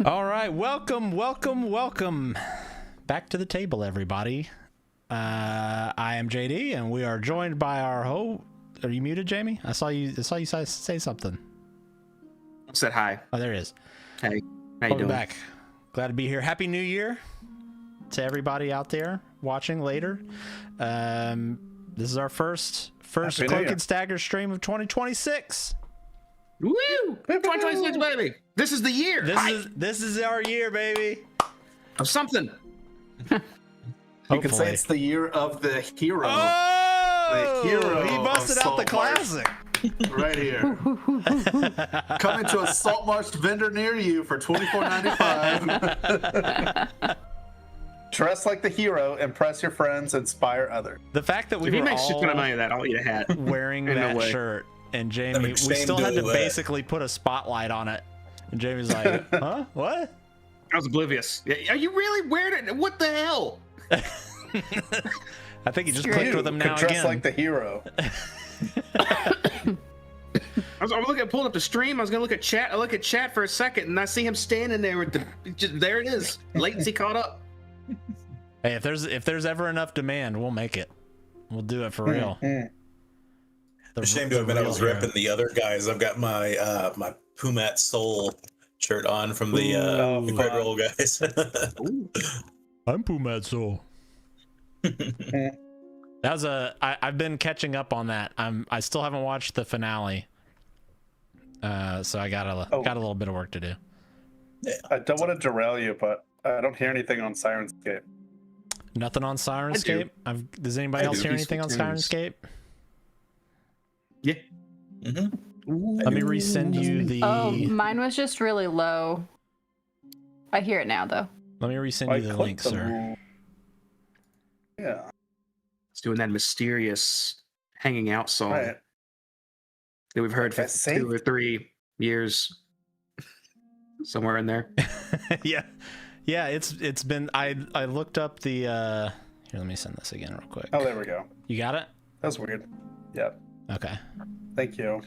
All right, welcome back to the table, everybody. I am JD, and we are joined by our Are you muted, Jamie? I saw you say something. I said hi. Oh, there it is. Hey, how you doing? Back. Glad to be here. Happy New Year to everybody out there watching later. This is our first Cloak and Stagger stream of 2026. Woo! 2026, baby. This is the year. This is our year, baby. Of something. You can say it's the year of the hero. Oh! The hero. He busted out the classic. Right here. Coming to a Saltmarsh vendor near you for $24.95. Dress like the hero, impress your friends, inspire others. The fact that we If he were makes shit all ton of money of that, I'll eat a hat. wearing that shirt, and Jamie, we still had to basically put a spotlight on it. And Jamie's like, huh? What? I was oblivious. Are you really wearing it? What the hell? I think you just clicked with him now dress again. like the hero. I was pulling up the stream. I was gonna look at chat. I look at chat for a second, and I see him standing there with there it is. Latency caught up. Hey, if there's ever enough demand, we'll make it. We'll do it for real. Ashamed to admit I was repping the other guys. I've got my my Pumat Soul shirt on from the Card Roll guys. I'm Pumat Soul. That was I've been catching up on that. I still haven't watched the finale. So I got a little bit of work to do. I don't want to derail you, but I don't hear anything on Sirenscape. Nothing on Sirenscape? Does anybody else hear anything on Sirenscape? Yeah. Let me resend you the... Oh, mine was just really low. I hear it now, though. Let me resend you the link, sir. Yeah. It's doing that mysterious hanging out song that we've heard for 2 or 3 years. Somewhere in there. Yeah. It's been... I looked up the... Here, let me send this again real quick. Oh, there we go. You got it? That's weird. Yeah. Okay. Thank you.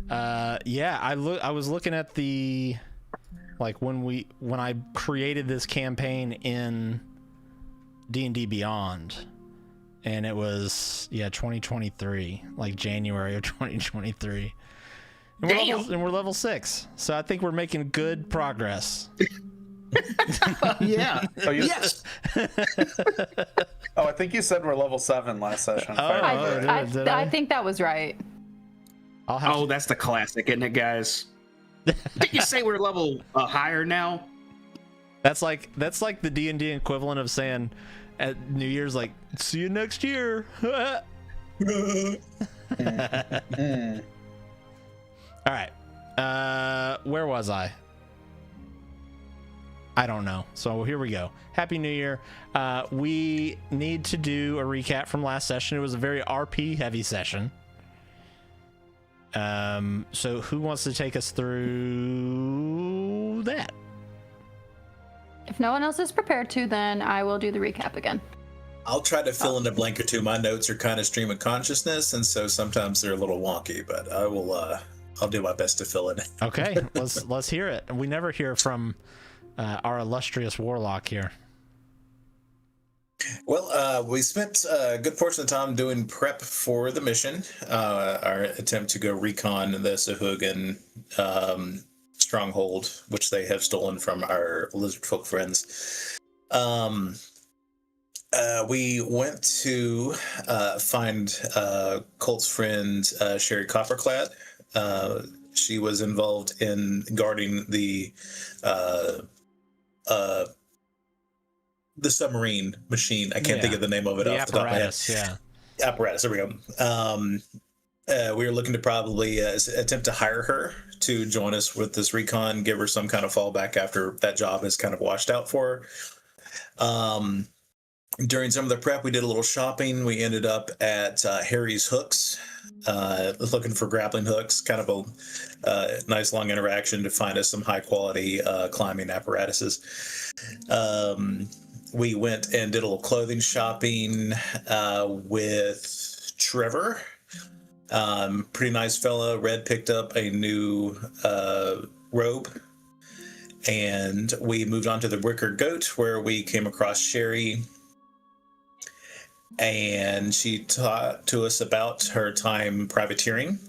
Yeah, I was looking at the... Like, when I created this campaign in D&D Beyond, and it was 2023, like January of 2023, and we're level 6, so I think we're making good progress. Yeah. Yes. I think you said we're level 7 last session. I think that was right. That's the classic, isn't it, guys? Did you say we're level higher now? That's like the D&D equivalent of saying at New Year's, like, see you next year. All right. Where was I? I don't know. So here we go. Happy New Year. We need to do a recap from last session. It was a very RP heavy session. So who wants to take us through that? If no one else is prepared to, then I will do the recap again. I'll try to fill in a blank or two. My notes are kind of stream of consciousness, and so sometimes they're a little wonky, but I will I'll do my best to fill it in. Okay, let's hear it. We never hear from our illustrious warlock here. Well, we spent a good portion of the time doing prep for the mission, our attempt to go recon the Sahuagin stronghold, which they have stolen from our lizard folk friends. We went to find Colt's friend, Sherry Copperclad. She was involved in guarding the submarine machine. I can't think of the name of it off the top of my head. Apparatus. There we go. We were looking to probably attempt to hire her to join us with this recon, give her some kind of fallback after that job is kind of washed out for her. During some of the prep, we did a little shopping. We ended up at Harry's Hooks, looking for grappling hooks, kind of a nice long interaction to find us some high quality climbing apparatuses. We went and did a little clothing shopping with Trevor. Pretty nice fella. Red picked up a new robe And we moved on to the Wicker Goat, where we came across Sherry. And she taught to us about her time privateering.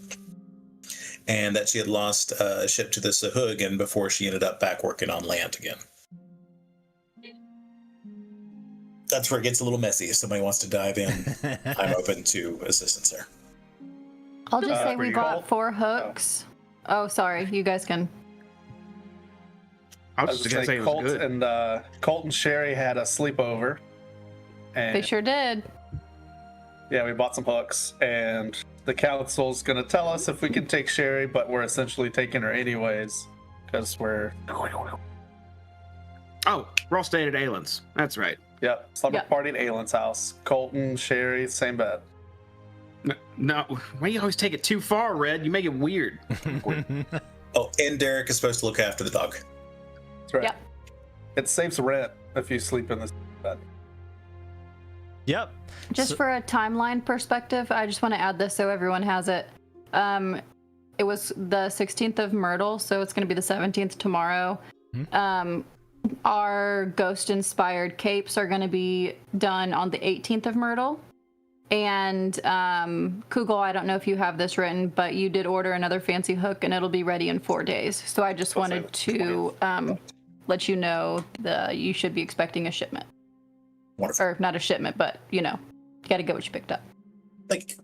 And that she had lost a ship to the Sahugin before she ended up back working on land again. That's where it gets a little messy. If somebody wants to dive in, I'm open to assistance there. I'll just say we bought 4 hooks. Oh, sorry. You guys can. I was just going to say Colt and Sherry had a sleepover. And they sure did. Yeah, we bought some hooks, and the council's going to tell us if we can take Sherry, but we're essentially taking her anyways, because we're... Oh, we're all staying at Aylin's. That's right. Yep, slumber party at Aylin's house. Colton, Sherry, same bed. No, why do you always take it too far, Red? You make it weird. Oh, and Derek is supposed to look after the dog. That's right. Yep. It saves rent if you sleep in this bed. Yep. Just for a timeline perspective, I just want to add this so everyone has it. It was the 16th of Myrtle, so it's going to be the 17th tomorrow. Mm-hmm. Our ghost-inspired capes are going to be done on the 18th of Myrtle. And Kugel, I don't know if you have this written, but you did order another fancy hook, and it'll be ready in 4 days. So I just wanted to let you know you should be expecting a shipment. Wonderful. Or not a shipment, but, you got to get what you picked up. Thank you.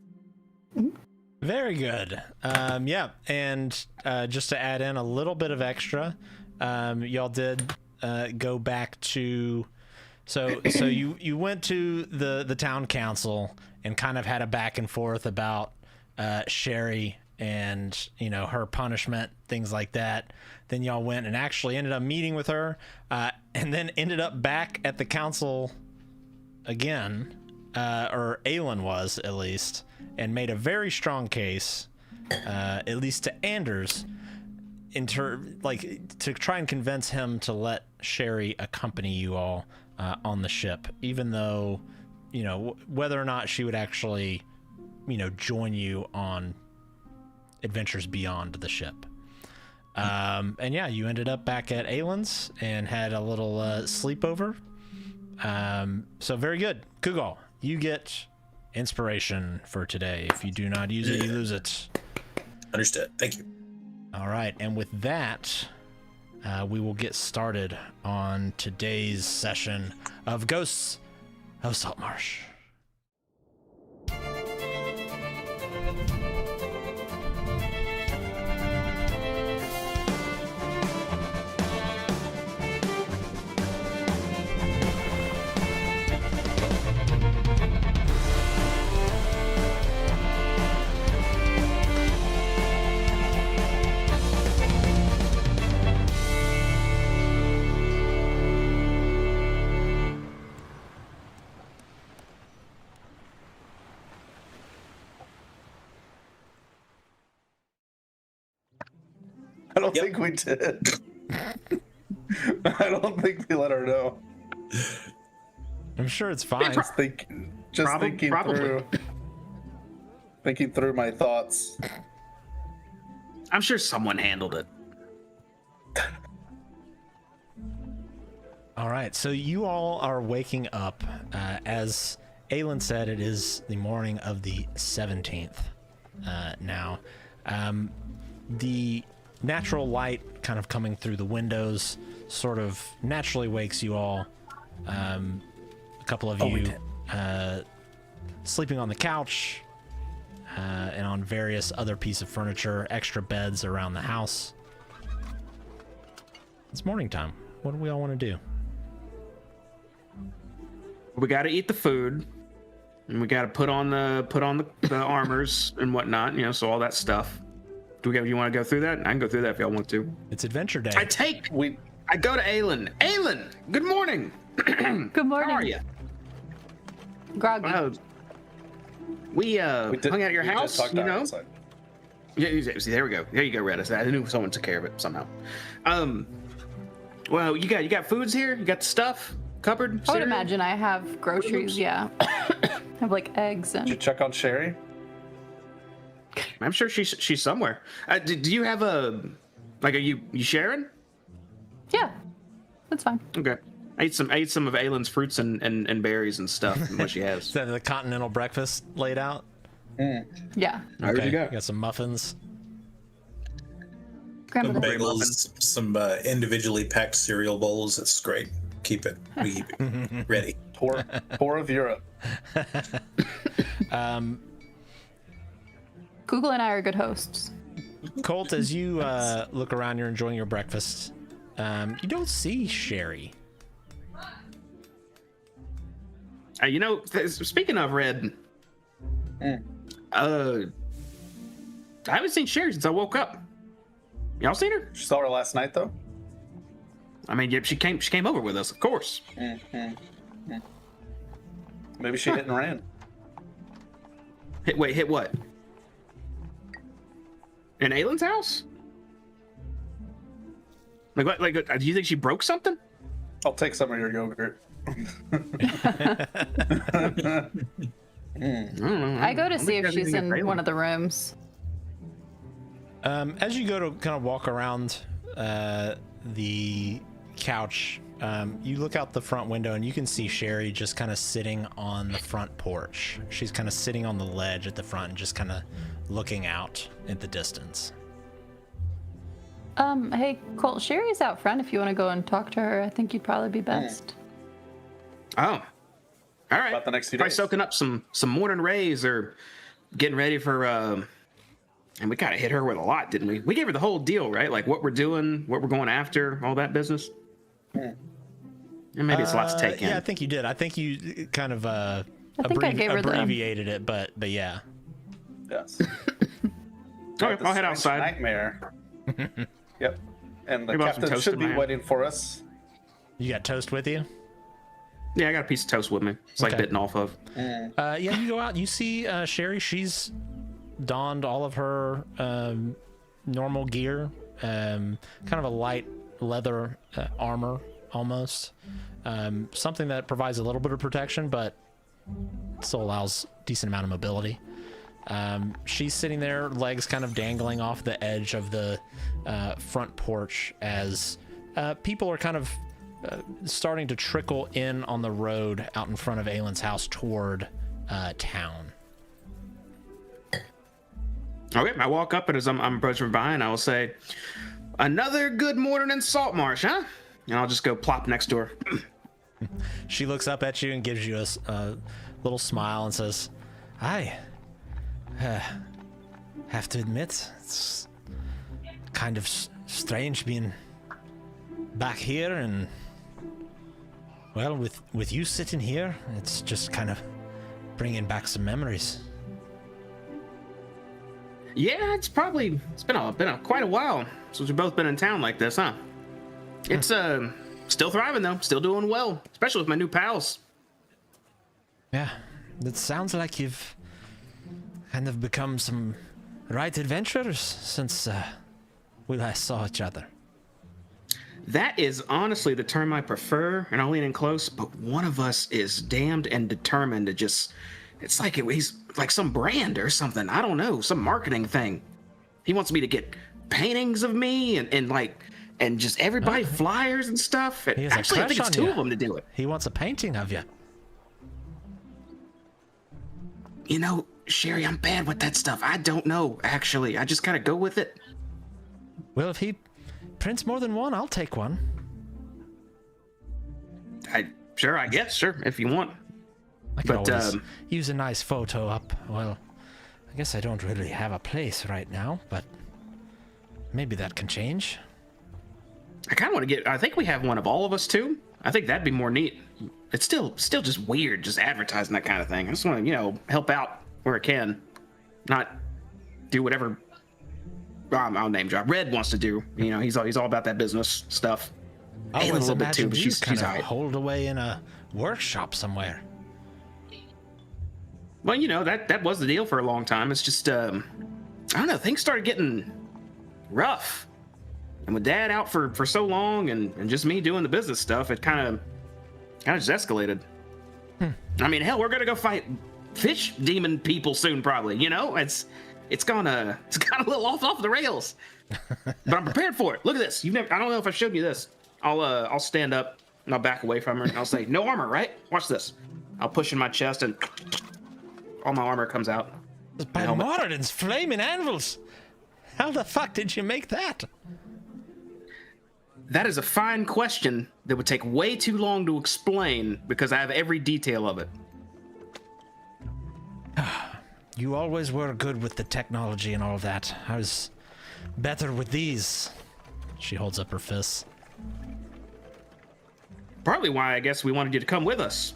Mm-hmm. Very good. Yeah, and just to add in a little bit of extra, y'all did go back to... So you went to the town council and kind of had a back and forth about Sherry and her punishment, things like that. Then y'all went and actually ended up meeting with her, and then ended up back at the council again, or Aelin was at least, and made a very strong case, at least to Anders, to try and convince him to let Sherry accompany you all on the ship, even though, whether or not she would actually, join you on adventures beyond the ship. And yeah, you ended up back at Aylin's and had a little sleepover. So very good. Kugel, you get inspiration for today. If you do not use it, you lose it. Understood. Thank you. All right. And with that, we will get started on today's session of Ghosts of Saltmarsh. I don't think we did. I don't think we let her know. I'm sure it's fine. Thinking through my thoughts. I'm sure someone handled it. All right, so you all are waking up. As Aelin said, it is the morning of the 17th now. The natural light kind of coming through the windows sort of naturally wakes you all. A couple of you sleeping on the couch and on various other pieces of furniture, extra beds around the house. It's morning time. What do we all want to do? We got to eat the food, and we got to put on the armors and whatnot. So all that stuff. You want to go through that? I can go through that if y'all want to. It's adventure day. I go to Aelin. Aelin, good morning. Good morning. How are you? Groggy. We hung out at your house, Yeah, there we go. There you go, Red. I knew someone took care of it somehow. Well, you got foods here? You got the stuff covered? I would imagine I have groceries, yeah. I have like eggs and... Did you check on Sherry? I'm sure she's somewhere. Do you have are you sharing? Yeah, that's fine. Okay. I ate some of Aylin's fruits and berries and stuff. And what she has. Is that the continental breakfast laid out? Yeah. There you go. You got some muffins. Some bagels, some individually packed cereal bowls. It's great. Keep it. We keep it ready. Poor of Europe. Google and I are good hosts. Colt, as you look around, you're enjoying your breakfast. You don't see Sherry. You know, speaking of Red, I haven't seen Sherry since I woke up. Y'all seen her? She saw her last night, though. I mean, yeah, she came over with us, of course. Maybe she hit and ran. Hit what? In Aylin's house? Like what? Like, do you think she broke something? I'll take some of your yogurt. I go to see if she's in one of the rooms. As you go to kind of walk around the couch, you look out the front window and you can see Sherry just kind of sitting on the front porch. She's kind of sitting on the ledge at the front and just kind of looking out at the distance. Hey, Colt, Sherry's out front if you want to go and talk to her. I think you'd probably be best. Oh. All right. About the next few Probably days. soaking up some morning rays or getting ready for and we kind of hit her with a lot, didn't we? We gave her the whole deal, right? Like what we're doing, what we're going after, all that business. And maybe it's a lot to take in. Yeah, I think you did. I think you kind of I gave her abbreviated it, but yeah. Yes. Okay, I'll head outside. Nightmare. Yep. And the Maybe I'll have some captain toast should in be my hand. waiting for us. You got toast with you? Yeah, I got a piece of toast with me. It's like Okay. bitten off of. Yeah, you go out. You see Sherry. She's donned all of her normal gear, kind of a light leather armor almost, something that provides a little bit of protection, but still allows decent amount of mobility. She's sitting there, legs kind of dangling off the edge of the front porch as people are kind of starting to trickle in on the road out in front of Aylin's house toward town. Okay, I walk up and as I'm approaching behind, I will say, "Another good morning in Saltmarsh, huh?" And I'll just go plop next to her. She looks up at you and gives you a little smile and says, "I have to admit, it's kind of strange being back here and, well, with you sitting here, it's just kind of bringing back some memories." Yeah, it's been quite a while since we've both been in town like this, huh? It's still thriving though, still doing well, especially with my new pals. Yeah, it sounds like you've kind of become some right adventurers since we last saw each other. That is honestly the term I prefer, and I'll lean in close, but one of us is damned and determined to just... It's like he's like some brand or something. I don't know, some marketing thing. He wants me to get paintings of me and just everybody flyers and stuff. He has a actually, I think crush it's on two you. of them to do it. He wants a painting of you. You know, Sherry, I'm bad with that stuff. I don't know, actually. I just kind of go with it. Well, if he prints more than one, I'll take one. I guess, if you want. I could But, always use a nice photo up. Well, I guess I don't really have a place right now, but maybe that can change. I kind of want to get... I think we have one of all of us, too. I think that'd be more neat. It's still just weird, just advertising that kind of thing. I just want to, help out where I can. Not do whatever... I'll name drop. Red wants to do. He's all about that business stuff. I Aylin's always a little bit too, imagined but you she's kind of all right. holed away in a workshop somewhere. Well, that was the deal for a long time. It's just, I don't know, things started getting rough. And with Dad out for so long and just me doing the business stuff, it kind of just escalated. I mean, hell, we're going to go fight fish demon people soon, probably. It's gone a little off the rails. But I'm prepared for it. Look at this. I don't know if I showed you this. I'll stand up and I'll back away from her. And I'll say, "No armor, right? Watch this." I'll push in my chest and all my armor comes out. By Moradin's flaming anvils! How the fuck did you make that? That is a fine question that would take way too long to explain because I have every detail of it. You always were good with the technology and all of that. I was better with these. She holds up her fists. Partly why I guess we wanted you to come with us.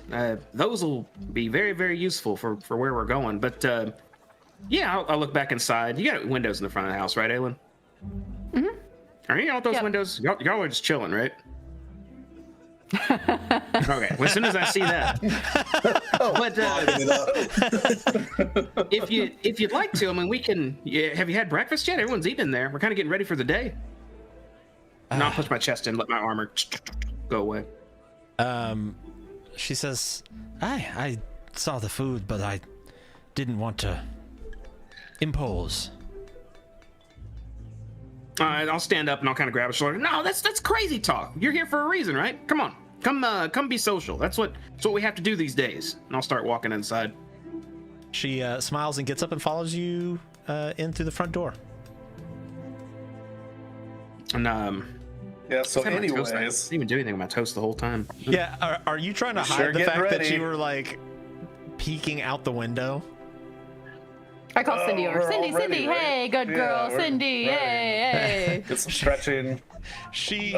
Those will be very, very useful for where we're going. But yeah, I'll look back inside. You got windows in the front of the house, right, Aelin? Mm-hmm. Are you out those windows? Y'all are just chilling, right? Okay. Well, as soon as I see that. But if you'd like to, I mean, we can. Yeah, have you had breakfast yet? Everyone's eating in there. We're kind of getting ready for the day. And I'll push my chest in, let my armor go away. She says, I saw the food, but I didn't want to impose. I'll stand up and I'll kind of grab a shoulder. No, that's crazy talk. You're here for a reason, right? Come on, come be social. That's what we have to do these days. And I'll start walking inside. She smiles and gets up and follows you in through the front door. And yeah. So anyways, I didn't even do anything with my toast the whole time. Yeah. Are you trying to hide the fact that you were like peeking out the window? I call Cindy over. Cindy, right? Hey, good girl, Cindy, hey. Get some stretching. She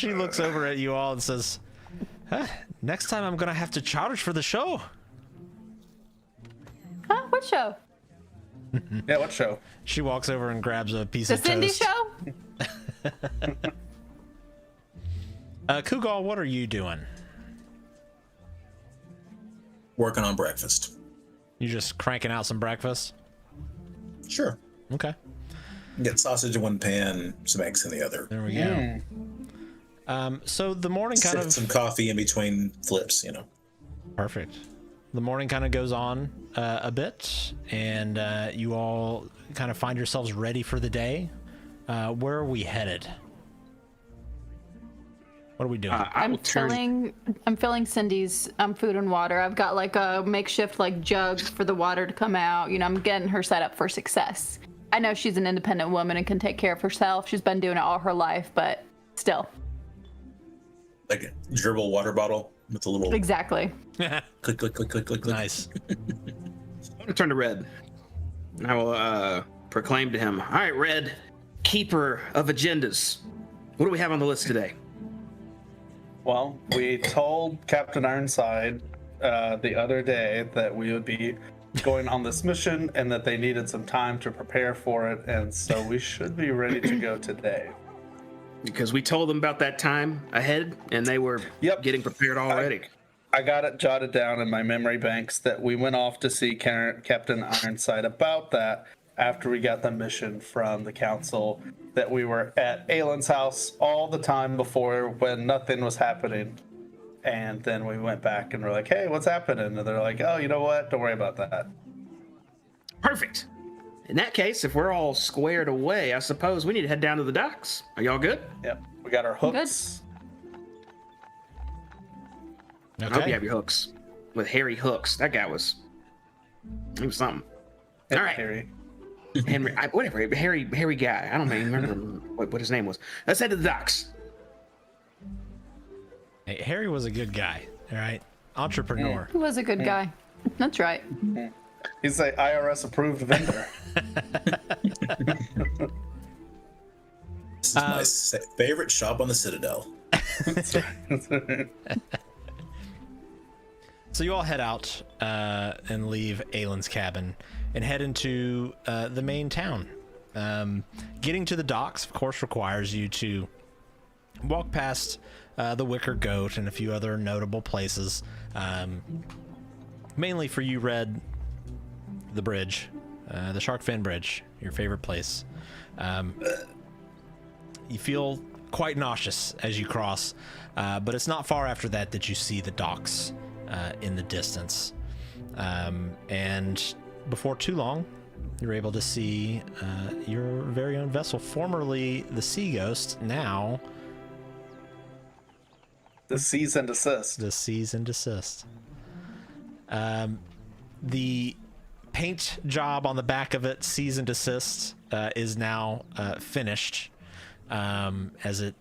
looks over at you all and says, next time I'm gonna have to charge for the show. Huh? What show? Yeah, what show? She walks over and grabs a piece the of Cindy toast. Show? Kugal, what are you doing? Working on breakfast. You just cranking out some breakfast? Sure. Okay. Get sausage in one pan, some eggs in the other. There we go. So the morning kind of... some coffee in between flips, you know. Perfect. The morning kind of goes on a bit, and you all kind of find yourselves ready for the day. Where are we headed? What are we doing? I'm filling Cindy's food and water. I've got like a makeshift like jug for the water to come out. You know, I'm getting her set up for success. I know she's an independent woman and can take care of herself. She's been doing it all her life, but still. Like a gerbil water bottle with a little... Exactly. Click, click, click, click, click, click. Nice. I'm gonna turn to Red. I will proclaim to him, all right, Red, keeper of agendas. What do we have on the list today? Well, we told Captain Ironside the other day that we would be going on this mission and that they needed some time to prepare for it, and so we should be ready to go today. Because we told them about that time ahead, and they were getting prepared already. I got it jotted down in my memory banks that we went off to see Captain Ironside about that after we got the mission from the council, that we were at Aelin's house all the time before when nothing was happening. And then we went back and we're like, hey, what's happening? And they're like, oh, you know what? Don't worry about that. Perfect. In that case, if we're all squared away, I suppose we need to head down to the docks. Are y'all good? Yep. We got our hooks. I hope you have your hooks. With hairy hooks. That guy was... He was something. All right. Harry. Henry, whatever, hairy guy. I don't even remember what his name was. Let's head to the docks. Hey, Harry was a good guy, all right? Entrepreneur. He was a good guy. That's right. He's an IRS approved vendor. This is my favorite shop on the Citadel. So you all head out and leave Aelin's cabin and head into the main town. Getting to the docks, of course, requires you to walk past the Wicker Goat and a few other notable places. Mainly for you, Red, the bridge, the Shark Fin Bridge, your favorite place. You feel quite nauseous as you cross, but it's not far after that you see the docks in the distance. And before too long, you're able to see your very own vessel, formerly the Sea Ghost, now The cease and desist. The cease and desist. The paint job on the back of it, cease and desist, is now finished. As it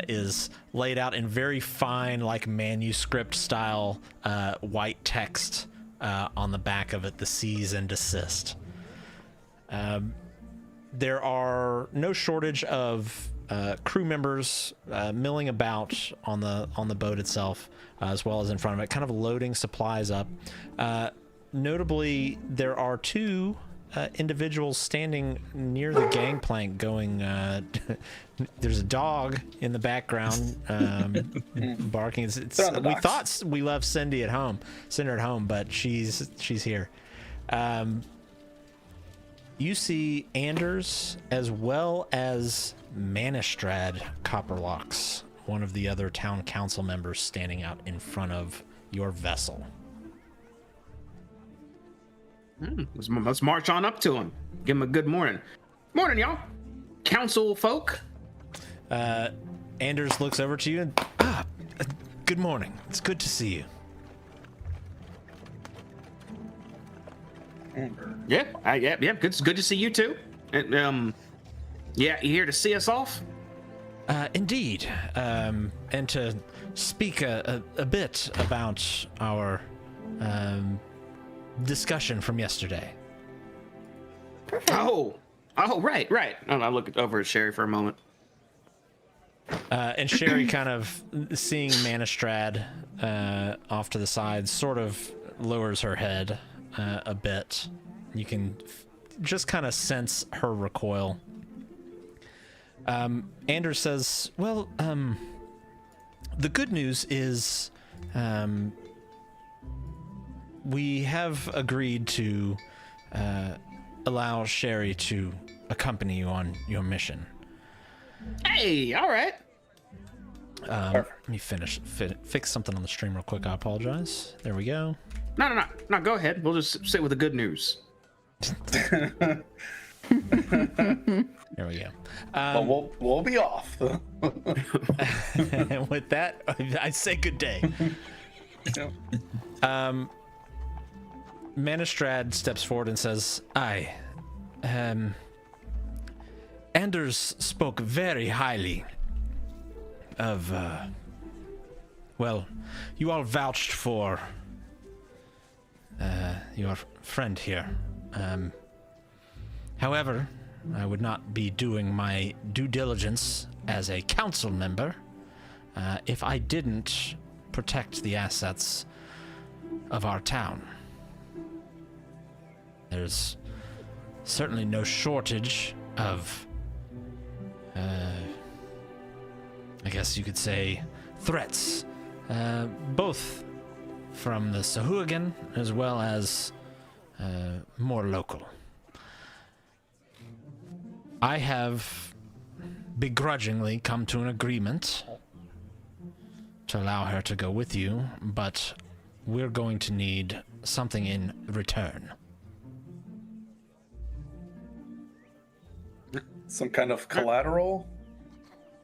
is laid out in very fine, like manuscript style, white text on the back of it, the cease and desist. There are no shortage of crew members milling about on the boat itself, as well as in front of it, kind of loading supplies up. Notably, there are two individuals standing near the gangplank going, there's a dog in the background barking. We thought we left Cindy at home, sent her at home, but she's here. You see Anders as well as Manistrad Copperlocks, one of the other town council members, standing out in front of your vessel. Let's march on up to him. Give him a good morning. Morning, y'all. Council folk. Anders looks over to you and, good morning. It's good to see you. Yeah. Good to see you too. And, yeah, you here to see us off? Indeed. And to speak a bit about our discussion from yesterday. Oh, right. I look over at Sherry for a moment. And Sherry, kind of seeing Manistrad off to the side, sort of lowers her head a bit. You can just kind of sense her recoil. Anders says, well, the good news is we have agreed to allow Sherry to accompany you on your mission. Hey, all right. Let me fix something on the stream real quick. I apologize. There we go. No, go ahead. We'll just sit with the good news. There we go. Well, we'll be off. And with that, I say good day. Manistrad steps forward and says, Anders spoke very highly of, well, you all vouched for your friend here. However, I would not be doing my due diligence as a council member if I didn't protect the assets of our town. There's certainly no shortage of, I guess you could say, threats, both from the Sahuagin as well as more local. I have begrudgingly come to an agreement to allow her to go with you, but we're going to need something in return. Some kind of collateral?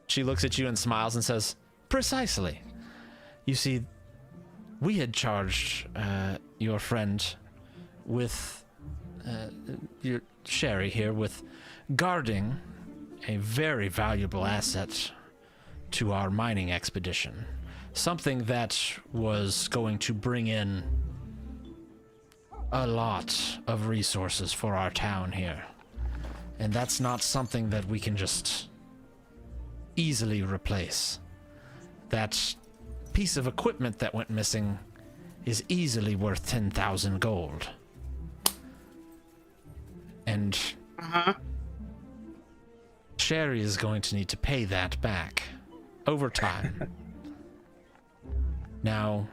She looks at you and smiles and says, precisely. You see, we had charged your friend with, your Sherry here, with guarding a very valuable asset to our mining expedition. Something that was going to bring in a lot of resources for our town here. And that's not something that we can just easily replace. That piece of equipment that went missing is easily worth 10,000 gold. And Sherry is going to need to pay that back over time. Now,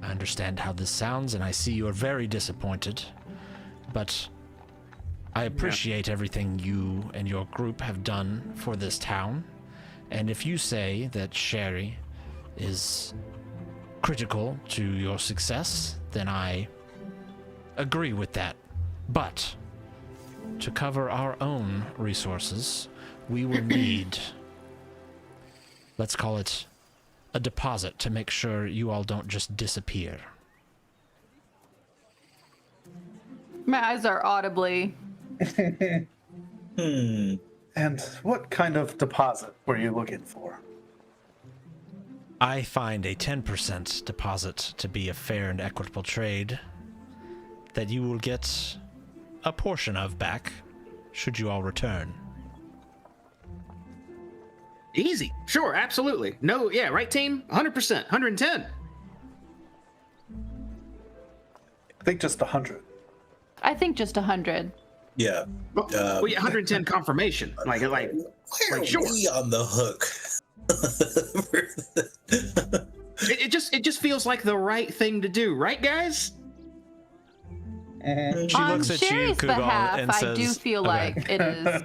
I understand how this sounds, and I see you're very disappointed, but I appreciate everything you and your group have done for this town, and if you say that Sherry is critical to your success, then I agree with that. But to cover our own resources, we will need let's call it a deposit to make sure you all don't just disappear. My eyes are audibly. And what kind of deposit were you looking for? I find a 10% deposit to be a fair and equitable trade that you will get a portion of back should you all return. Easy. Sure, absolutely. No, yeah, right, team? 100%, 110. I think just 100. I think just 100. Yeah. Well, yeah, 110 confirmation. Like, Why are sure. we on the hook? It just feels like the right thing to do, right, guys? She On looks at you, Sherry's Kugal, behalf, and says, I do feel okay. like it is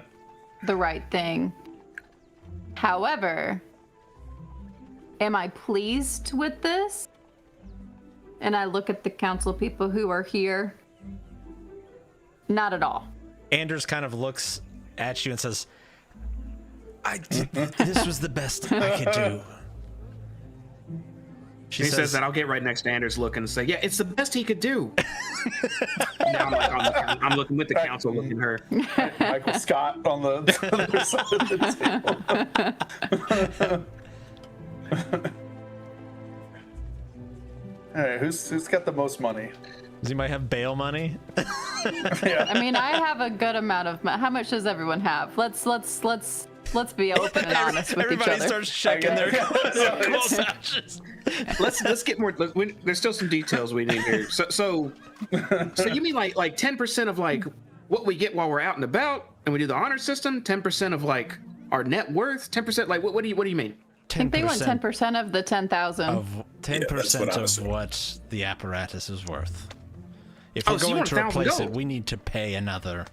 the right thing. However, am I pleased with this? And I look at the council people who are here. Not at all. Anders kind of looks at you and says, this was the best I could do. He says that. I'll get right next to Anders looking and say, yeah, it's the best he could do. Now I'm looking with the council looking at her. Michael Scott on the other side of the table. All right, who's got the most money? Does he might have bail money? Yeah. I mean, I have a good amount of. How much does everyone have? Let's be open and honest with each Everybody other. starts checking their cool pouches. Let's get more. There's still some details we need here. So you mean like 10% of like what we get while we're out and about, and we do the honor system? 10% of like our net worth? 10%? Like what do you mean? I think they want 10% of the 10,000. Of 10% of what the apparatus is worth. If we're going to replace it, we need to pay another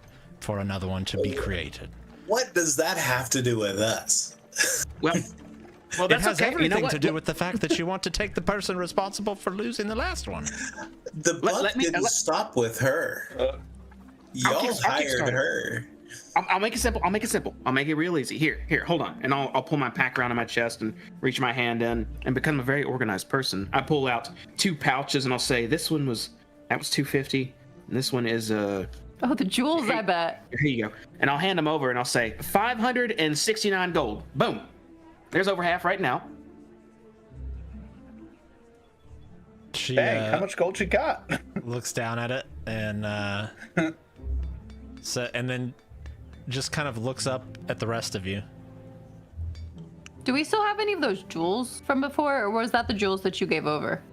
one to be created. What does that have to do with us? Well, It that's has okay. everything to do with the fact that you want to take the person responsible for losing the last one. The buck didn't stop with her. Y'all hired her. I'll make it simple. I'll make it real easy. Here, hold on. And I'll pull my pack around on my chest and reach my hand in and become a very organized person. I pull out 2 pouches and I'll say, that was $250. And this one is Oh, the jewels, I bet. Here you go. And I'll hand them over and I'll say 569 gold. Boom. There's over half right now. She Dang, how much gold you got? looks down at it and and then just kind of looks up at the rest of you. Do we still have any of those jewels from before, or was that the jewels that you gave over?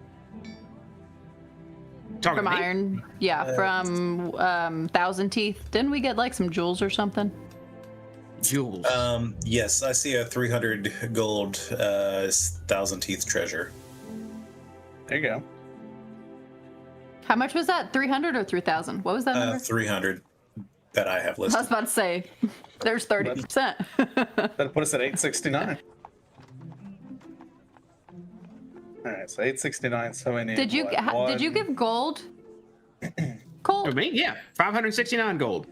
From Iron? Yeah, from Thousand Teeth. Didn't we get like some jewels or something? Jewels. Yes, I see a 300 gold Thousand Teeth treasure. There you go. How much was that? 300 or 3,000? What was that number? 300 that I have I was listed. about to say, there's 30%. That'll put us at 869. All right, so 869. So we need. Did you give gold? Cole, For me? Yeah. 569 gold.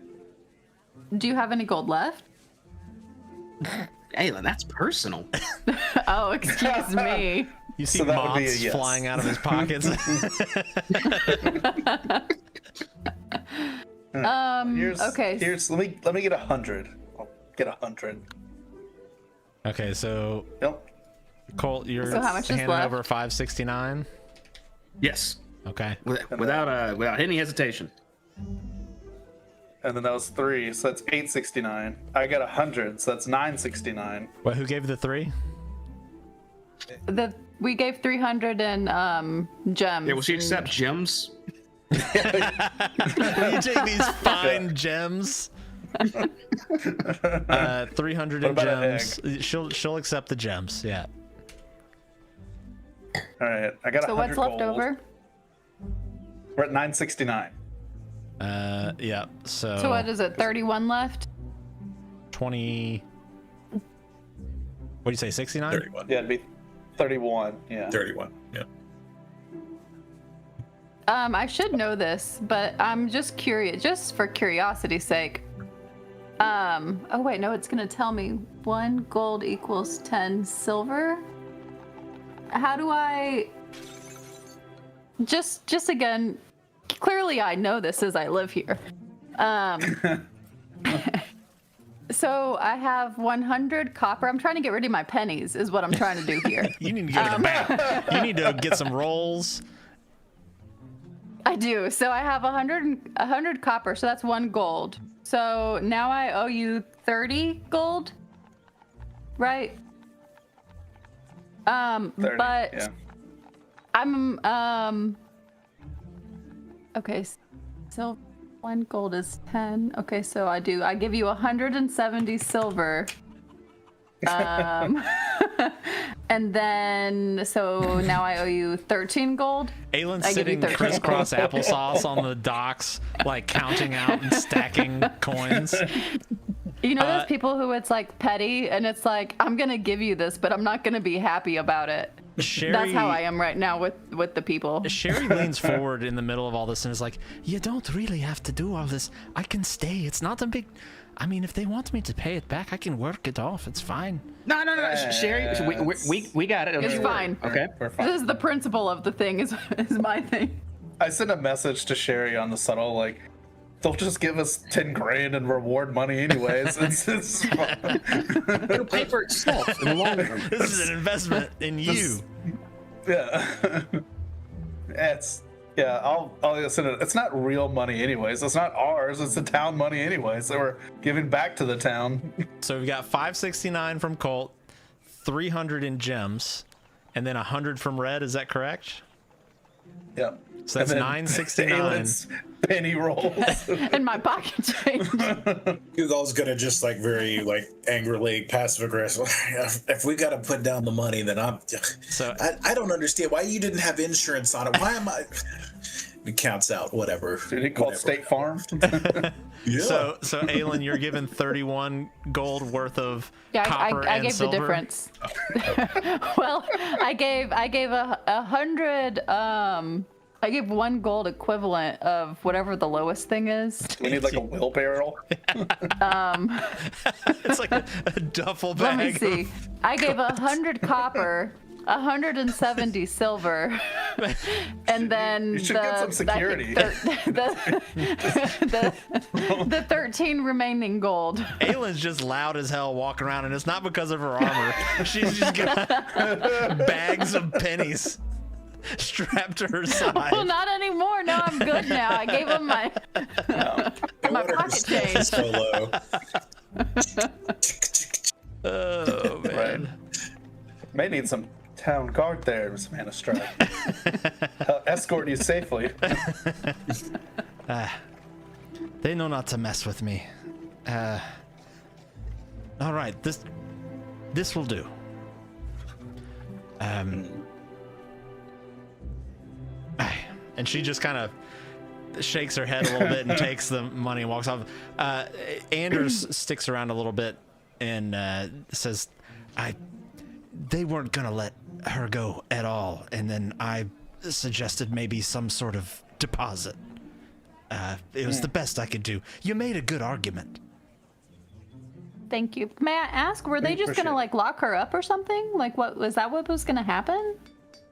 do you have any gold left? Ayla, that's personal. Oh, excuse me. You see So that would be a moths yes. flying out of his pockets. Okay. Here's let me get 100. I'll get 100. Okay, so Yep. Colt, you're So how much is handing left? over 569. Yes. Okay. Without any hesitation. And then that was 3, so that's 869. I got 100, so that's 969. Well, who gave the 3? We gave 300 and gems. Yeah, will she accept gems? Will you take these fine gems? 300 What in about an gems. She'll accept the gems. Yeah. All right, I got 100 So what's left gold. over? We're at 969. Yeah. So. So what is it? 31 left? 20. What do you say? 69. 31. Yeah, it'd be 31. Yeah. 31. Yeah. I should know this, but I'm just curious, just for curiosity's sake. Oh wait, no, it's gonna tell me 1 gold equals 10 silver. How do I? Just again, clearly I know this as I live here. So I have 100 copper. I'm trying to get rid of my pennies, is what I'm trying to do here. You need to go to the bank. You need to get some rolls. I do. So I have 100 copper, so that's 1 gold. So now I owe you 30 gold, right? 30, but yeah. I'm okay. So 1 gold is 10. Okay, so I give you 170 silver. And then so now I owe you 13 gold. Aylin's sitting crisscross applesauce on the docks, like counting out and stacking coins. You know those people who it's like petty and it's like, I'm gonna give you this, but I'm not gonna be happy about it. Sherry, that's how I am right now with the people. Sherry leans forward in the middle of all this and is like, you don't really have to do all this. I can stay. It's not a big... I mean, if they want me to pay it back, I can work it off. It's fine. No, Sherry, we got it. It's fine. Okay, we're fine. This is the principle of the thing. Is my thing. I sent a message to Sherry on the subtle, like, they'll just give us 10 grand in reward money anyways. It's fine. It'll pay for itself in the long run. This is an investment in you. Yeah. I'll send it. It's not real money anyways. It's not ours. It's the town money anyways. So we're giving back to the town. So we've got 569 from Colt, 300 in gems, and then 100 from Red. Is that correct? Yep. So that's 969. Penny rolls. And my pocket change. Hugo's gonna just like very like angrily passive aggressive. If we gotta put down the money, then I don't understand why you didn't have insurance on it. Why am I? It counts out whatever. Did he call State Farm? Yeah. So Aylin, you're given 31 gold worth of copper I and gave silver. The difference. Well, I gave 100. I gave 1 gold equivalent of whatever the lowest thing is. We need like a wheelbarrow. It's like a duffel bag. Let me see. I gave 100 copper, 170 silver, and then You should get some security. the 13 remaining gold. Aylin's just loud as hell walking around, and it's not because of her armor. She's just got bags of pennies strapped to her side. Well, not anymore. No, I'm good now. I gave him my pocket change. So low. Oh man. Right. May need some town guard there, Miss Manistride. Escort you safely. They know not to mess with me. All right, this will do. And she just kind of shakes her head a little bit and takes the money and walks off. Anders sticks around a little bit and says, they weren't gonna let her go at all, and then I suggested maybe some sort of deposit. It was the best I could do. You made a good argument. Thank you. May I ask, were they just gonna like lock her up or something? Like, what was that? What was gonna happen?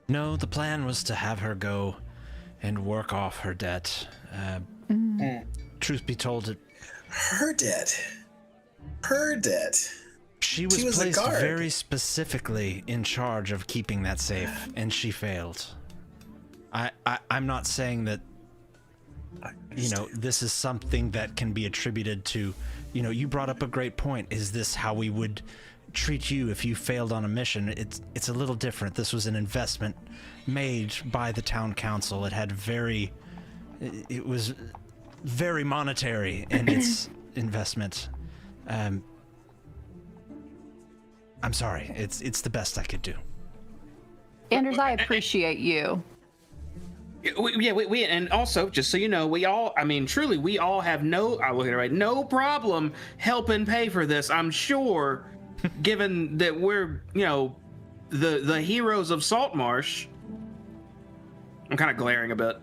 No, the plan was to have her go and work off her debt. Truth be told, Her debt. she was a placed guard. very specifically in charge of keeping that safe, and she failed. I'm not saying that, you know, this is something that can be attributed to, you know, you brought up a great point. Is this how we would treat you if you failed on a mission? It's a little different. This was an investment made by the town council. It was very monetary in its investment. I'm sorry. It's the best I could do. Anders, I appreciate you. We and also, just so you know, we all have no problem helping pay for this. I'm sure, given that we're, you know, the heroes of Saltmarsh. I'm kind of glaring a bit.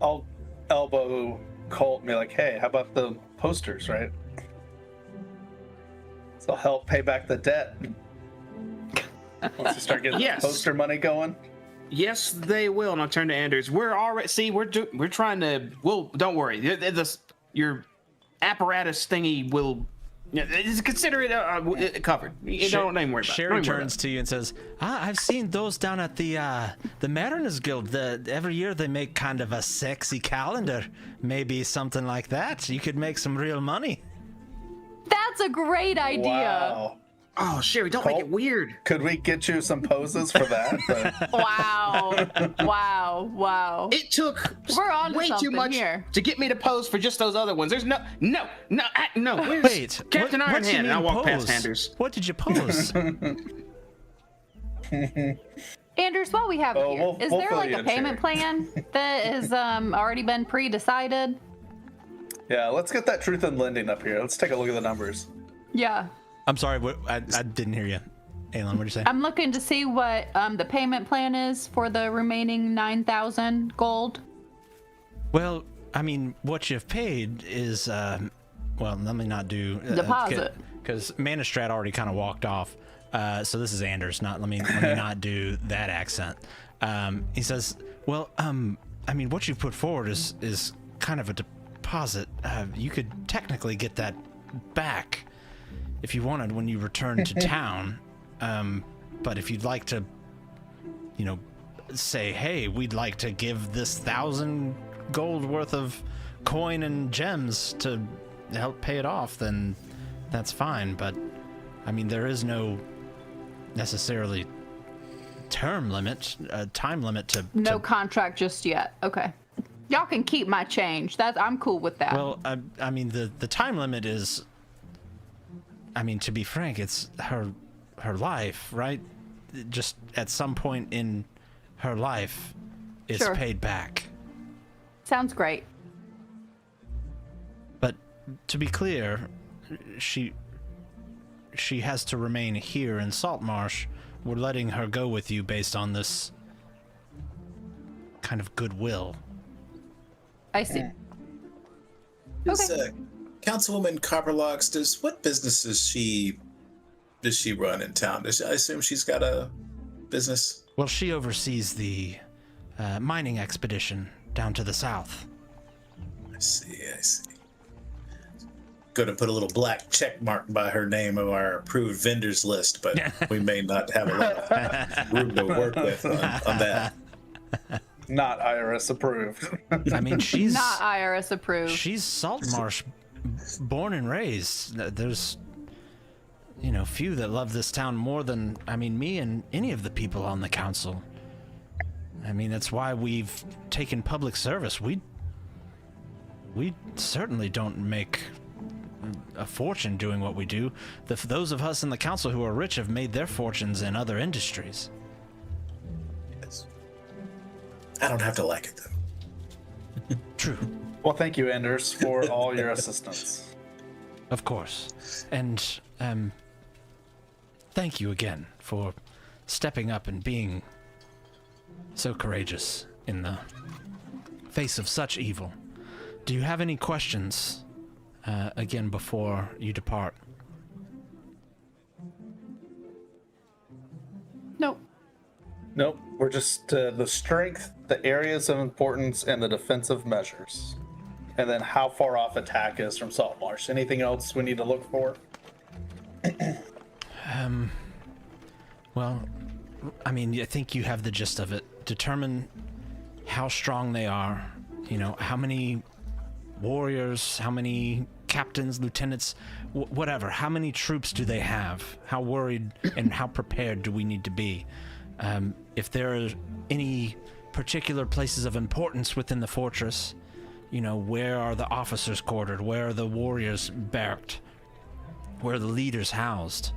I'll elbow Colt and be like, hey, how about the posters, right? So help pay back the debt. Once you start getting Yes. poster money going. Yes, they will. And I'll turn to Anders. We're already we're trying to. Well, don't worry. Your apparatus thingy will. Consider it covered. You don't even worry about it. Sherry turns to you and says, I've seen those down at the Mariners Guild. Every year they make kind of a sexy calendar. Maybe something like that. You could make some real money. That's a great idea. Wow. Oh, Sherry, don't make it weird. Could we get you some poses for that? Wow. It took We're on way too much here. to get me to pose for just those other ones. There's no. Where's Wait, Captain what do you Ironhand? And I mean walk past pose? Anders. What did you pose? Anders, while we have you here, is we'll there fill like you a in, payment plan that has already been pre-decided? Yeah, let's get that truth in lending up here. Let's take a look at the numbers. Yeah. I'm sorry, I didn't hear you. Aelin, what did you say? I'm looking to see what the payment plan is for the remaining 9,000 gold. Well, I mean, what you've paid is, well, let me not do... Deposit. Because Manistrat already kind of walked off. So this is Anders. Let me not do that accent. He says, well, I mean, what you've put forward is kind of a deposit. You could technically get that back if you wanted when you return to town. But if you'd like to, say, hey, we'd like to give this 1,000 gold worth of coin and gems to help pay it off, then that's fine. But I mean, there is no necessarily time limit to No contract just yet. Okay. Y'all can keep my change. I'm cool with that. Well, I mean, the time limit is, I mean, to be frank, it's her life, right? Just at some point in her life, it's Sure. paid back. Sounds great. But to be clear, she has to remain here in Saltmarsh. We're letting her go with you based on this kind of goodwill. I see. Does Okay. Councilwoman Copperlocks, what business does she run in town? I assume she's got a business? Well, she oversees the mining expedition down to the south. I see. Going to put a little black check mark by her name of our approved vendors list, but we may not have a lot of room to work with on that. Not IRS approved. I mean, she's Not IRS approved. She's Saltmarsh, born and raised. There's, few that love this town more than, me and any of the people on the council. I mean, that's why we've taken public service. We certainly don't make a fortune doing what we do. Those of us in the council who are rich have made their fortunes in other industries. Yes. I don't have to like it, though. True. Well, thank you, Anders, for all your assistance. Of course. And thank you again for stepping up and being so courageous in the face of such evil. Do you have any questions, again, before you depart? Nope. Nope, we're just the strength, the areas of importance, and the defensive measures. And then how far off attack is from Saltmarsh. Anything else we need to look for? Well, I think you have the gist of it. Determine how strong they are, how many warriors, how many captains, lieutenants, whatever. How many troops do they have? How worried and how prepared do we need to be? If there are any particular places of importance within the fortress, where are the officers quartered? Where are the warriors barracked? Where are the leaders housed?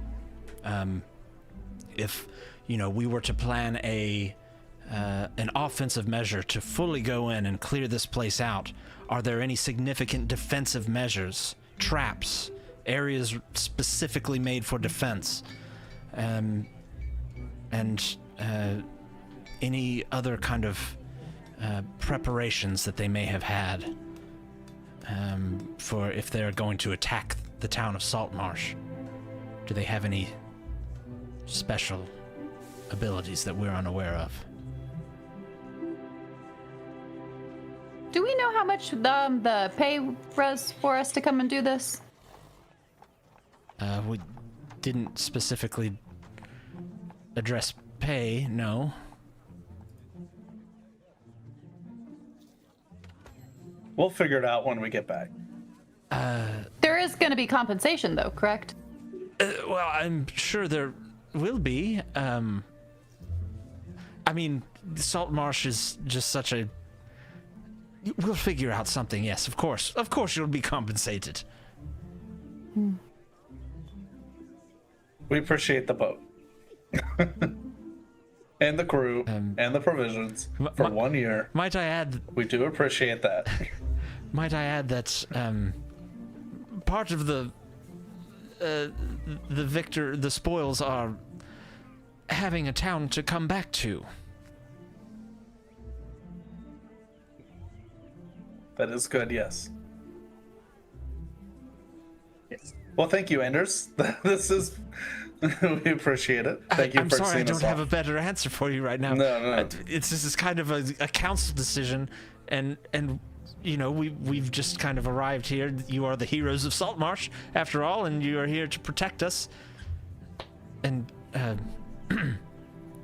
If, we were to plan an offensive measure to fully go in and clear this place out, are there any significant defensive measures, traps, areas specifically made for defense, and any other kind of preparations that they may have had for if they're going to attack the town of Saltmarsh? Do they have any special abilities that we're unaware of? Do we know how much the pay was for us to come and do this? We didn't specifically address pay, no. We'll figure it out when we get back. There is going to be compensation, though, correct? Well, I'm sure there will be. I mean, Saltmarsh is just such a... We'll figure out something, yes, of course. Of course you'll be compensated. We appreciate the boat. And the crew, and the provisions for 1 year. Might I add... We do appreciate that. Might I add that part of the spoils are having a town to come back to. That is good, yes. Yes. Well, thank you, Anders. This is... we appreciate it. Thank you I'm for sorry, seeing I don't us have off. a better answer for you right now. No. This is kind of a council decision, and you know, we've just kind of arrived here. You are the heroes of Saltmarsh, after all, and you are here to protect us. And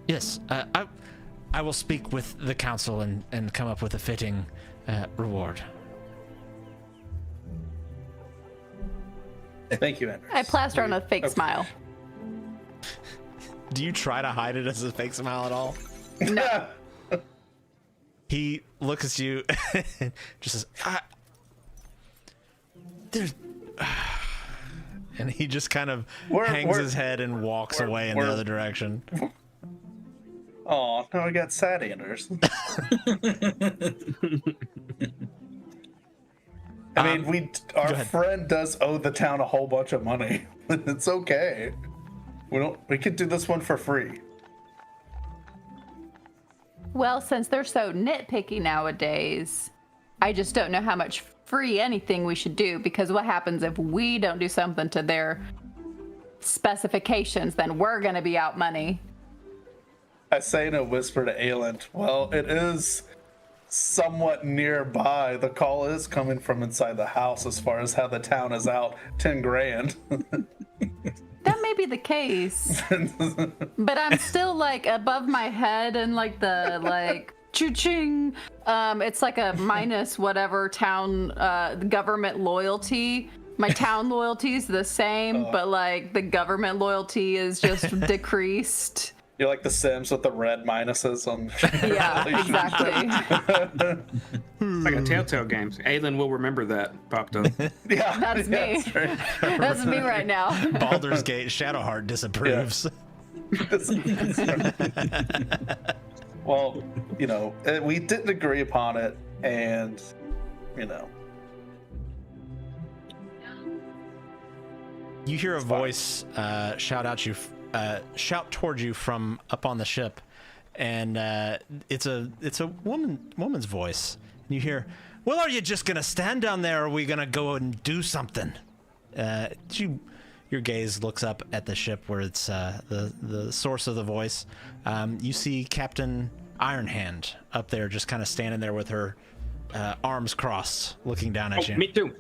yes, I will speak with the council and come up with a fitting reward. Thank you, Anders. I plaster on a fake smile. Do you try to hide it as a fake smile at all? No. He looks at you and just says, there's... And he just kind of hangs his head and walks away in the other direction. Oh, now I got sad, Anders. I mean, our friend does owe the town a whole bunch of money. It's okay. We could do this one for free. Well, since they're so nitpicky nowadays, I just don't know how much free anything we should do, because what happens if we don't do something to their specifications? Then we're going to be out money. I say in a whisper to Aelin, well, it is somewhat nearby. The call is coming from inside the house as far as how the town is out 10 grand. That may be the case, but I'm still like above my head and like the like ching. It's like a minus whatever town government loyalty. My town loyalty is the same, but like the government loyalty is just decreased. You're like the Sims with the red minuses on. Yeah, exactly. It's like a Telltale games. Aelin will remember that popped up. Yeah, That's me. That's right. That's me right now. Baldur's Gate Shadowheart disapproves. Well, you know, we didn't agree upon it, and you know. You hear a voice shout towards you from up on the ship, and it's a woman's voice. You hear, "Well, are you just gonna stand down there, or are we gonna go and do something?" Your gaze looks up at the ship where it's the source of the voice. You see Captain Ironhand up there, just kind of standing there with her arms crossed, looking down at you. Me too.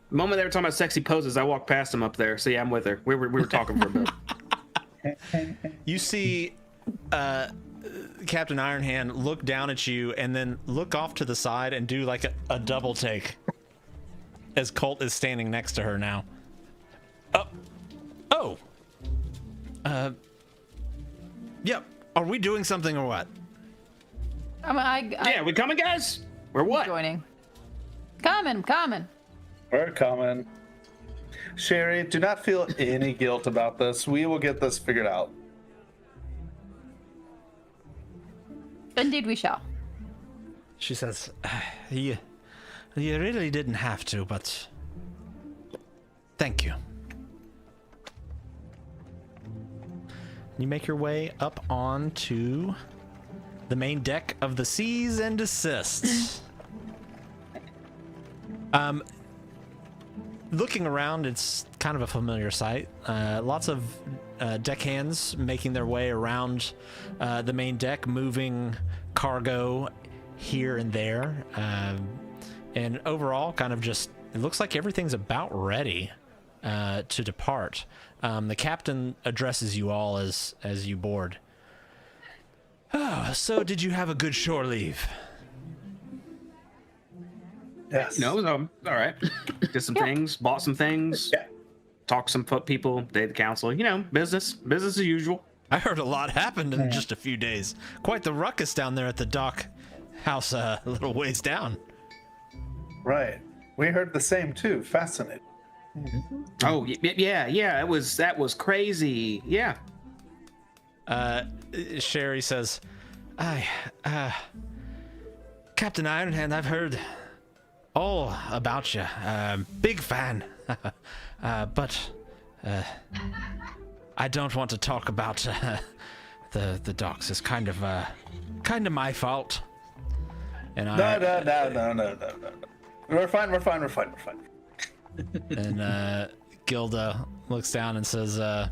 The moment they were talking about sexy poses, I walked past them up there. So yeah, I'm with her. We were talking for a bit. You see Captain Ironhand look down at you and then look off to the side and do like a double take as Colt is standing next to her now. Yep. Are we doing something or what? Yeah, we coming, guys? We're what? Joining. Coming. We're coming. Sherry, do not feel any guilt about this. We will get this figured out. Indeed we shall. She says, you really didn't have to, but thank you. You make your way up onto the main deck of the Cease and Desist. looking around, it's kind of a familiar sight. Lots of deckhands making their way around the main deck, moving cargo here and there. And overall, kind of just, it looks like everything's about ready to depart. The captain addresses you all as you board. Oh, so did you have a good shore leave? Yes. No, it was, all right. Did some things, bought some things, talked to some people, day the council. You know, business as usual. I heard a lot happened in just a few days. Quite the ruckus down there at the dock house a little ways down. Right. We heard the same too. Fascinating. Oh, yeah. That was crazy. Yeah. Sherry says, Captain Ironhand, I've heard all about you. Big fan. But I don't want to talk about the docks. It's kind of my fault. And No. We're fine. And Gilda looks down and says, "Oh,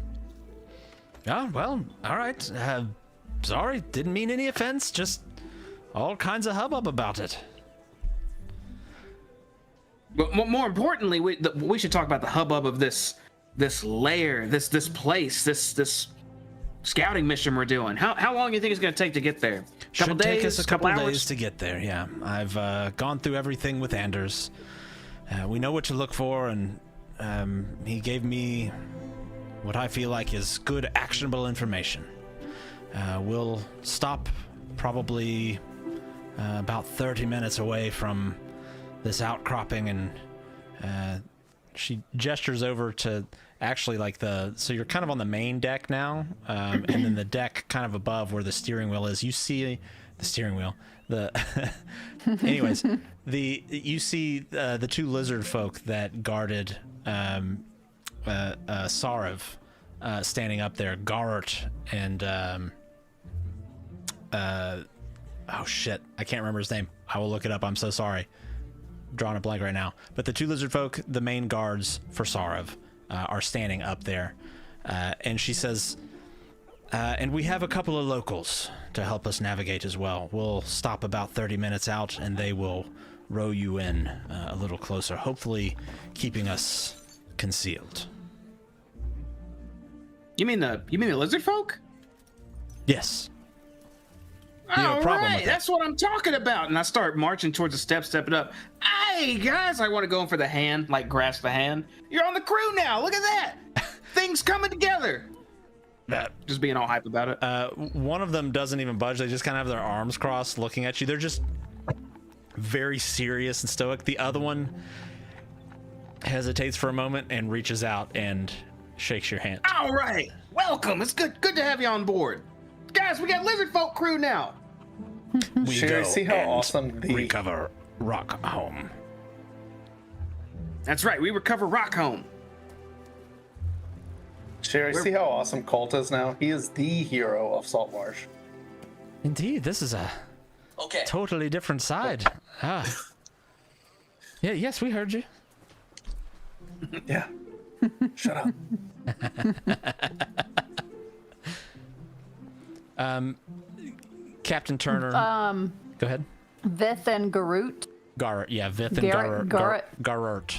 well, all right. Sorry, didn't mean any offense. Just all kinds of hubbub about it." But more importantly, we should talk about the hubbub of this lair, this place, this scouting mission we're doing. How long do you think it's going to take to get there? Should take us a couple hours? days to get there. Yeah, I've gone through everything with Anders. We know what to look for, and he gave me what I feel like is good, actionable information. We'll stop probably about 30 minutes away from this outcropping, and she gestures over to actually like so you're kind of on the main deck now, and then the deck kind of above where the steering wheel is. You see the steering wheel. Anyways, you see the two lizard folk that guarded Sarav standing up there, Garrett and oh shit, I can't remember his name. I will look it up. I'm so sorry. Drawing a blank right now. But the two lizard folk, the main guards for Sarav, are standing up there, and she says, and we have a couple of locals to help us navigate as well. We'll stop about 30 minutes out, and they will row you in a little closer, hopefully keeping us concealed. You mean the lizard folk? Yes. All right, that's what I'm talking about. And I start marching towards the steps, stepping up. Hey guys, I want to go in for the hand, like grasp the hand. You're on the crew now. Look at that. Things coming together. Just being all hype about it. One of them doesn't even budge. They just kind of have their arms crossed looking at you. They're just very serious and stoic. The other one hesitates for a moment and reaches out and shakes your hand. All right. Welcome. It's good to have you on board. Guys, we got lizard folk crew now. We Sherry, go see how and awesome recover Rockholm. That's right. We recover Rockholm. Sherry, see how awesome Colt is now? He is the hero of Saltmarsh. Indeed, this is a totally different side. Yeah, yes, we heard you. Yeah. Shut up. Captain Turner. Go ahead. Vith and Garut. Garrett, yeah, Vith and Garrett.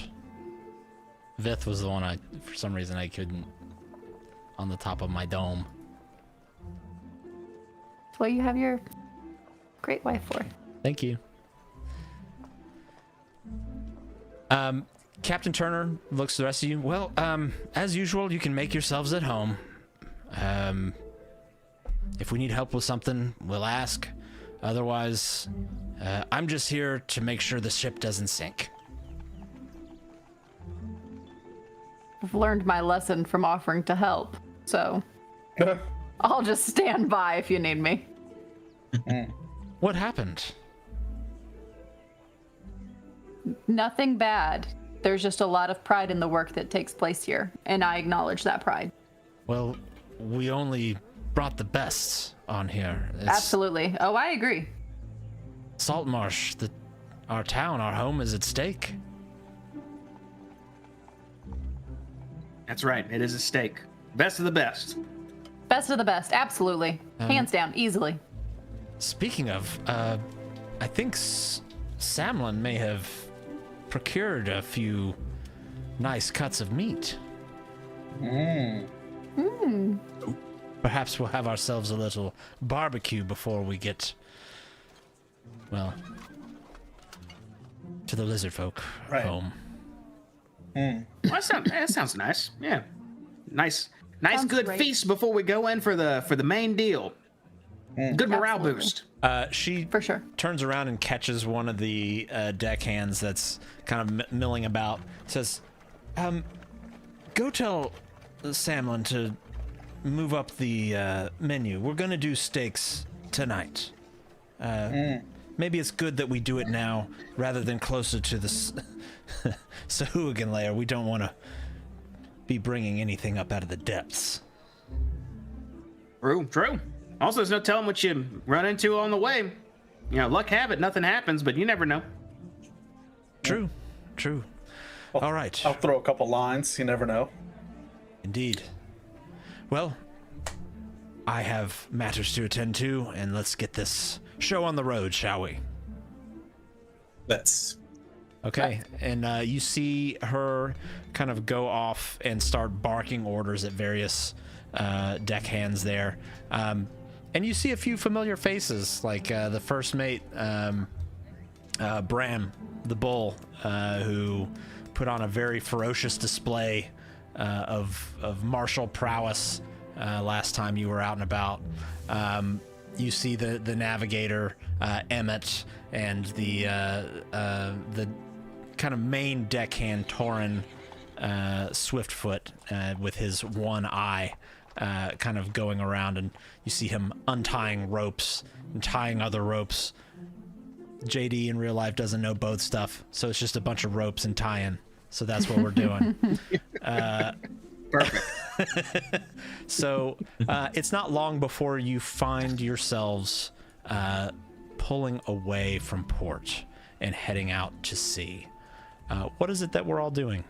Vith was the one for some reason I couldn't on the top of my dome. That's what you have your great wife for. Thank you. Captain Turner looks at the rest of you. Well, as usual, you can make yourselves at home. If we need help with something, we'll ask. Otherwise, I'm just here to make sure the ship doesn't sink. I've learned my lesson from offering to help, so I'll just stand by if you need me. What happened? Nothing bad. There's just a lot of pride in the work that takes place here, and I acknowledge that pride. Well, we only brought the best on here. Absolutely. Oh, I agree. Saltmarsh, our town, our home is at stake. That's right. It is a steak. Best of the best. Best of the best, absolutely. Hands down, easily. Speaking of, I think Samlin may have procured a few nice cuts of meat. Perhaps we'll have ourselves a little barbecue before we get, well, to the lizard folk home. Well, that sounds nice. Yeah, nice, Sounds good great. feast before we go in for the main deal. Good morale Absolutely. boost. She For sure. turns around and catches one of the deckhands that's kind of milling about. Says, go tell Samlin to move up the menu. We're gonna do steaks tonight. Maybe it's good that we do it now rather than closer to the Sahuagin lair. We don't want to be bringing anything up out of the depths. True. Also, there's no telling what you run into on the way. You know, luck have it, nothing happens, but you never know. True. All right. I'll throw a couple lines. You never know. Indeed. Well, I have matters to attend to, and let's get this show on the road, shall we? That's Okay, and you see her kind of go off and start barking orders at various deckhands there. And you see a few familiar faces, like the first mate, Bram, the bull, who put on a very ferocious display of martial prowess last time you were out and about. You see the navigator, Emmett, and the kind of main deckhand, Torin Swiftfoot, with his one eye, kind of going around, and you see him untying ropes and tying other ropes. JD in real life doesn't know boat stuff, so it's just a bunch of ropes and tying. So that's what we're doing. Perfect. So it's not long before you find yourselves pulling away from port and heading out to sea. What is it that we're all doing?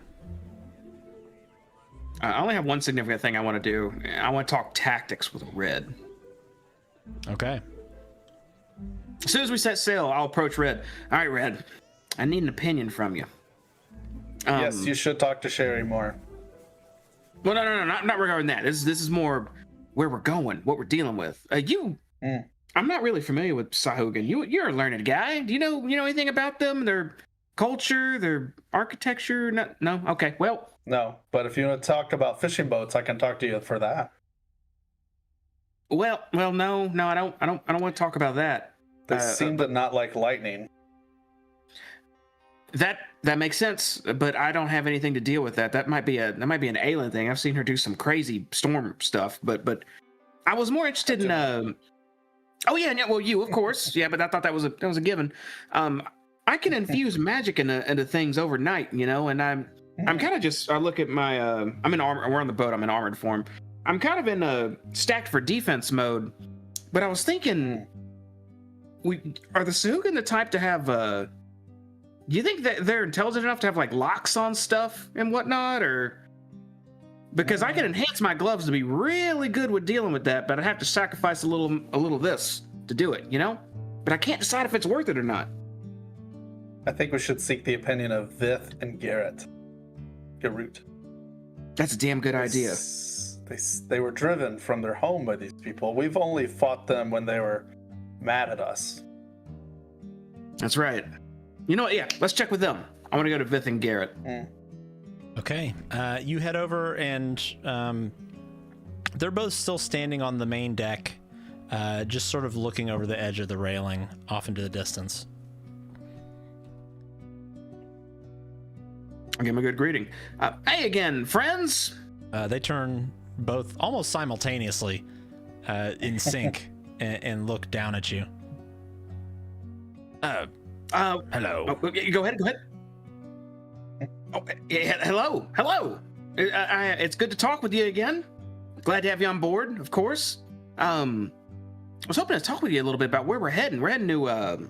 I only have one significant thing I want to do. I want to talk tactics with Red. Okay. As soon as we set sail, I'll approach Red. All right, Red. I need an opinion from you. Yes, you should talk to Sherry more. Well, no, not regarding that. This is more where we're going, what we're dealing with. I'm not really familiar with Sahuagin. You're a learned guy. Do you know anything about them? Their culture, their architecture? No. Okay. Well. No, but if you want to talk about fishing boats, I can talk to you for that. Well, no, I don't want to talk about that. They seem to not like lightning. That makes sense, but I don't have anything to deal with that. That might be an Aelin thing. I've seen her do some crazy storm stuff, but I was more interested in oh yeah, well, you of course, yeah, but I thought that was a given. I can infuse magic into things overnight, and I'm kind of just, I look at my I'm in armor. We're on the boat. I'm in armored form. I'm kind of in stacked for defense mode, but I was thinking, are the Sahuagin the type to have do you think that they're intelligent enough to have like locks on stuff and whatnot, or because I can enhance my gloves to be really good with dealing with that, but I'd have to sacrifice a little this to do it, But I can't decide if it's worth it or not. I think we should seek the opinion of Vith and Garrett. That's a damn good idea. They were driven from their home by these people. We've only fought them when they were mad at us. That's right. You know what? Yeah, let's check with them. I want to go to Vith and Garrett. Okay. You head over, and they're both still standing on the main deck, just sort of looking over the edge of the railing off into the distance. I'll give him a good greeting. Hey again, friends. They turn both almost simultaneously in sync and look down at you. Hello. Oh, go ahead. Oh, yeah, hello. It's good to talk with you again. Glad to have you on board, of course. I was hoping to talk with you a little bit about where we're heading. We're heading to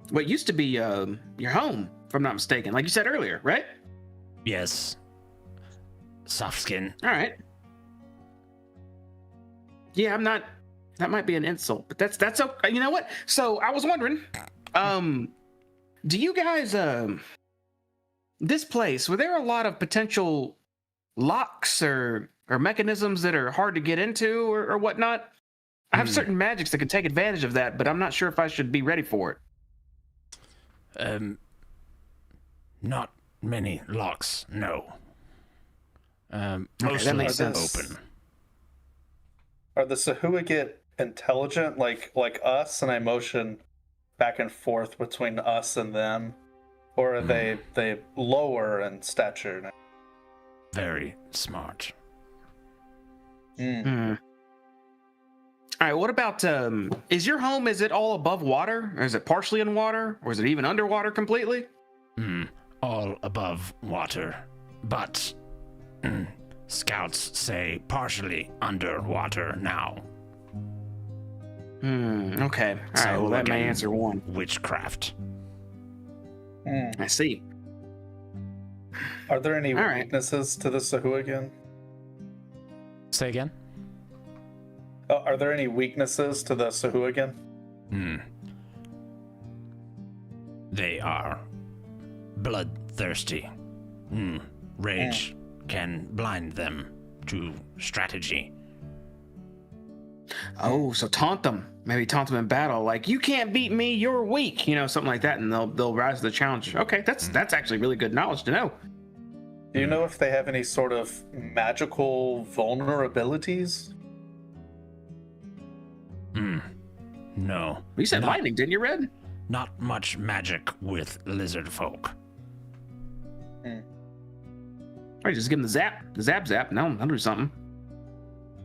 what used to be your home, if I'm not mistaken, like you said earlier, right? Yes. Soft skin. All right. Yeah, I'm not. That might be an insult, but that's okay. You know what? So I was wondering, do you guys, this place, were there a lot of potential locks or mechanisms that are hard to get into or whatnot? I have certain magics that can take advantage of that, but I'm not sure if I should be ready for it. Not many locks, no. Mostly that makes sense. Open. Are the Sahuagin intelligent like us? And I motion back and forth between us and them, or are they lower in stature? Very smart. All right, what about is your home, is it all above water, or is it partially in water, or is it even underwater completely? All above water, but scouts say partially underwater now. Okay. All right, well, that may answer one. Witchcraft. I see. Are there any weaknesses to the Sahuagin? Say again? Are there any weaknesses to the Sahuagin? They are bloodthirsty. Rage can blind them to strategy. Oh, so taunt them. Maybe taunt them in battle, like, you can't beat me, you're weak, something like that, and they'll rise to the challenge. Okay, that's actually really good knowledge to know. Do you know if they have any sort of magical vulnerabilities? No. You said lightning, didn't you, Red? Not much magic with lizard folk. All right, just give them the zap. No, I'll do something.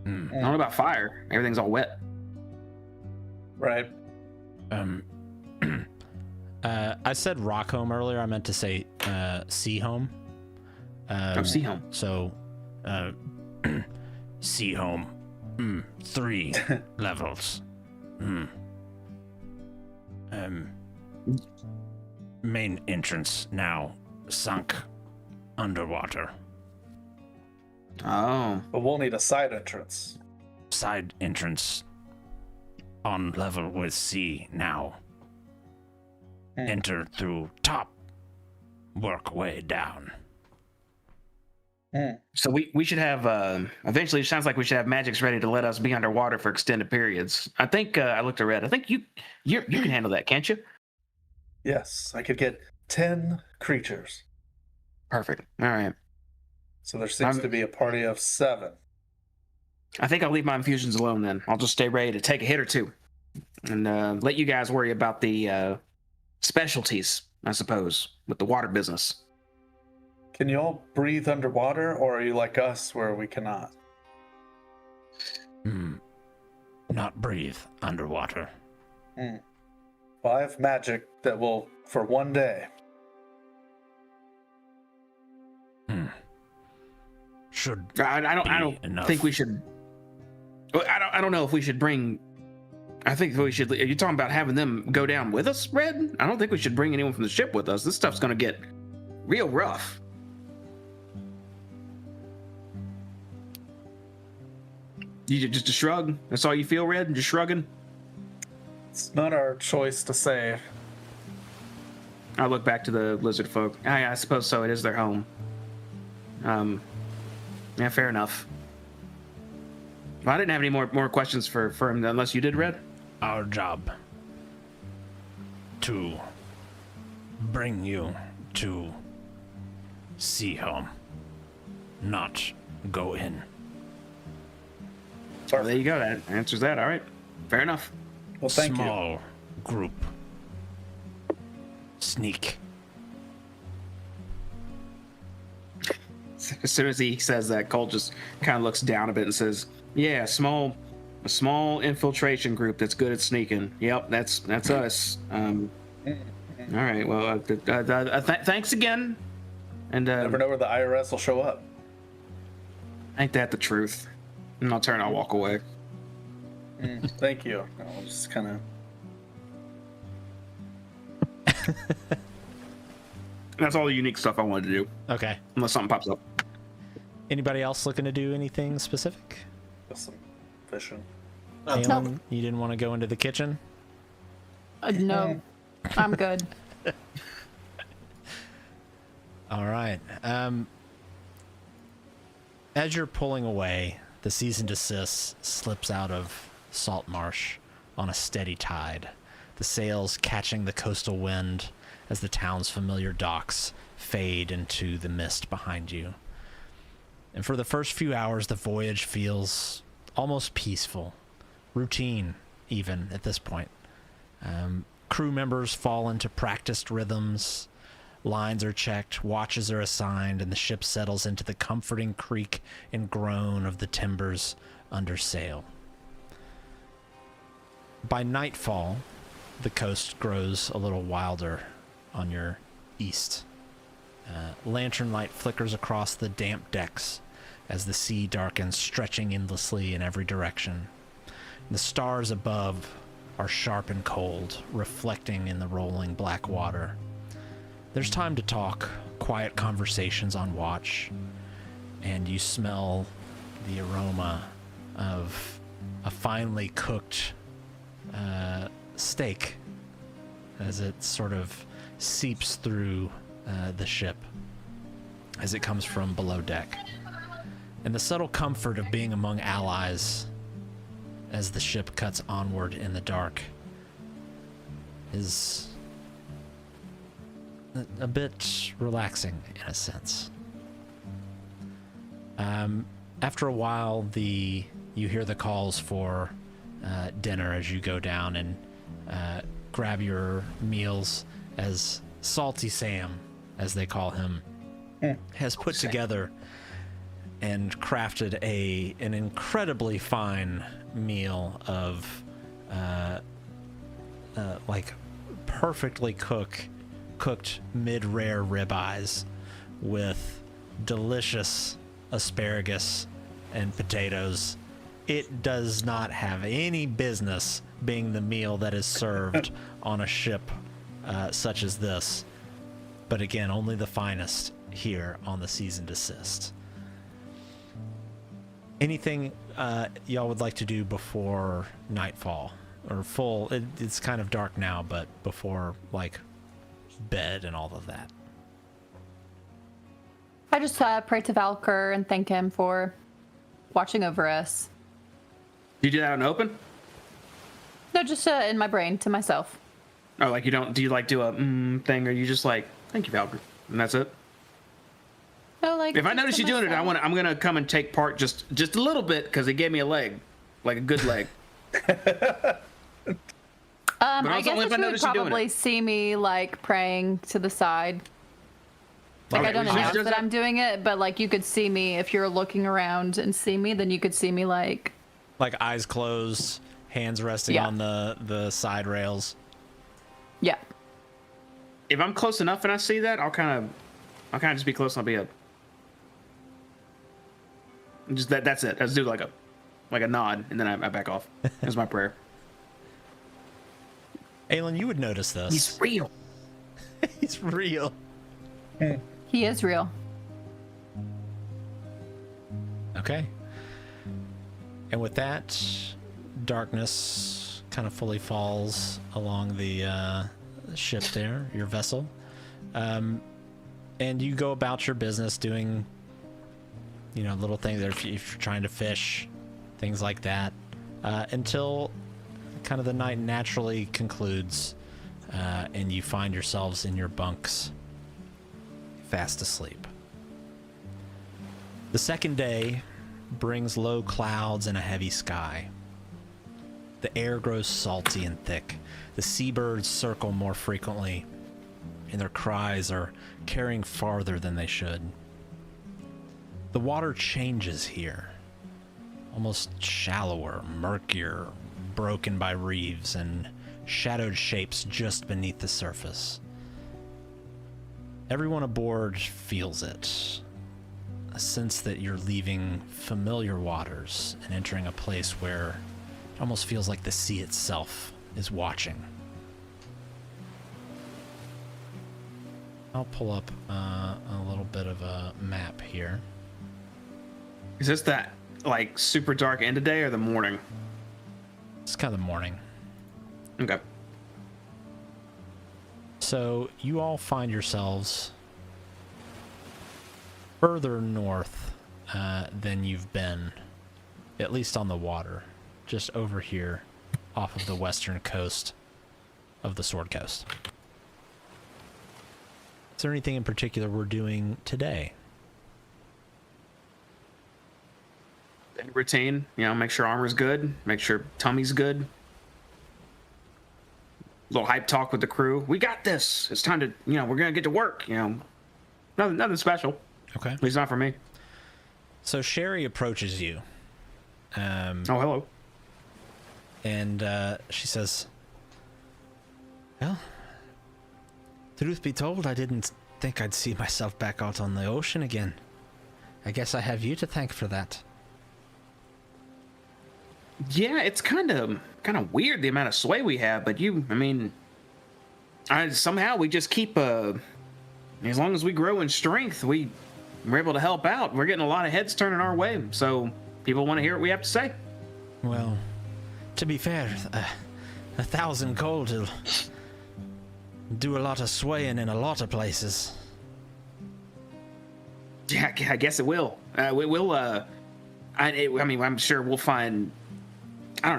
I don't know about fire. Everything's all wet. Right. I said rock home earlier. I meant to say sea home. Sea home. So, sea home. 3 levels. Main entrance now sunk underwater. Oh. But we'll need a side entrance. Side entrance on level with sea now. Enter through top. Work way down. So we should have eventually. It sounds like we should have magics ready to let us be underwater for extended periods. I think I looked at Red. I think you can handle that, can't you? Yes, I could get 10 creatures. Perfect. All right. So there seems to be a party of 7. I think I'll leave my infusions alone then. I'll just stay ready to take a hit or two, and let you guys worry about the specialties, I suppose, with the water business. Can you all breathe underwater, or are you like us where we cannot? Not breathe underwater. Well, I have magic that will, for one day. Should I don't think we should. I don't know if we should bring. I think we should. Are you talking about having them go down with us, Red? I don't think we should bring anyone from the ship with us. This stuff's gonna get real rough. You just a shrug? That's all you feel, Red? Just shrugging? It's not our choice to say. I look back to the lizard folk. I suppose so. It is their home. Yeah, fair enough. Well, I didn't have any more questions for him unless you did, Red. Our job to bring you to sea home, not go in. Well, there you go. That answers that. All right. Fair enough. Well, thank you. Small group. Sneak. As soon as he says that, Cole just kind of looks down a bit and says, "Yeah, a small infiltration group that's good at sneaking. Yep, that's us." All right. Well, thanks again. And Never know where the IRS will show up. Ain't that the truth? And I'll walk away. Thank you. I'll just kind of. That's all the unique stuff I wanted to do. Okay. Unless something pops up. Anybody else looking to do anything specific? Just some fishing. Aelin, you didn't want to go into the kitchen? No, I'm good. All right. As you're pulling away, the cease and desist slips out of Saltmarsh on a steady tide, the sails catching the coastal wind as the town's familiar docks fade into the mist behind you. And for the first few hours, the voyage feels almost peaceful, routine even at this point. Crew members fall into practiced rhythms, lines are checked, watches are assigned, and the ship settles into the comforting creak and groan of the timbers under sail. By nightfall, the coast grows a little wilder on your east. Lantern light flickers across the damp decks as the sea darkens, stretching endlessly in every direction. The stars above are sharp and cold, reflecting in the rolling black water. There's time to talk, quiet conversations on watch, and you smell the aroma of a finely cooked steak as it sort of seeps through the ship as it comes from below deck. And the subtle comfort of being among allies as the ship cuts onward in the dark is a bit relaxing in a sense. After a while, you hear the calls for dinner as you go down and grab your meals, as Salty Sam, as they call him, has put together and crafted an incredibly fine meal of like perfectly cooked mid-rare ribeyes with delicious asparagus and potatoes. It does not have any business being the meal that is served on a ship such as this, but again, only the finest here on the Cease and Desist. Anything y'all would like to do before nightfall or full? It's kind of dark now, but before like bed and all of that. I just pray to Valkyr and thank him for watching over us. Do you do that out in open? No, just in my brain to myself. Oh, like you don't? Do you like do a thing, or you just like thank you, Valkyrie, and that's it? No, like if I notice you doing it, myself. I'm gonna come and take part just a little bit because he gave me a leg, like a good leg. I guess if I you would notice you doing probably it. see me like praying to the side. Like Okay, I don't well, she announce does that I'm doing it, but like you could see me if you're looking around and see me, then you could see me like eyes closed, hands resting on the side rails. Yeah. If I'm close enough and I see that, I'll kind of just be close and I'll be up. Just that's it. I just do like a nod and then I back off. That's my prayer. Aelin, you would notice this. He's real. He's real. He is real. Okay. And with that, darkness kind of fully falls along the ship there, your vessel. And you go about your business doing, little things if you're trying to fish, things like that, until kind of the night naturally concludes and you find yourselves in your bunks, fast asleep. The second day brings low clouds and a heavy sky. The air grows salty and thick. The seabirds circle more frequently, and their cries are carrying farther than they should. The water changes here, almost shallower, murkier, broken by reefs and shadowed shapes just beneath the surface. Everyone aboard feels it. A sense that you're leaving familiar waters and entering a place where it almost feels like the sea itself is watching. I'll pull up a little bit of a map here. Is this that like super dark end of day or the morning? It's kind of the morning. Okay. So you all find yourselves further north than you've been, at least on the water, just over here off of the western coast of the Sword Coast. Is there anything in particular we're doing today? Routine, make sure armor's good, make sure tummy's good. Little hype talk with the crew. We got this. It's time to, we're gonna get to work. Nothing special. Okay. At least not for me. So Sherry approaches you. Oh, hello. And she says, "Well, truth be told, I didn't think I'd see myself back out on the ocean again. I guess I have you to thank for that." Yeah, it's kind of weird the amount of sway we have, but somehow we just keep as long as we grow in strength, we're able to help out. We're getting a lot of heads turning our way, so people want to hear what we have to say. Well, to be fair, 1,000 gold will do a lot of swaying in a lot of places. Yeah, I guess it will. I'm sure we'll find,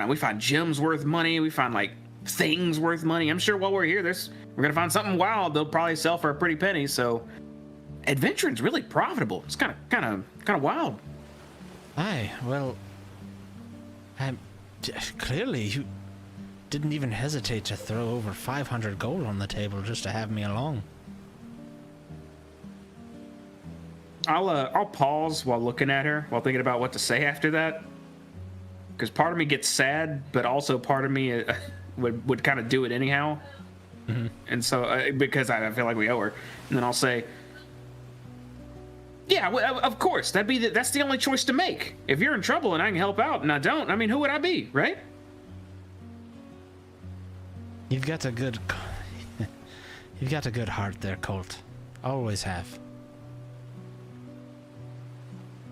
we find gems worth money. We find like things worth money. I'm sure while we're here, we're gonna find something wild. They'll probably sell for a pretty penny. So, adventuring's really profitable. It's kind of wild. Aye, well, clearly you didn't even hesitate to throw over 500 gold on the table just to have me along. I'll pause while looking at her, while thinking about what to say after that. Because part of me gets sad, but also part of me would kind of do it anyhow. Mm-hmm. And so, because I feel like we owe her. And then I'll say, yeah, of course, that's the only choice to make. If you're in trouble and I can help out and I don't, who would I be, right? You've got a good heart there, Colt. Always have.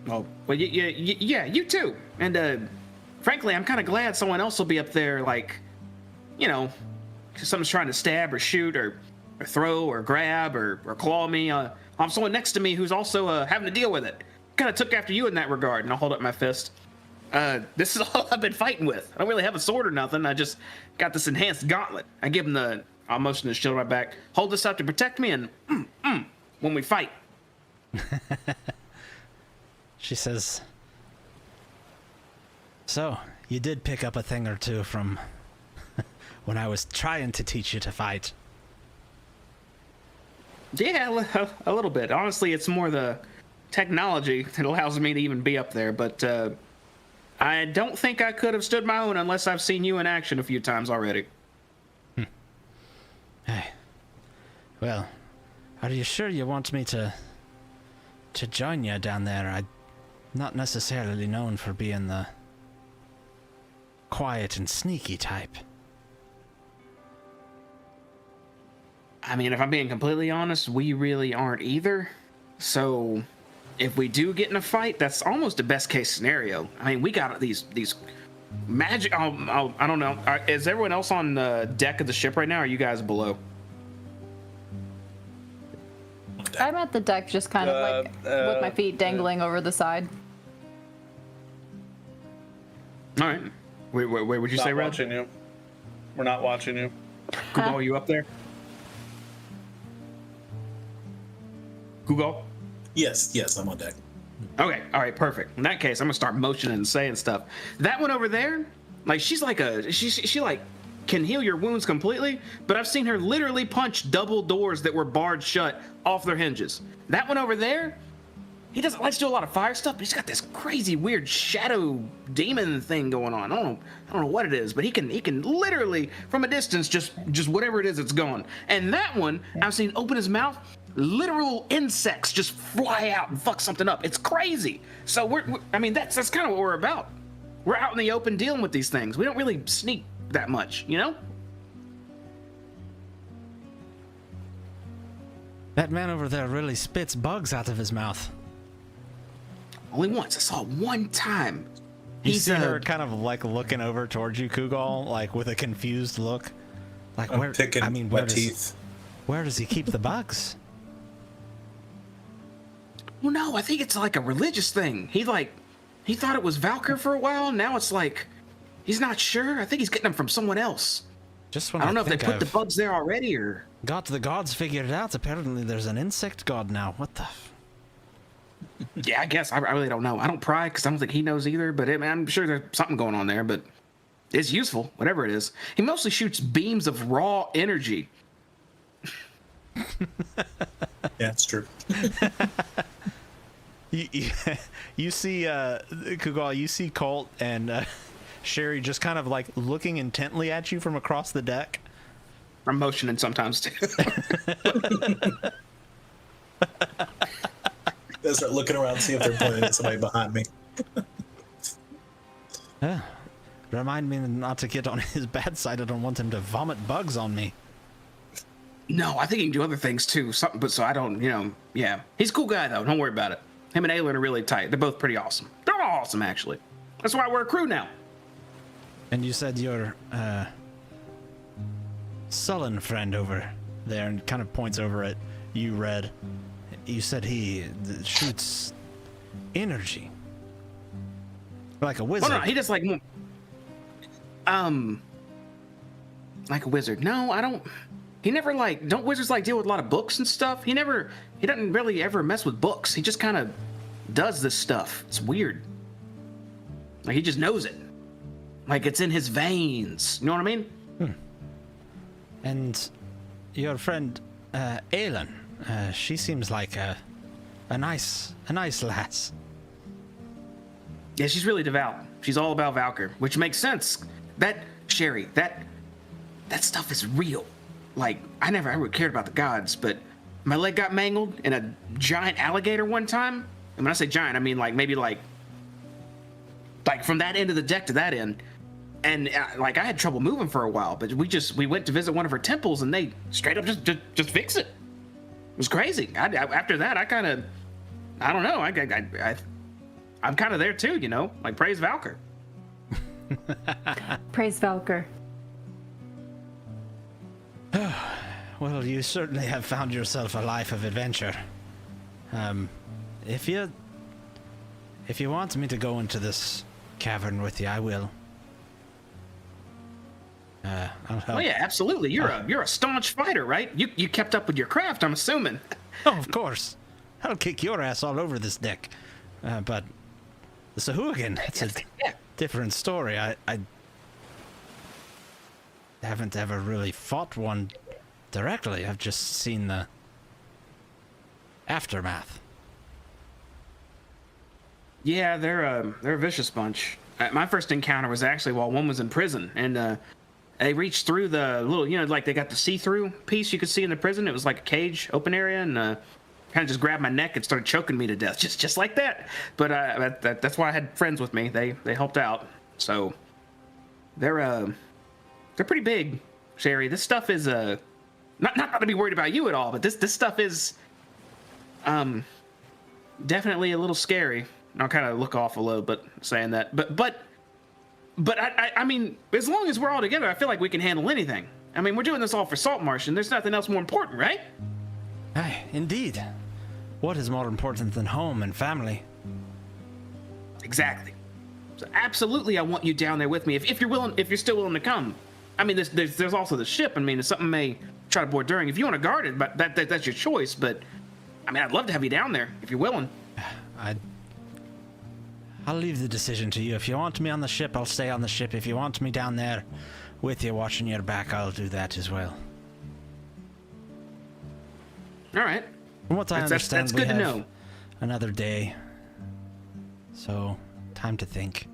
Oh, well, yeah, you too. And frankly, I'm kind of glad someone else will be up there, like, someone's trying to stab or shoot or throw or grab or claw me. I'll have someone next to me who's also having to deal with it. Kind of took after you in that regard, and I'll hold up my fist. This is all I've been fighting with. I don't really have a sword or nothing. I just got this enhanced gauntlet. I give him I'll motion the shield on my back. Hold this up to protect me, and when we fight. She says, "So, you did pick up a thing or two from when I was trying to teach you to fight." Yeah, a little bit. Honestly, it's more the technology that allows me to even be up there, but I don't think I could have stood my own unless I've seen you in action a few times already. Hey. Well, are you sure you want me to join you down there? I'm not necessarily known for being the quiet and sneaky type. If I'm being completely honest, we really aren't either. So, if we do get in a fight, that's almost a best case scenario. We got these magic. I don't know. Is everyone else on the deck of the ship right now? Or are you guys below? I'm at the deck, just kind of with my feet dangling over the side. All right. Wait, would you say, Red? Watching you. We're not watching you. Google, are you up there? Google? Yes, I'm on deck. Okay, all right, perfect. In that case, I'm gonna start motioning and saying stuff. That one over there, like she's like she like can heal your wounds completely, but I've seen her literally punch double doors that were barred shut off their hinges. That one over there, he doesn't like to do a lot of fire stuff, but he's got this crazy weird shadow demon thing going on. I don't know what it is, but he can literally from a distance just whatever it is, it's gone. And that one, I've seen open his mouth, literal insects just fly out and fuck something up. It's crazy. So that's kind of what we're about. We're out in the open dealing with these things. We don't really sneak that much, That man over there really spits bugs out of his mouth. Only once. I saw it one time. You see her kind of like looking over towards you, Kugal, like with a confused look. Like, I'm picking my teeth. Where does he keep the bugs? Well, no, I think it's like a religious thing. He thought it was Valkyr for a while. Now it's like, he's not sure. I think he's getting them from someone else. Just when I don't know if they put the bugs there already or... Got the gods figured out. Apparently there's an insect god now. What the... Yeah, I guess. I really don't know. I don't pry because I don't think he knows either, but I'm sure there's something going on there, but it's useful, whatever it is. He mostly shoots beams of raw energy. Yeah, it's true. You see, Kugal, you see Colt and Sherry just kind of like looking intently at you from across the deck. I'm motioning sometimes too. They start looking around to see if they're pointing at somebody behind me. Remind me not to get on his bad side. I don't want him to vomit bugs on me. No, I think he can do other things too. Something, but so I don't, yeah. He's a cool guy though. Don't worry about it. Him and Aelin are really tight. They're both pretty awesome. They're all awesome, actually. That's why we're a crew now. And you said your sullen friend over there, and kind of points over at you, Red. You said he shoots energy like a wizard. Well, no, he just like a wizard. No, I don't. He never don't wizards deal with a lot of books and stuff? He doesn't really ever mess with books. He just kind of does this stuff. It's weird. Like he just knows it. Like it's in his veins. You know what I mean? And your friend Aelin, she seems like a nice lass. Yeah, she's really devout. She's all about Valkyr, which makes sense. Sherry, that stuff is real. Like, I never ever cared about the gods, but my leg got mangled in a giant alligator one time. And when I say giant, I mean maybe from that end of the deck to that end. And I had trouble moving for a while, but we went to visit one of her temples and they straight up just fix it. It was crazy. After that, I kind of, I don't know. I'm kind of there too, like praise Valkyr. Praise Valkyr. Well, you certainly have found yourself a life of adventure. If you want me to go into this cavern with you, I will. I'll help. Oh yeah, absolutely. You're a staunch fighter, right? You kept up with your craft, I'm assuming. Oh, of course. I'll kick your ass all over this deck. But the Sahuagin, it's a different story. I haven't ever really fought one directly. I've just seen the aftermath. Yeah, they're a vicious bunch. My first encounter was actually while one was in prison, and they reached through the little, they got the see-through piece you could see in the prison. It was like a cage, open area, and kind of just grabbed my neck and started choking me to death, just like that. But that's why I had friends with me. They helped out. So they're pretty big, Sherry. This stuff is not to be worried about you at all, but this stuff is definitely a little scary. And I'll kind of look off a little bit saying that, but I mean, as long as we're all together, I feel like we can handle anything. I mean, we're doing this all for Saltmarsh, and there's nothing else more important, right? Aye, indeed. What is more important than home and family? Exactly. So absolutely, I want you down there with me if you're willing. If you're still willing to come. I mean, there's also the ship. I mean, if something may try to board during, if you want to guard it, but that's your choice. But I mean, I'd love to have you down there if you're willing. I'll leave the decision to you. If you want me on the ship, I'll stay on the ship. If you want me down there with you watching your back, I'll do that as well. All right. From what I understand, that's good to know. Another day. So, time to think.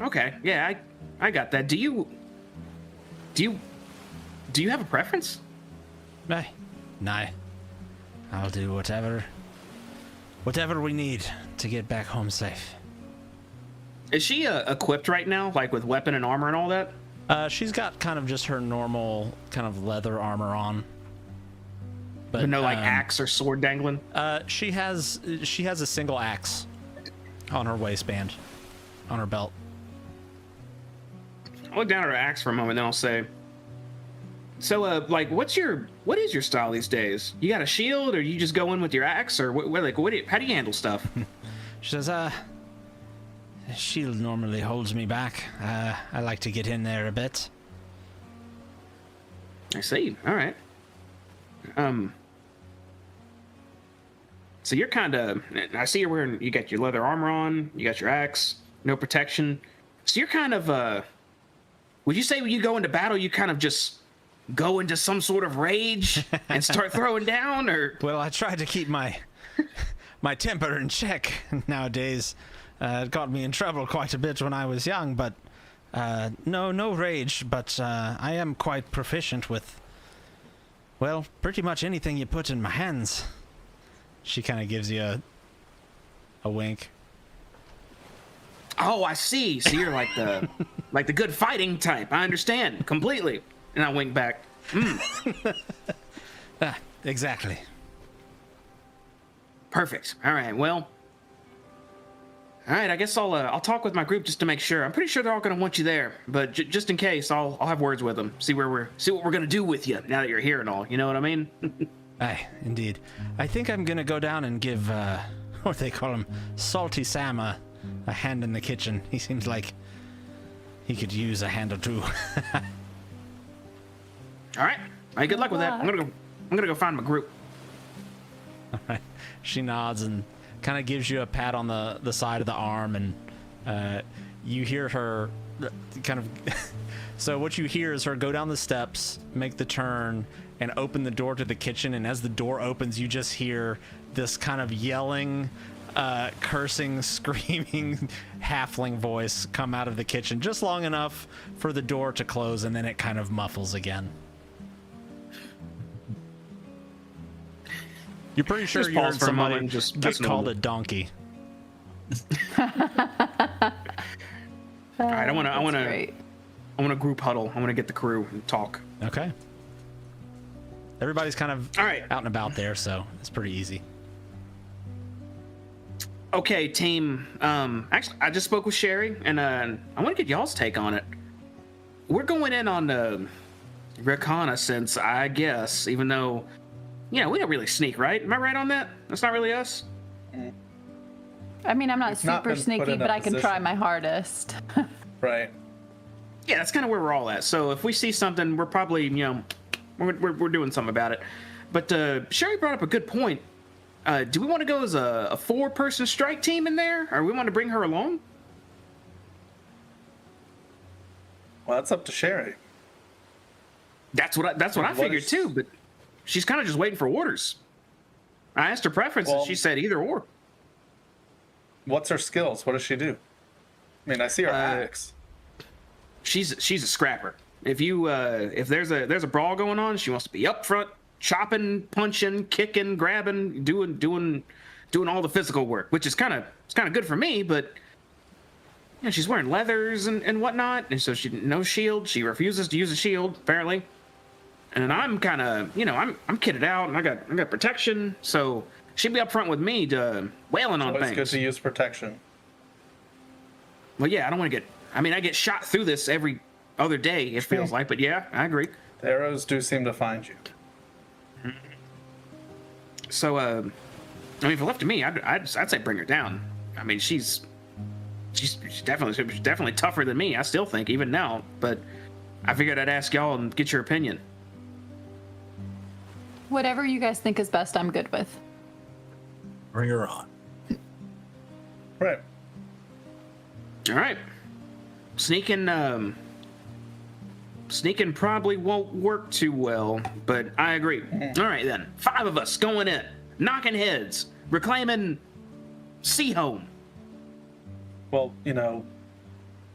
Okay. Yeah, I got that. Do you have a preference? Nah. I'll do whatever we need to get back home safe. Is she equipped right now, like with weapon and armor and all that? She's got kind of just her normal kind of leather armor on. But no like axe or sword dangling? She has a single axe on her waistband, on her belt. I'll look down at her axe for a moment, then I'll say, so, like, what is your style these days? You got a shield, or you just go in with your axe, or how do you handle stuff? She says, shield normally holds me back. I like to get in there a bit. I see. All right. So you're kind of, I see you got your leather armor on, you got your axe, no protection. So you're kind of, would you say when you go into battle, you kind of just go into some sort of rage and start throwing down, or? Well, I try to keep my temper in check nowadays. It got me in trouble quite a bit when I was young, but no rage. But I am quite proficient with, well, pretty much anything you put in my hands. She kind of gives you a wink. Oh, I see. So you're like the good fighting type. I understand completely. And I wink back. Exactly. Perfect. All right. Well. All right. I guess I'll talk with my group just to make sure. I'm pretty sure they're all going to want you there, but just in case, I'll have words with them. See what we're going to do with you now that you're here and all. You know what I mean? Aye, indeed. I think I'm going to go down and give what they call him, Salty Sam, a hand in the kitchen. He seems like he could use a hand or two. All right. Hey, good luck with that. I'm gonna go find my group. All right. She nods and kind of gives you a pat on the side of the arm, and you hear her kind of. So what you hear is her go down the steps, make the turn, and open the door to the kitchen. And as the door opens, you just hear this kind of yelling, cursing, screaming halfling voice come out of the kitchen, just long enough for the door to close, and then it kind of muffles again. You're pretty sure you heard somebody just get called a donkey. All right, I want to group huddle. I want to get the crew and talk. Okay. Everybody's kind of all right out and about there, so it's pretty easy. Okay, team. Actually, I just spoke with Sherry, and I want to get y'all's take on it. We're going in on the reconnaissance, I guess, even though, we don't really sneak, right? Am I right on that? That's not really us. I mean, I'm not super sneaky, but I can try my hardest. Right. Yeah, that's kind of where we're all at. So if we see something, we're probably, we're doing something about it. But Sherry brought up a good point. Do we want to go as a 4-person strike team in there, or we want to bring her along? Well, that's up to Sherry. That's what I figured too, but she's kind of just waiting for orders. I asked her preferences. She said either or. What's her skills? What does she do? I mean, I see her axe. She's a scrapper. If there's a brawl going on, she wants to be up front, chopping, punching, kicking, grabbing, doing all the physical work, which is kind of good for me. But she's wearing leathers and whatnot, and so she no shield. She refuses to use a shield apparently. And I'm kind of I'm kitted out and I got protection, so she'd be up front with me to wailing on things. It's good to use protection. Well, yeah, I don't want to get. I mean, I get shot through this every other day. It feels like, but yeah, I agree. The arrows do seem to find you. So, I mean, if it left to me, I'd say bring her down. I mean, she's definitely tougher than me. I still think, even now. But I figured I'd ask y'all and get your opinion. Whatever you guys think is best, I'm good with. Bring her on. Right. All right. Sneaking probably won't work too well, but I agree. All right, then. 5 of us going in, knocking heads, reclaiming Seahome. Well,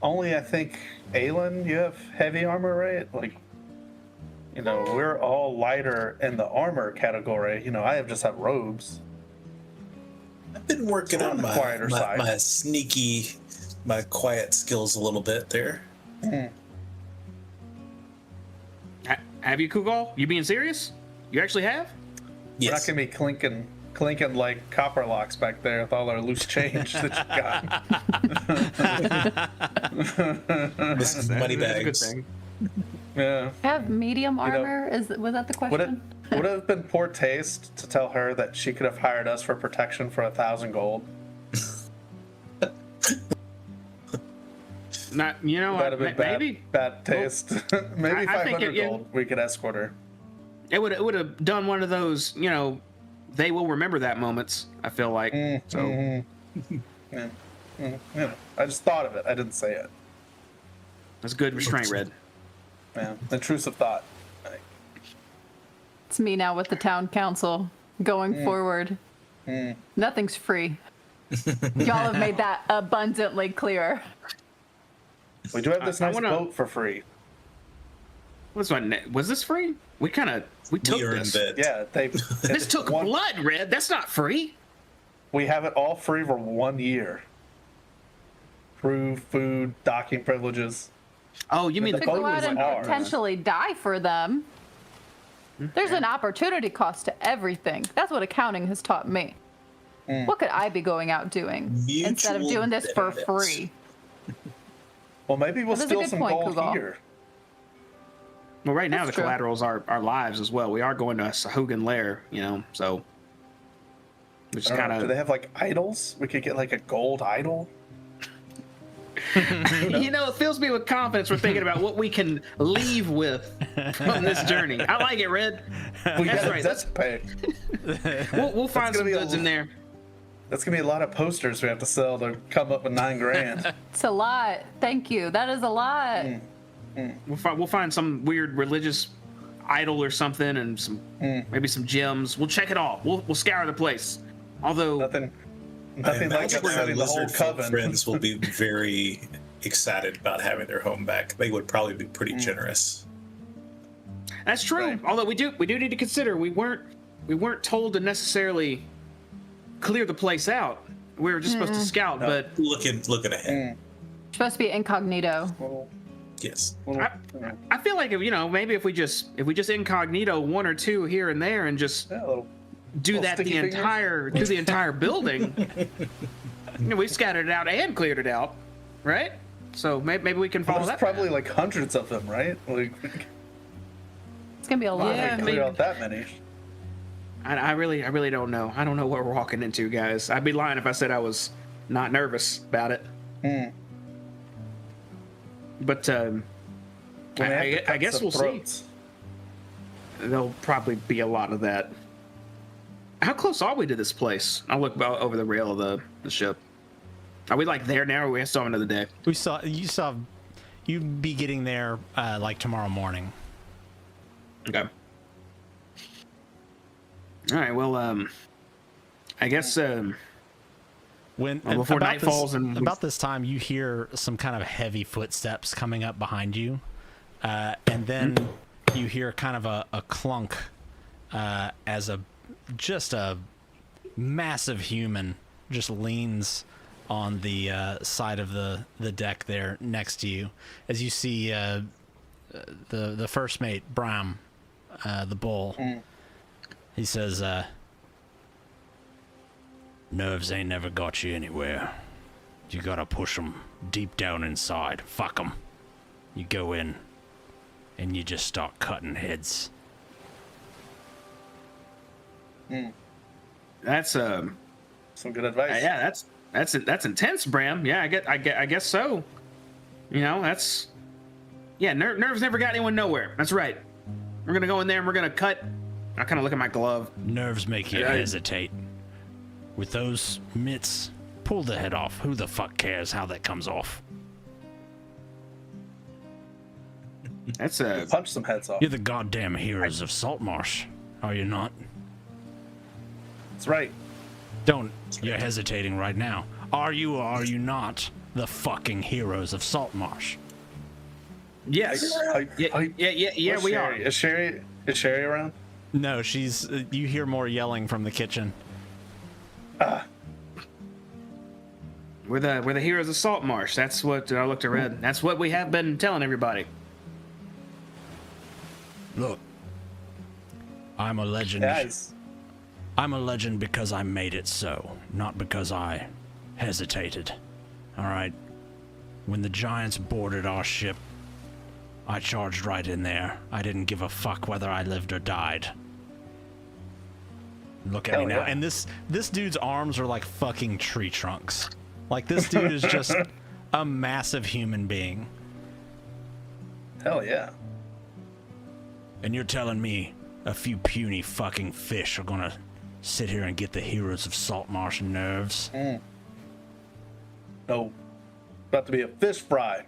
only I think, Aelin, you have heavy armor, right? Like, we're all lighter in the armor category. I just have robes. I've been working on my sneaky, my quiet skills a little bit there. Have you, Kugal? You being serious? You actually have? We're not gonna be clinking like copper locks back there with all our loose change that you got. Money bags. That's a good thing. Yeah. Have medium armor? Was that the question? Would it have been poor taste to tell her that she could have hired us for protection for 1,000 gold? Not, you know, That'd have been maybe bad taste. Maybe I think 500 gold. We could escort her. it would have done one of those, you know, they will remember that moments. I feel like so. Yeah. Yeah. I just thought of it. I didn't say it. That's good restraint, Red. Yeah. Intrusive thought. It's me now with the town council going forward. Nothing's free. Y'all have made that abundantly clear. We do have this nice wanna- boat for free. Was this free? We took earned this. it. Yeah, This took blood, Red. That's not free. We have it all free for 1 year. Crew, food, docking privileges. Oh, you mean The To boat go out was and ours. potentially die for them. There's an opportunity cost to everything. That's what accounting has taught me. What could I be going out doing instead of Mutual doing this for benefits. free? Well, maybe we'll That is a steal good some point, gold Kugal. here. Well, right now That's the true. collaterals are our lives as well. We are going to a Sahugan lair, you know, so which is I don't kind know, do of they have like idols? We could get like a gold idol. you know, it fills me with confidence. We're thinking about what we can leave with from this journey. I like it, Red. We That's got right. a debt to pay. We'll find gonna some be a goods in there. That's gonna be a lot of posters we have to sell to come up with 9 grand. It's a lot. Thank you. That is a lot. We'll find some weird religious idol or something, and some maybe some gems. We'll check it all. We'll scour the place. Although Nothing I like imagine our upsetting the whole lizard folk coven. friends will be very excited about having their home back. They would probably be pretty generous. that's true. Right. Although we do need to consider we weren't told to necessarily clear the place out. We were just supposed to scout, but Looking ahead. Supposed to be incognito. Little- Yes. little- I feel like maybe if we just incognito 1 or 2 here and there and just yeah, little do little that sticky fingers. do the entire building. We scattered it out and cleared it out, right? So maybe we can follow There's that. probably like hundreds of them, right? Like, It's gonna be a lot. Yeah, clear maybe. out that many. I really don't know. I don't know what we're walking into, guys. I'd be lying if I said I was not nervous about it. But We may have to I cut guess some we'll throats. see. There'll probably be a lot of that. How close are we to this place? I'll look over the rail of the ship. Are we like there now, or are we still have another day? You'd be getting there like tomorrow morning. Okay. All right. Well, I guess When before about night falls and about this time, you hear some kind of heavy footsteps coming up behind you, and then you hear kind of a clunk as a massive human just leans on the side of the deck there next to you, as you see the first mate Bram, the bull. He says, "Nerves ain't never got you anywhere. You gotta push them deep down inside. Fuck them. You go in, and you just start cutting heads." that's Some good advice. yeah, that's intense, Bram. Yeah, I guess so. You know, that's nerves never got anyone nowhere. That's right. We're gonna go in there and we're gonna cut. I kind of look at my glove. Nerves make you Yeah. hesitate. With those mitts, pull the head off. Who the fuck cares how that comes off? That's Punch some heads off. You're the goddamn heroes of Saltmarsh, are you not? That's right. Don't. You're hesitating right now. Are you or are you not the fucking heroes of Saltmarsh? yes. Yeah. Where's We Sherry? are. Is Sherry around? No, she's. You hear more yelling from the kitchen. We're the heroes of Saltmarsh. That's what I looked at Red. That's what we have been telling everybody. Look, I'm a legend. Guys, I'm a legend because I made it so, not because I hesitated. All right? When the giants boarded our ship, I charged right in there. I didn't give a fuck whether I lived or died. Look at me now. And this dude's arms are like fucking tree trunks. Like, this dude is just a massive human being. Hell yeah. And you're telling me a few puny fucking fish are gonna sit here and get the heroes of Saltmarsh nerves? No. About to be a fish fry.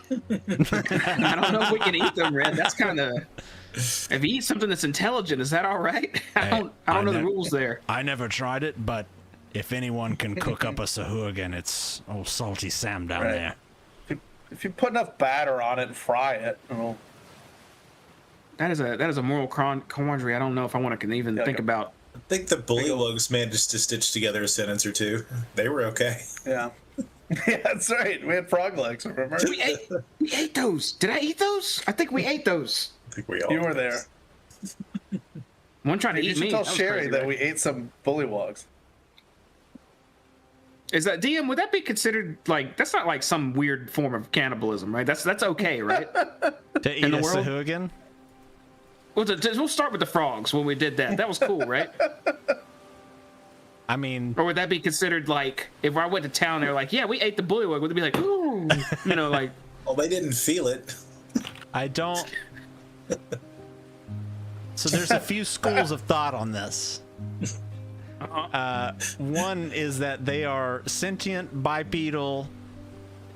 I don't know if we can eat them, Red. That's kind of... If you eat something that's intelligent, is that all right? I don't know the rules there. I never tried it, but if anyone can cook up a Sahuagin, it's old Salty Sam down there. If you put enough batter on it and fry it, it'll... That is a moral quandary. I don't know if I want to even think about. I think the bullywugs managed to stitch together a sentence or two. They were okay. Yeah. Yeah, that's right. We had frog legs, remember? We ate those. Did I eat those? I think we ate those. I think we all. You were there. One trying to eat me. You should tell Sherry that we ate some bullywugs. Is that DM? Would that be considered like that's not like some weird form of cannibalism, right? That's okay, right? To eat a Sahuagin? We'll start with the frogs when we did that. That was cool, right? I mean, or would that be considered like if I went to town, they're like, "Yeah, we ate the bullywug." Would it be like, "Ooh," you know, like? Well, they didn't feel it. I don't. So there's a few schools of thought on this. One is that they are sentient, bipedal,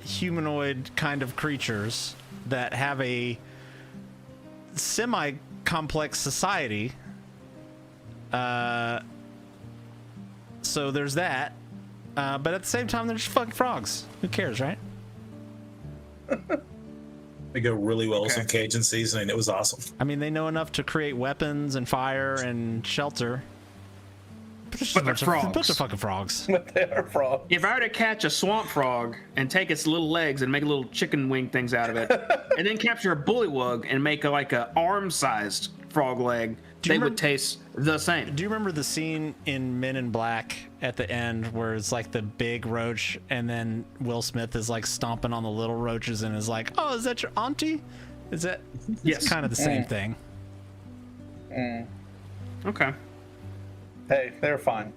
humanoid kind of creatures that have a semi-complex society. So there's that. But at the same time, they're just fucking frogs. Who cares, right? They go really well with some Cajun seasoning. It was awesome. I mean, they know enough to create weapons and fire and shelter. But they're frogs. Bunch of fucking frogs. But they are frogs. If I were to catch a swamp frog and take its little legs and make little chicken wing things out of it, and then capture a bullywug and make like a arm-sized frog leg, they would taste the same. Do you remember the scene in Men in Black at the end where it's like the big roach and then Will Smith is like stomping on the little roaches and is like, "Oh, is that your auntie?" Is that? Yes. It's kind of the same thing. Okay. Hey, they're fine.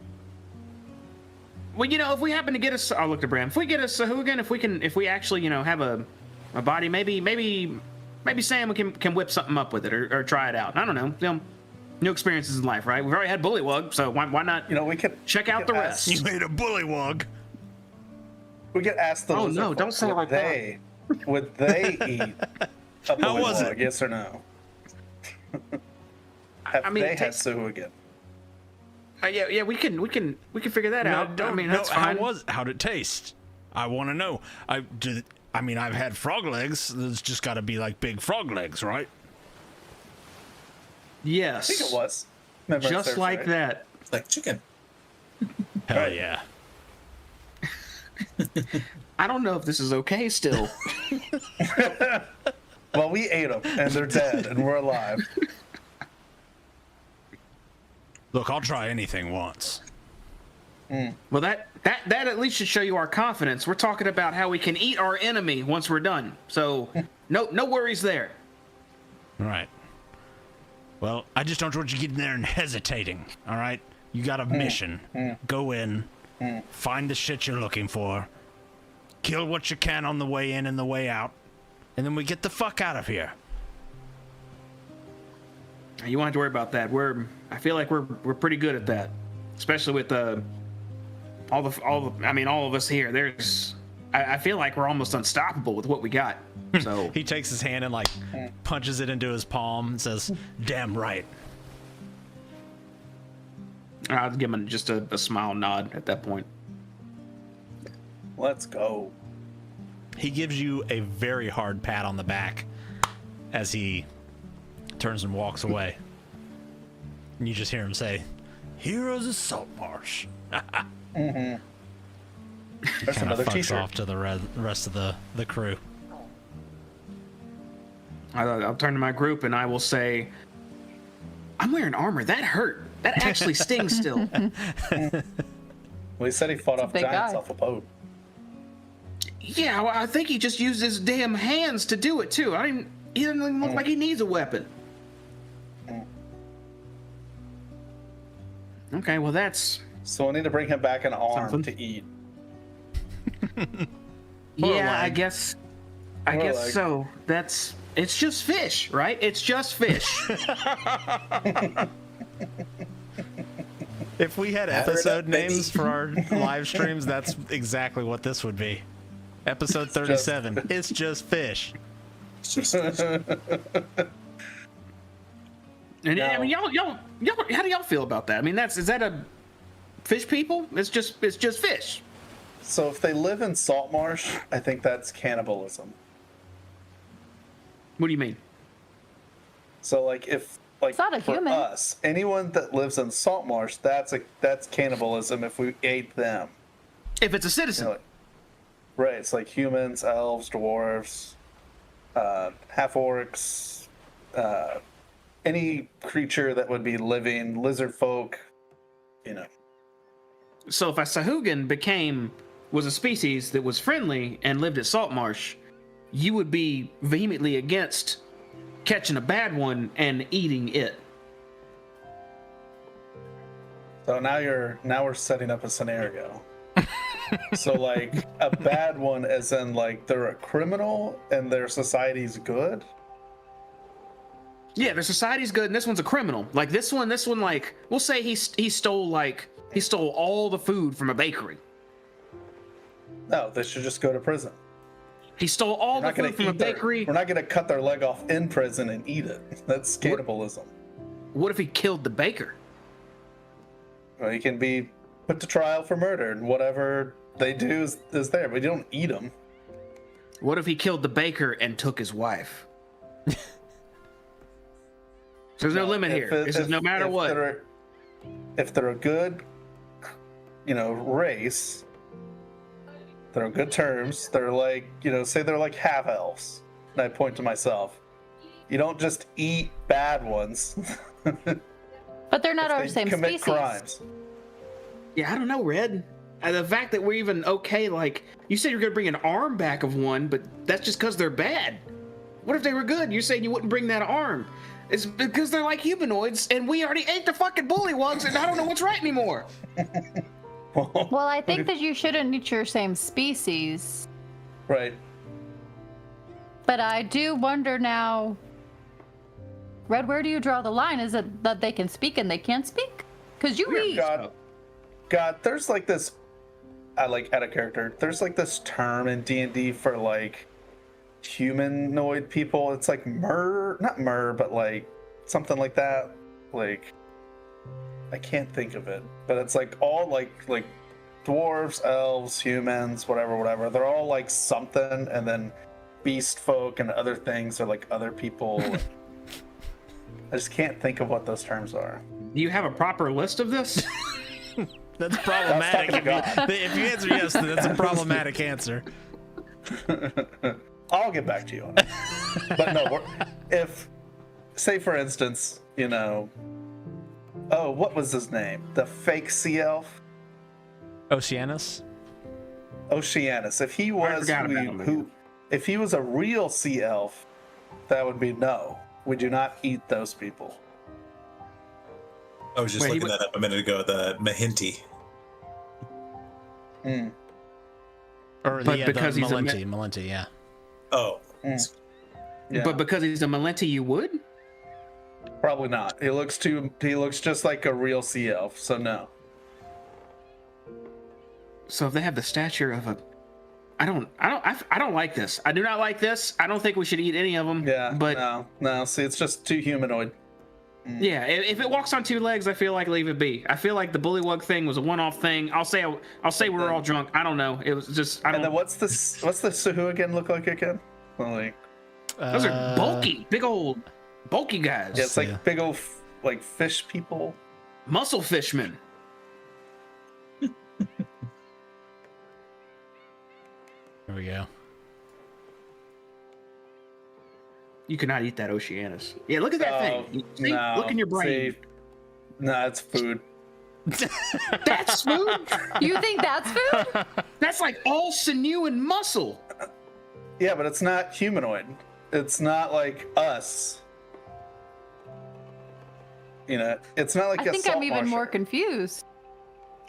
Well, you know, if we happen to get a, I'll look to Bram. If we get a Sahuagin, if we actually, you know, have a body, maybe Sam can whip something up with it or try it out. I don't know. You know, new experiences in life, right? We've already had bullywug, so why not? You know, we could check out the rest. You made a bullywug. We could ask the. Oh no! Don't say it like that. Would they eat a bullywug? Yes or no? Have they had Sahuagin? Yeah, we can figure that out. I mean, that's fine. How'd it taste? I want to know. I mean, I've had frog legs. There's just got to be like big frog legs, right? Yes. I think it was. Just like that. Like chicken. Hell yeah. I don't know if this is okay still. Well, we ate them, and they're dead, and we're alive. Look, I'll try anything once. Well, that at least should show you our confidence. We're talking about how we can eat our enemy once we're done. So, no worries there. All right. Well, I just don't want you getting there and hesitating. All right. You got a mission. Go in. Find the shit you're looking for. Kill what you can on the way in and the way out, and then we get the fuck out of here. You won't have to worry about that. I feel like we're pretty good at that, especially with all of us here. I feel like we're almost unstoppable with what we got. So he takes his hand and like punches it into his palm and says, "Damn right." I'll give him just a smile nod at that point. Let's go. He gives you a very hard pat on the back as he turns and walks away. And you just hear him say, "Heroes of Saltmarsh." That's another t-shirt. Off to the rest of the crew. I'll turn to my group and I will say, "I'm wearing armor. That hurt. That actually stings still. Well, he said he fought off giants off a boat. Yeah, well, I think he just used his damn hands to do it too. He doesn't even look like he needs a weapon. Okay, well that's... So we'll need to bring him back an arm something to eat. Yeah, I guess so. It's just fish, right? It's just fish. If we had episode names for our live streams, that's exactly what this would be. Episode 37. It's just fish. And I mean, y'all, how do y'all feel about that? I mean, is that a fish people? It's just fish. So if they live in Saltmarsh, I think that's cannibalism. What do you mean? So like if it's not a for human. us, anyone that lives in Saltmarsh, that's cannibalism if we ate them. If it's a citizen. You know, right, it's like humans, elves, dwarves, half orcs, any creature that would be living, lizard folk, you know. So if a Sahuagin was a species that was friendly and lived at Saltmarsh, you would be vehemently against catching a bad one and eating it. So now we're setting up a scenario. So like a bad one as in like they're a criminal and their society's good? Yeah, their society's good and this one's a criminal. Like this one like we'll say he stole all the food from a bakery. No, they should just go to prison. He stole all the food from a bakery. We're not going to cut their leg off in prison and eat it. That's cannibalism. What if he killed the baker? Well, he can be put to trial for murder, and whatever they do is there, but you don't eat them. What if he killed the baker and took his wife? There's no limit here. This is no matter what. If they're a good, race, they're on good terms. They're like, say they're like half elves. And I point to myself. You don't just eat bad ones. But they're not our same commit species. Crimes. Yeah, I don't know, Red. The fact that we're even okay, like, you said you're going to bring an arm back of one, but that's just because they're bad. What if they were good? You're saying you wouldn't bring that arm. It's because they're like humanoids, and we already ate the fucking bullywugs, and I don't know what's right anymore. Well, I think that you shouldn't eat your same species. Right. But I do wonder now, Red, where do you draw the line? Is it that they can speak and they can't speak? Because you eat. God, there's like this, I like out of character, there's like this term in D&D for like humanoid people. It's like not but like something like that. Like, I can't think of it, but it's like all like dwarves, elves, humans, whatever. They're all like something, and then beast folk and other things are like other people. I just can't think of what those terms are. Do you have a proper list of this? That's problematic. If you answer yes, then that's a problematic answer. I'll get back to you on it. But no, if, say for instance, what was his name? The fake sea elf? Oceanus? If he was if he was a real sea elf, that would be no. We do not eat those people. I was just looking that up a minute ago, the Mahinti. Or because he's Malenti, yeah. Oh. Yeah. But because he's a Malenti, you would? Probably not. He looks just like a real sea elf, so no. So if they have the stature of a, I don't like this. I do not like this. I don't think we should eat any of them. Yeah. But no. See, it's just too humanoid. Yeah, if it walks on two legs, I feel like leave it be. I feel like the bullywug thing was a one-off thing. I'll say we're all drunk. I don't know. It was just. And then what's the Sahuagin look like again? Like, those are bulky, big old, bulky guys. Yeah, it's like big old like fish people. Muscle fishmen. Here we go. You cannot eat that Oceanus. Yeah, look at that thing. See? Look in your brain. Nah, it's food. That's food? You think that's food? That's like all sinew and muscle. Yeah, but it's not humanoid. It's not like us. You know, it's not like I think I'm even Saltmarsh. more confused.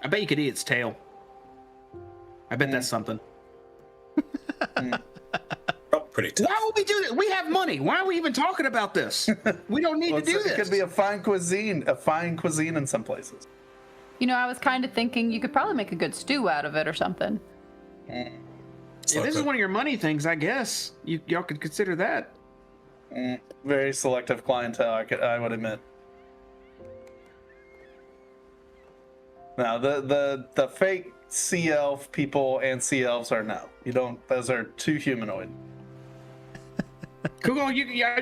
I bet you could eat its tail. I bet that's something. Oh, pretty tough. Why would we do this? We have money. Why are we even talking about this? We don't need to do It this. could be a fine cuisine in some places. You know, I was kind of thinking you could probably make a good stew out of it or something. Yeah, this is one of your money things, I guess. Y'all could consider that. Very selective clientele, I would admit. Now, the fake sea elf people and sea elves are no. You don't. Those are too humanoid. Kugo,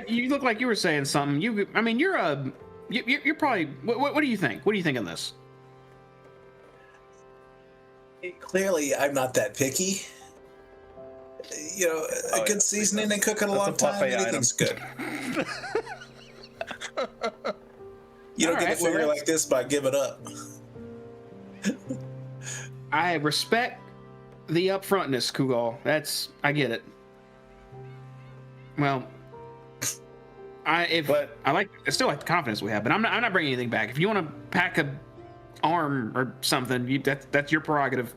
you look like you were saying something. You're probably. What do you think? What do you think of this? Clearly, I'm not that picky. You know, a good seasoning and cooking a long time, anything's good. You don't get a figure like this by giving up. I respect the upfrontness, Kugal. I get it. Well, I still like the confidence we have, but I'm not bringing anything back. If you want to pack a arm or something, that's your prerogative.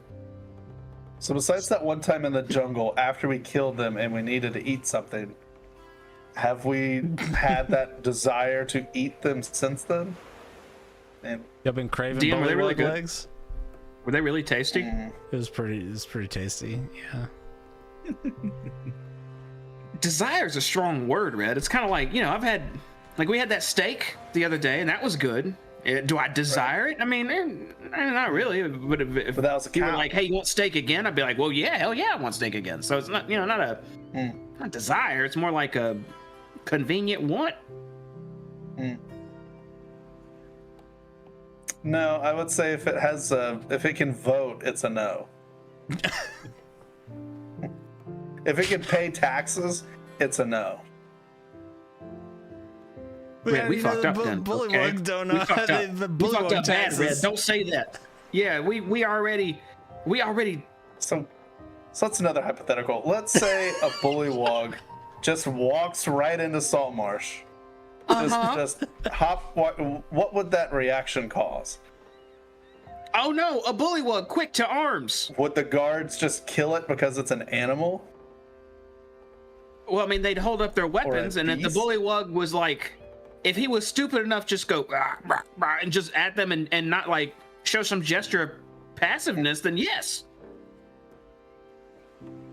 So besides that one time in the jungle after we killed them and we needed to eat something, have we had that desire to eat them since then? And You've been craving DM, were they really bullywug good? legs? Were they really tasty? It was pretty tasty. Yeah. Desire is a strong word, Red. It's kind of like, you know, we had that steak the other day and that was good. Do I desire it? I mean, not really. But if that was a you were cow. like, hey, you want steak again? I'd be like, well, yeah, hell yeah, I want steak again. So it's not, you know, not desire. It's more like a convenient want. No, I would say if it can vote, it's a no. If it can pay taxes, it's a no. Red, we fucked up then. Bullywugs don't know. We fucked up. The We fucked bullywug up bad, Red. taxes. Don't say that. Yeah, we already. So that's another hypothetical. Let's say a bullywug just walks right into Saltmarsh. Just hop. What would that reaction cause? Oh no, a bullywug! Quick to arms! Would the guards just kill it because it's an animal? Well, I mean, they'd hold up their weapons, and if the beast? bullywug was like, if he was stupid enough, just go "Rah, rah, rah," and just at them and not like show some gesture of passiveness, then yes.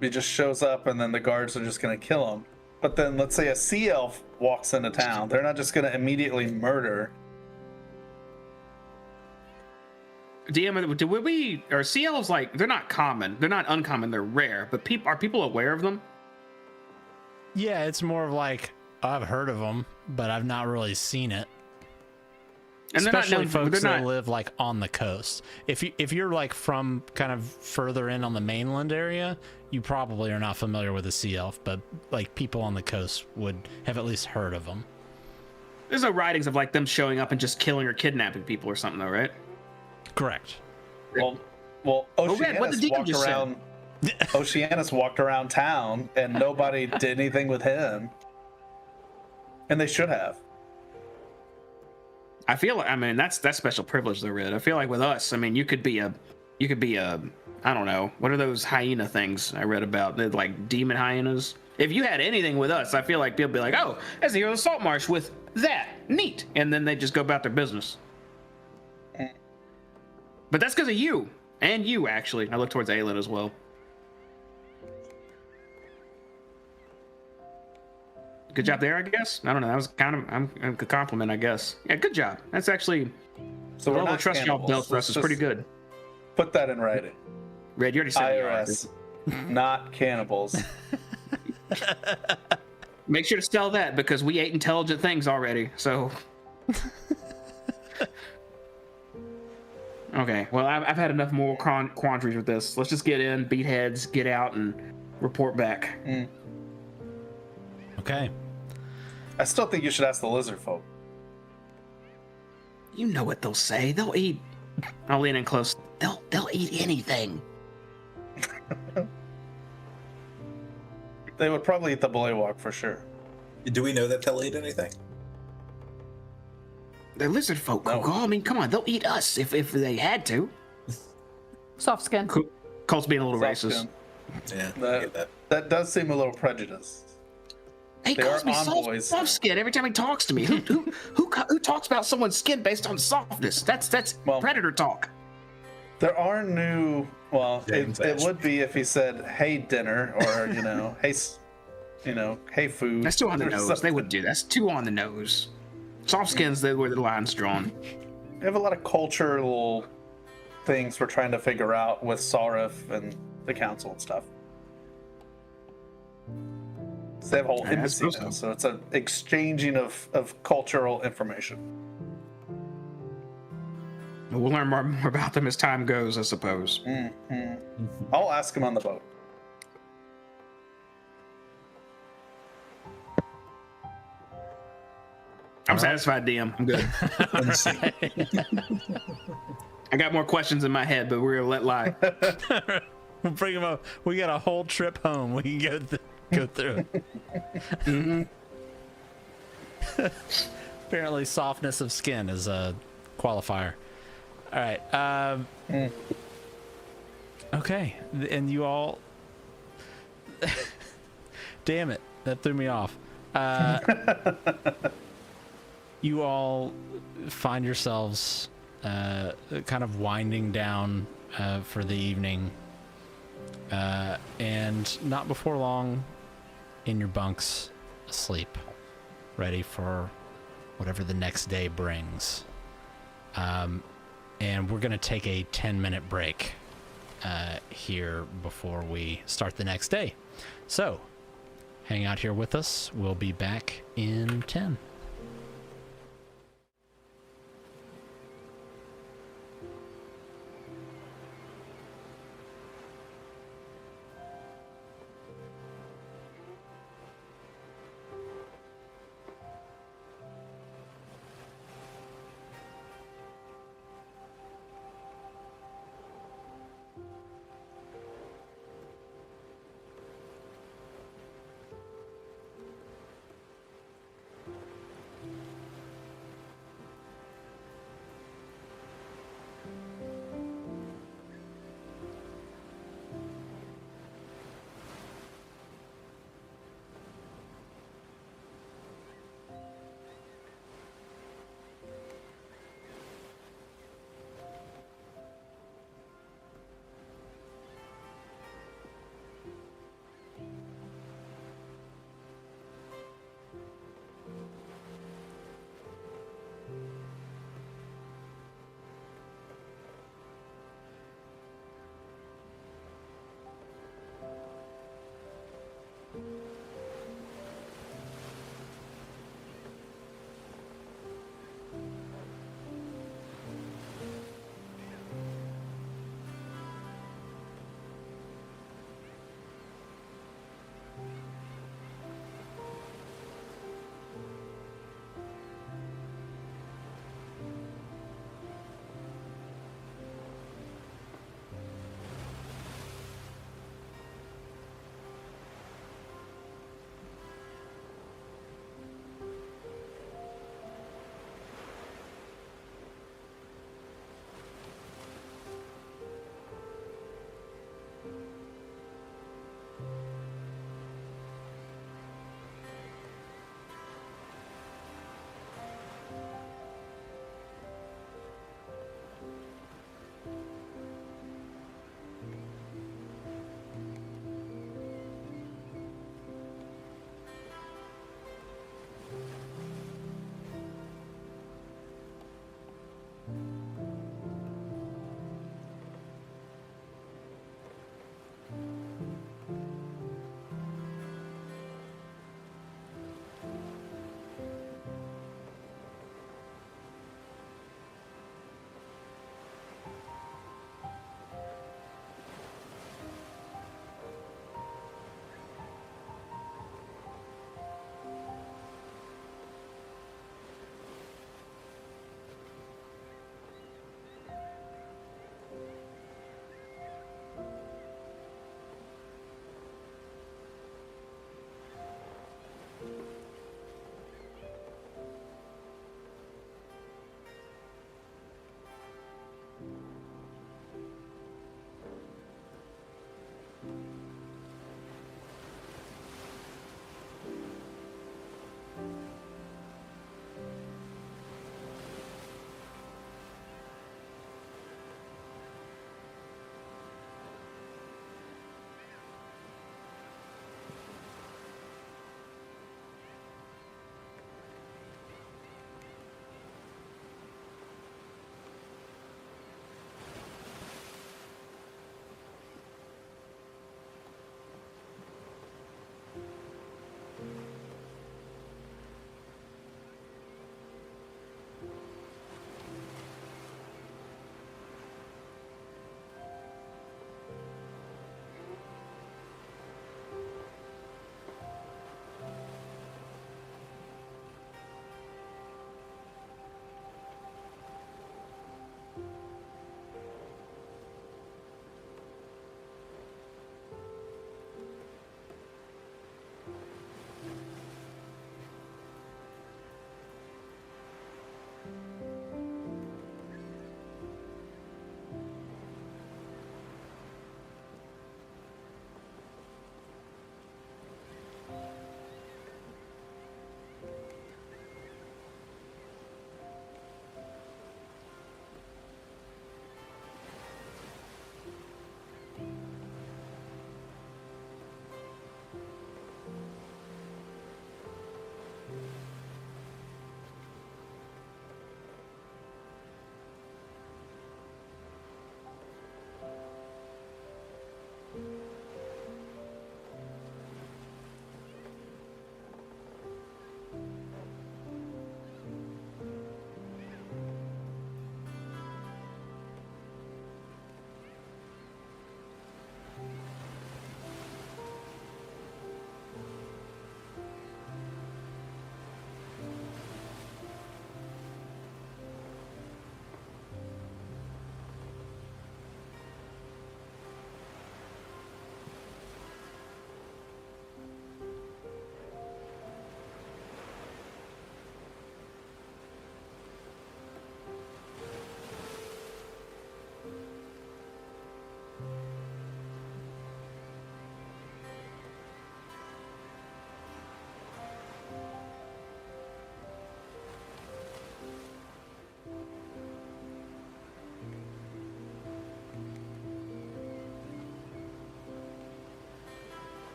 He just shows up, and then the guards are just gonna kill him. But then, let's say a sea elf walks into town. They're not just gonna immediately murder. DM, are sea elves like, they're not common, they're not uncommon, they're rare, but are people aware of them? Yeah, it's more of like I've heard of them, but I've not really seen it. And Especially folks that live like on the coast. If you're like from kind of further in on the mainland area, you probably are not familiar with a sea elf, but like people on the coast would have at least heard of them. There's no writings of like them showing up and just killing or kidnapping people or something, though, right? Red, Correct. What did Deacon just say? Oceanus walked around town, and nobody did anything with him, and they should have. I feel like, I mean, that's special privilege though, Red. I feel like with us, I mean, you could be a, I don't know, what are those hyena things I read about? They're like demon hyenas. If you had anything with us, I feel like people be like, oh, that's the hero of the Saltmarsh with that, neat, and then they just go about their business. But that's because of you, and you actually. I look towards Aelin as well. Good job there, I guess. I don't know. That was kind of a compliment, I guess. Yeah, good job. That's actually So the we're level not of trust y'all cannibals. built for us is Let's pretty good. Put that in writing. Red, you already said you are. IRS, not cannibals. Make sure to spell that because we ate intelligent things already. So. Okay. Well, I've had enough moral quandaries with this. Let's just get in, beat heads, get out, and report back. Okay. I still think you should ask the lizard folk. You know what they'll say. They'll eat. I'll lean in close. They'll eat anything. They would probably eat the bullywog for sure. Do we know that they'll eat anything? They're lizard folk. No. I mean, come on. They'll eat us if they had to. Soft skin. Colt's being a little Soft racist. skin. Yeah, I get that. That does seem a little prejudiced. He They calls are me envoys. soft skin every time he talks to me. Who talks about someone's skin based on softness? That's Well, predator talk. There are new. Well, James it Ash. would be if he said, "Hey, dinner," or "Hey, food." That's too on the or nose. something. They wouldn't do that. That's too on the nose. Soft skins, they where the line's drawn. We have a lot of cultural things we're trying to figure out with Sarif and the council and stuff. So they have a whole Yeah, I embassy suppose now, so. so it's an exchanging of cultural information. We'll learn more about them as time goes, I suppose. I'll ask him on the boat. I'm satisfied, DM. I'm good. Let's see. I got more questions in my head, but we're gonna let lie. We'll bring him up. We got a whole trip home. We can go through it. Apparently, softness of skin is a qualifier. All right. Okay, and you all. Damn it! That threw me off. You all find yourselves kind of winding down for the evening, and not before long, in your bunks, asleep, ready for whatever the next day brings. And we're gonna take a 10-minute break here before we start the next day. So, hang out here with us. We'll be back in 10.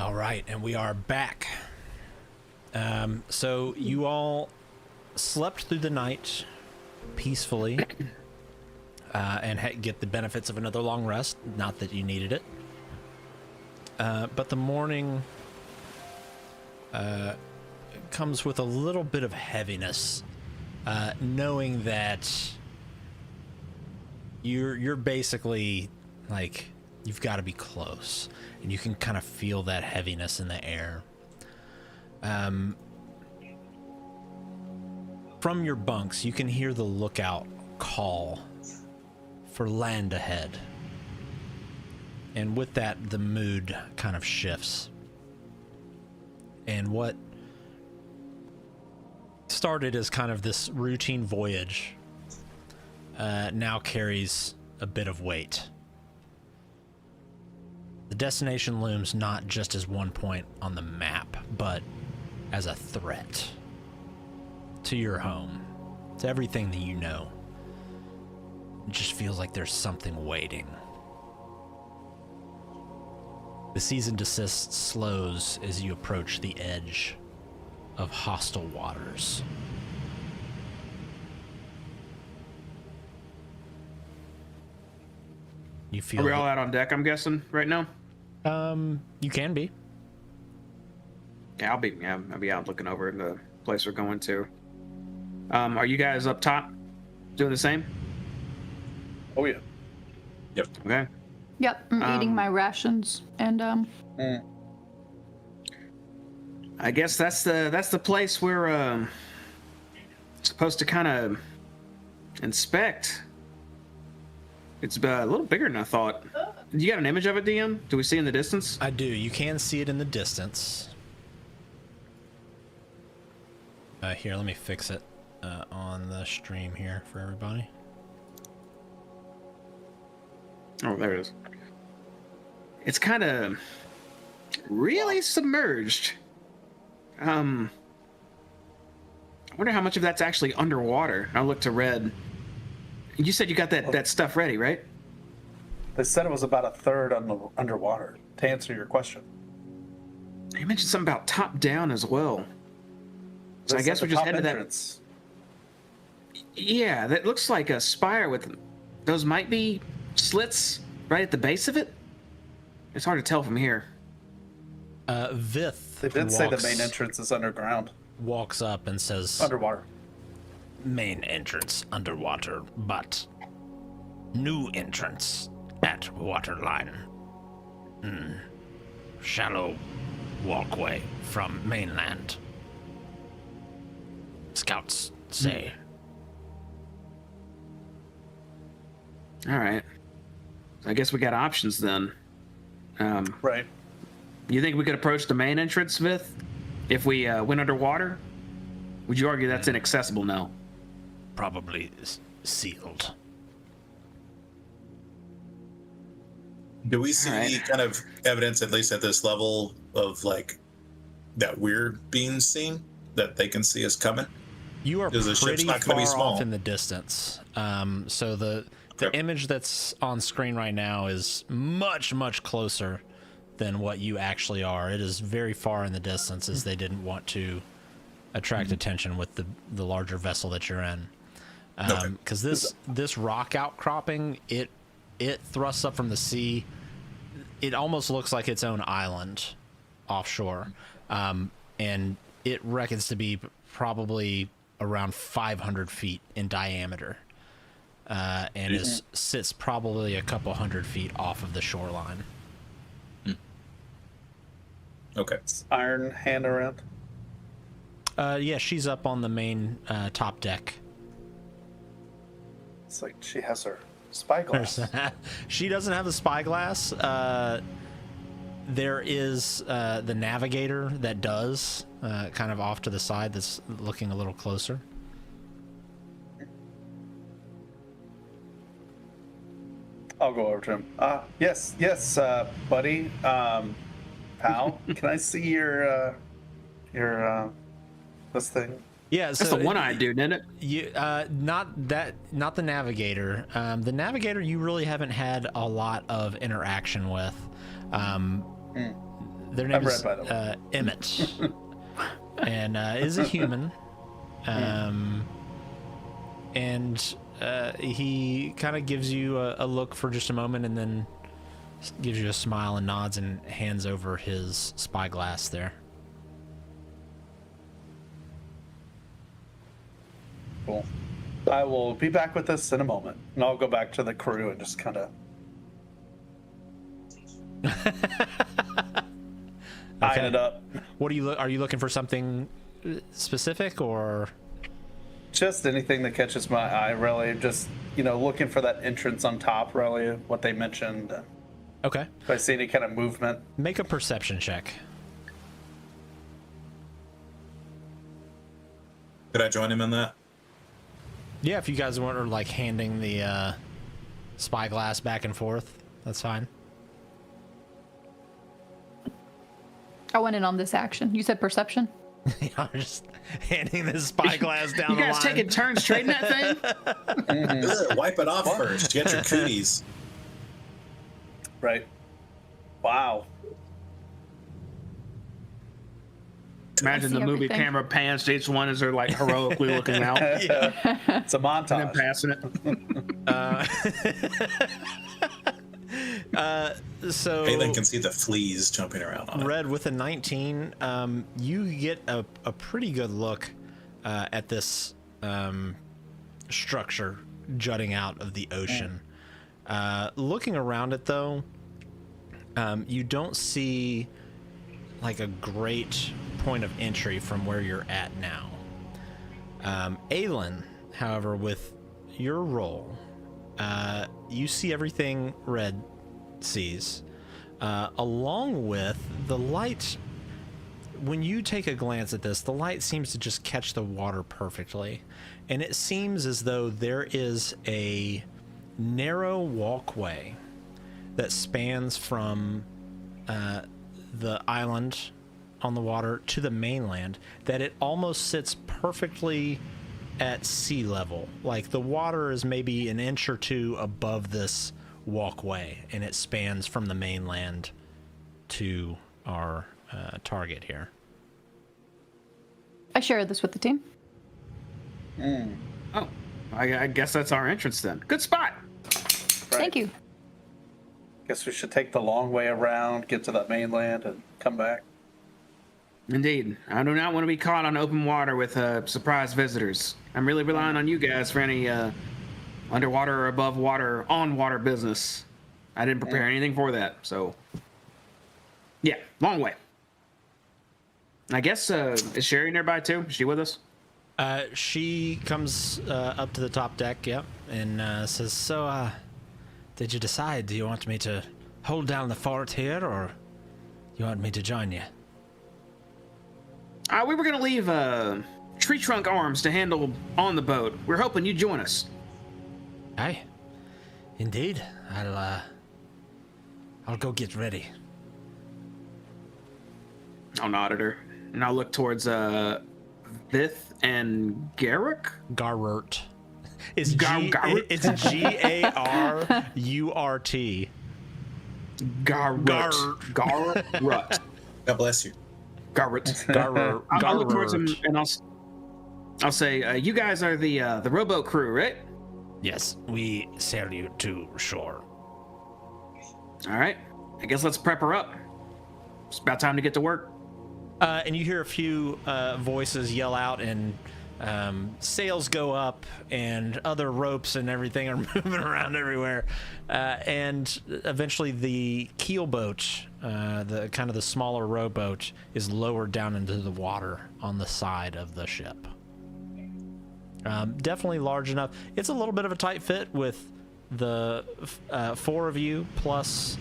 All right, and we are back. So you all slept through the night peacefully and get the benefits of another long rest. Not that you needed it. But the morning comes with a little bit of heaviness, knowing that you're basically like you've got to be close, and you can kind of feel that heaviness in the air. From your bunks, you can hear the lookout call for land ahead. And with that, the mood kind of shifts. And what started as kind of this routine voyage now carries a bit of weight. The destination looms not just as one point on the map, but as a threat to your home, to everything that you know. It just feels like there's something waiting. The season desist slows as you approach the edge of hostile waters. You feel. Are we all out on deck, I'm guessing, right now? You can be. Yeah, I'll be out looking over the place we're going to. Are you guys up top doing the same? Oh yeah. Yep. Okay. Yep, I'm eating my rations, and I guess that's the place we're supposed to kind of inspect. It's a little bigger than I thought. You got an image of it, DM? Do we see in the distance? I do. You can see it in the distance. Here, let me fix it on the stream here for everybody. Oh, there it is. It's kind of really submerged. I wonder how much of that's actually underwater. I looked to Red. You said you got that stuff ready, right? They said it was about a third underwater, to answer your question. You mentioned something about top down as well. So I guess we're just headed to that. Yeah, that looks like a spire with those might be slits right at the base of it. It's hard to tell from here. Vith. They did say the main entrance is underground. Walks up and says, Underwater. Main entrance underwater, but new entrance at waterline. Shallow walkway from mainland. Scouts say. All right. I guess we got options then. Right. You think we could approach the main entrance, Vith, if we went underwater? Would you argue that's inaccessible now? Probably sealed. Do we see any kind of evidence, at least at this level, of like that we're being seen, that they can see us coming? You are the pretty not far be small. off in the distance. So the image that's on screen right now is much, much closer than what you actually are. It is very far in the distance, as they didn't want to attract attention with the larger vessel that you're in. Because this rock outcropping, it thrusts up from the sea. It almost looks like its own island offshore, and it reckons to be probably around 500 feet in diameter, and sits probably a couple hundred feet off of the shoreline. Okay. Is Iron Hand around? Yeah, she's up on the main top deck. It's like she has her spyglass. She doesn't have the spyglass. There is the navigator that does, kind of off to the side, that's looking a little closer. I'll go over to him. Yes, buddy. Pal, can I see your this thing? Yeah, so that's the one-eyed dude, isn't it? You, not the navigator. The navigator you really haven't had a lot of interaction with. Their name is Emmett, and is a human. And he kind of gives you a look for just a moment, and then gives you a smile and nods and hands over his spyglass there. Cool. I will be back with this in a moment, and I'll go back to the crew and just kind of eyeing it up. What are you looking for something specific, or just anything that catches my eye? Really, just looking for that entrance on top. Really, what they mentioned. Okay. If I see any kind of movement, make a perception check. Could I join him in that? Yeah, if you guys weren't like handing the spyglass back and forth, that's fine. I went in on this action. You said perception? I'm just handing this spyglass down the line. You guys taking turns trading that thing? Wipe it off first. Get your cooties. Right. Wow. Imagine the movie camera pans to each one as they're like heroically looking out. Yeah. It's a montage. And then passing it. So Phelan can see the fleas jumping around on Red, with a 19, you get a pretty good look at this structure jutting out of the ocean. Looking around it, though, you don't see like a great point of entry from where you're at now. Aelin, however, with your role, you see everything Red sees, along with the light. When you take a glance at this, the light seems to just catch the water perfectly, and it seems as though there is a narrow walkway that spans from the island on the water to the mainland, that it almost sits perfectly at sea level. Like the water is maybe an inch or two above this walkway, and it spans from the mainland to our target here. I shared this with the team. Oh, I guess that's our entrance then. Good spot. Right. Thank you. Guess we should take the long way around, get to that mainland, and come back. Indeed. I do not want to be caught on open water with surprise visitors. I'm really relying on you guys for any underwater or above water, on water business. I didn't prepare anything for that, so yeah, long way. I guess is Sherry nearby too? Is she with us? She comes up to the top deck, yep, and says, "So, did you decide? Do you want me to hold down the fort here, or you want me to join you?" We were gonna leave tree trunk arms to handle on the boat. We're hoping you'd join us. Aye, indeed. I'll go get ready. I'll nod at her, and I'll look towards Vith and Garruk. Garrurt. It's Garrurt. It's Garurt. Garrut. Garrut. God bless you. Garrut. I'll look towards him, and I'll say, you guys are the rowboat crew, right? Yes, we sail you to shore. All right. I guess let's prep her up. It's about time to get to work. And you hear a few voices yell out, and sails go up, and other ropes and everything are moving around everywhere. And eventually the keel boat, the kind of the smaller rowboat, is lowered down into the water on the side of the ship. Definitely large enough. It's a little bit of a tight fit with the 4 of you plus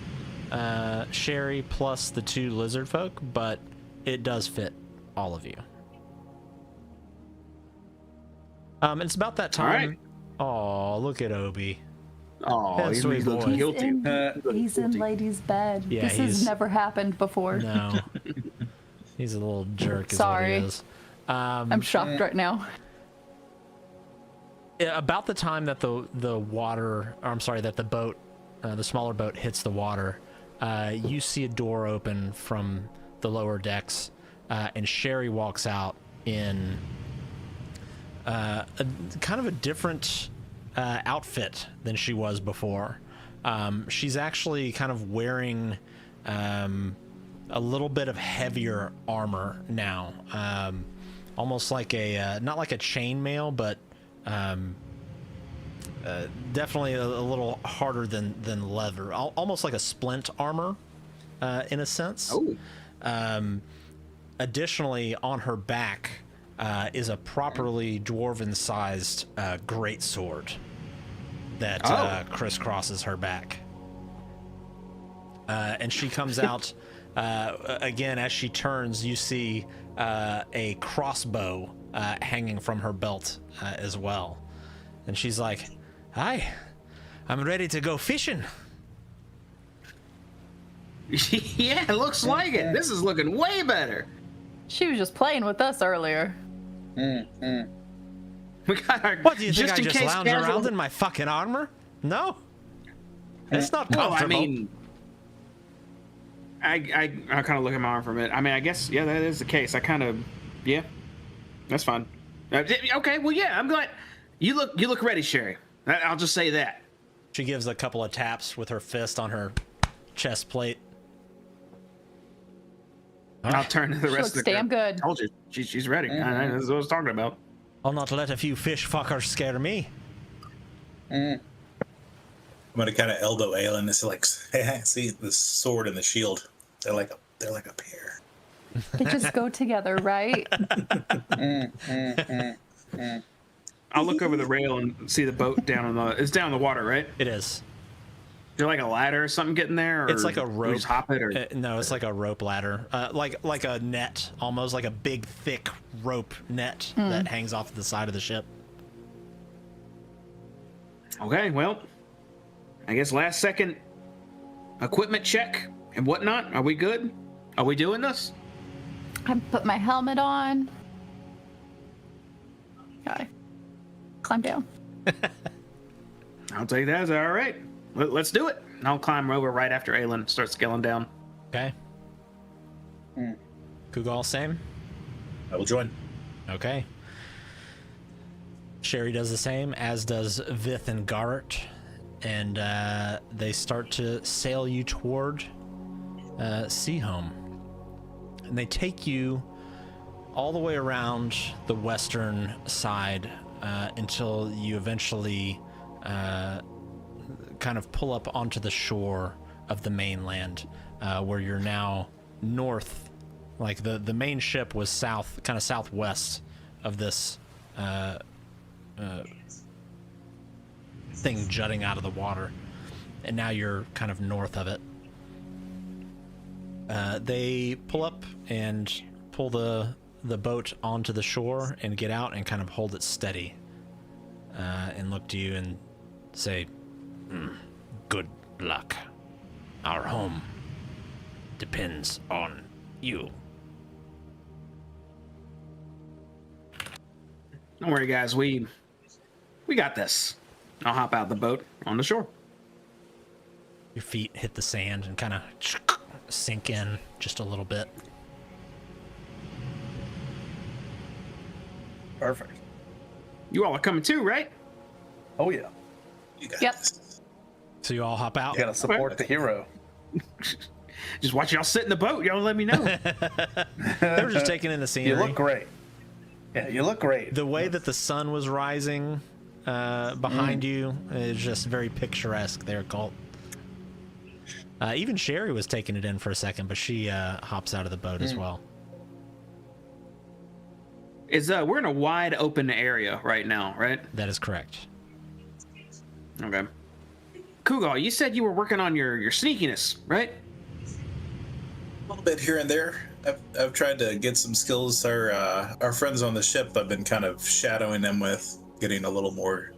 Sherry plus the 2 lizard folk, but it does fit all of you. It's about that time. Oh, look at Obi. Oh, he's looking guilty. He's in ladies' bed. Yeah, this has never happened before. No. He's a little jerk. Sorry. Is what he is. I'm shocked right now. About the time that the boat, the smaller boat hits the water, you see a door open from the lower decks, and Sherry walks out in kind of a different outfit than she was before. She's actually kind of wearing a little bit of heavier armor now, almost like not like a chainmail, but definitely a little harder than leather, almost like a splint armor in a sense. Additionally, on her back is a properly dwarven-sized greatsword that crisscrosses her back. And she comes out, again, as she turns, you see a crossbow hanging from her belt as well. And she's like, "Hi, I'm ready to go fishing." Yeah, it looks like it. This is looking way better. She was just playing with us earlier. We got our. What do you think? I just lounge around in my fucking armor? No, it's not comfortable. Well, I mean, I kind of look at my arm for a minute. I mean, I guess that is the case. That's fine. Okay, well, I'm glad you look ready, Sherry. I'll just say that. She gives a couple of taps with her fist on her chest plate. I'll turn to the rest of the damn group. good. I told you, she's ready. This is what I was talking about. I'll not let a few fish fuckers scare me. I'm gonna kind of elbow Aelin. It's like, hey, see the sword and the shield. They're like a pair. They just go together, right? I'll look over the rail and see the boat down it's down in the water, right? It is. Is there like a ladder or something getting there? Or it's like a rope. Just hop it, or? No, it's like a rope ladder, like a net, almost like a big, thick rope net that hangs off the side of the ship. Okay, well, I guess last second equipment check and whatnot. Are we good? Are we doing this? I put my helmet on. Okay. Climb down. I'll take that as all right. Let's do it. I'll climb over right after Aelin starts scaling down. Okay. Kugal, same? I will join. Okay. Sherry does the same, as does Vith and Garrett. And they start to sail you toward Seahome. And they take you all the way around the western side until you eventually kind of pull up onto the shore of the mainland, where you're now north. Like the main ship was south, kind of southwest of this thing jutting out of the water, and now you're kind of north of it. They pull up and pull the boat onto the shore and get out and kind of hold it steady, and look to you and say, "Good luck. Our home depends on you." Don't worry, guys. We got this. I'll hop out the boat on the shore. Your feet hit the sand and kind of sink in just a little bit. Perfect. You all are coming too, right? Oh yeah. You got Yep. this. So you all hop out. You gotta support the hero. Just watch y'all sit in the boat. Y'all let me know. They were just taking in the scenery. You look great. Yeah, you look great. The way that the sun was rising behind you is just very picturesque there, Colt. Even Sherry was taking it in for a second, but she hops out of the boat as well. We're in a wide open area right now, right? That is correct. Okay. Kugal, you said you were working on your sneakiness, right? A little bit here and there. I've tried to get some skills. Our friends on the ship, I've been kind of shadowing them with, getting a little more,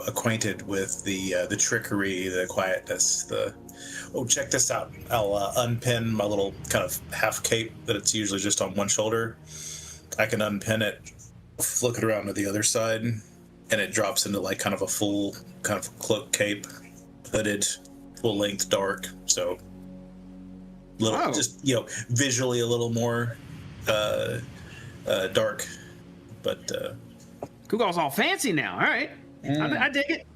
acquainted with the trickery, the quietness. Check this out. I'll unpin my little kind of half cape that it's usually just on one shoulder. I can unpin it, flick it around to the other side, and it drops into like kind of a full kind of cloak cape, hooded, full length, dark. So just visually a little more dark, but Kugal's all fancy now. All right, I dig it.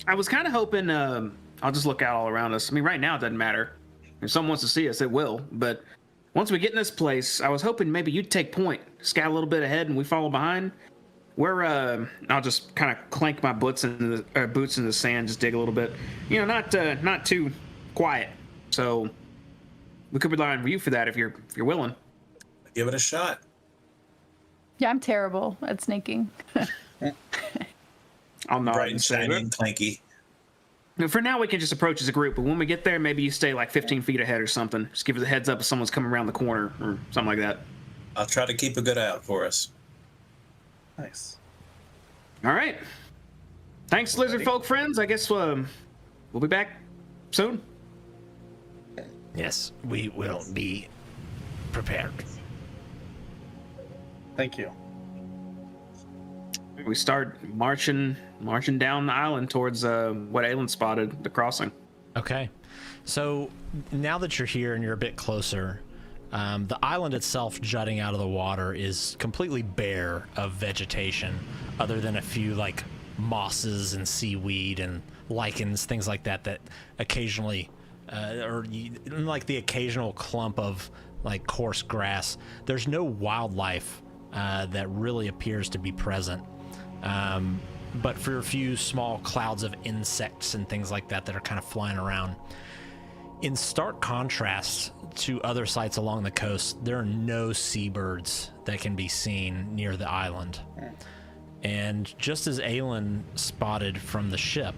I was kind of hoping. I'll just look out all around us. I mean, right now it doesn't matter. If someone wants to see us, it will. But once we get in this place, I was hoping maybe you'd take point, scout a little bit ahead, and we follow behind. I'll just kind of clank my boots in the sand, just dig a little bit. Not too quiet. So we could rely on you for that if you're willing. Give it a shot. Yeah, I'm terrible at sneaking. I'll nod Bright and and say, shiny and clanky. for now, we can just approach as a group. But when we get there, maybe you stay like 15 feet ahead or something. Just give us a heads up if someone's coming around the corner or something like that. I'll try to keep a good eye out for us. Nice. All right. Thanks, lizard folk friends. I guess we'll be back soon. Yes, we will be prepared. Thank you. We start marching down the island towards what Aelin spotted, the crossing. Okay. So now that you're here and you're a bit closer, the island itself jutting out of the water is completely bare of vegetation, other than a few like mosses and seaweed and lichens, things like that occasionally, like the occasional clump of like coarse grass. There's no wildlife that really appears to be present. But for a few small clouds of insects and things like that are kind of flying around. In stark contrast to other sites along the coast, there are no seabirds that can be seen near the island. And just as Aelin spotted from the ship,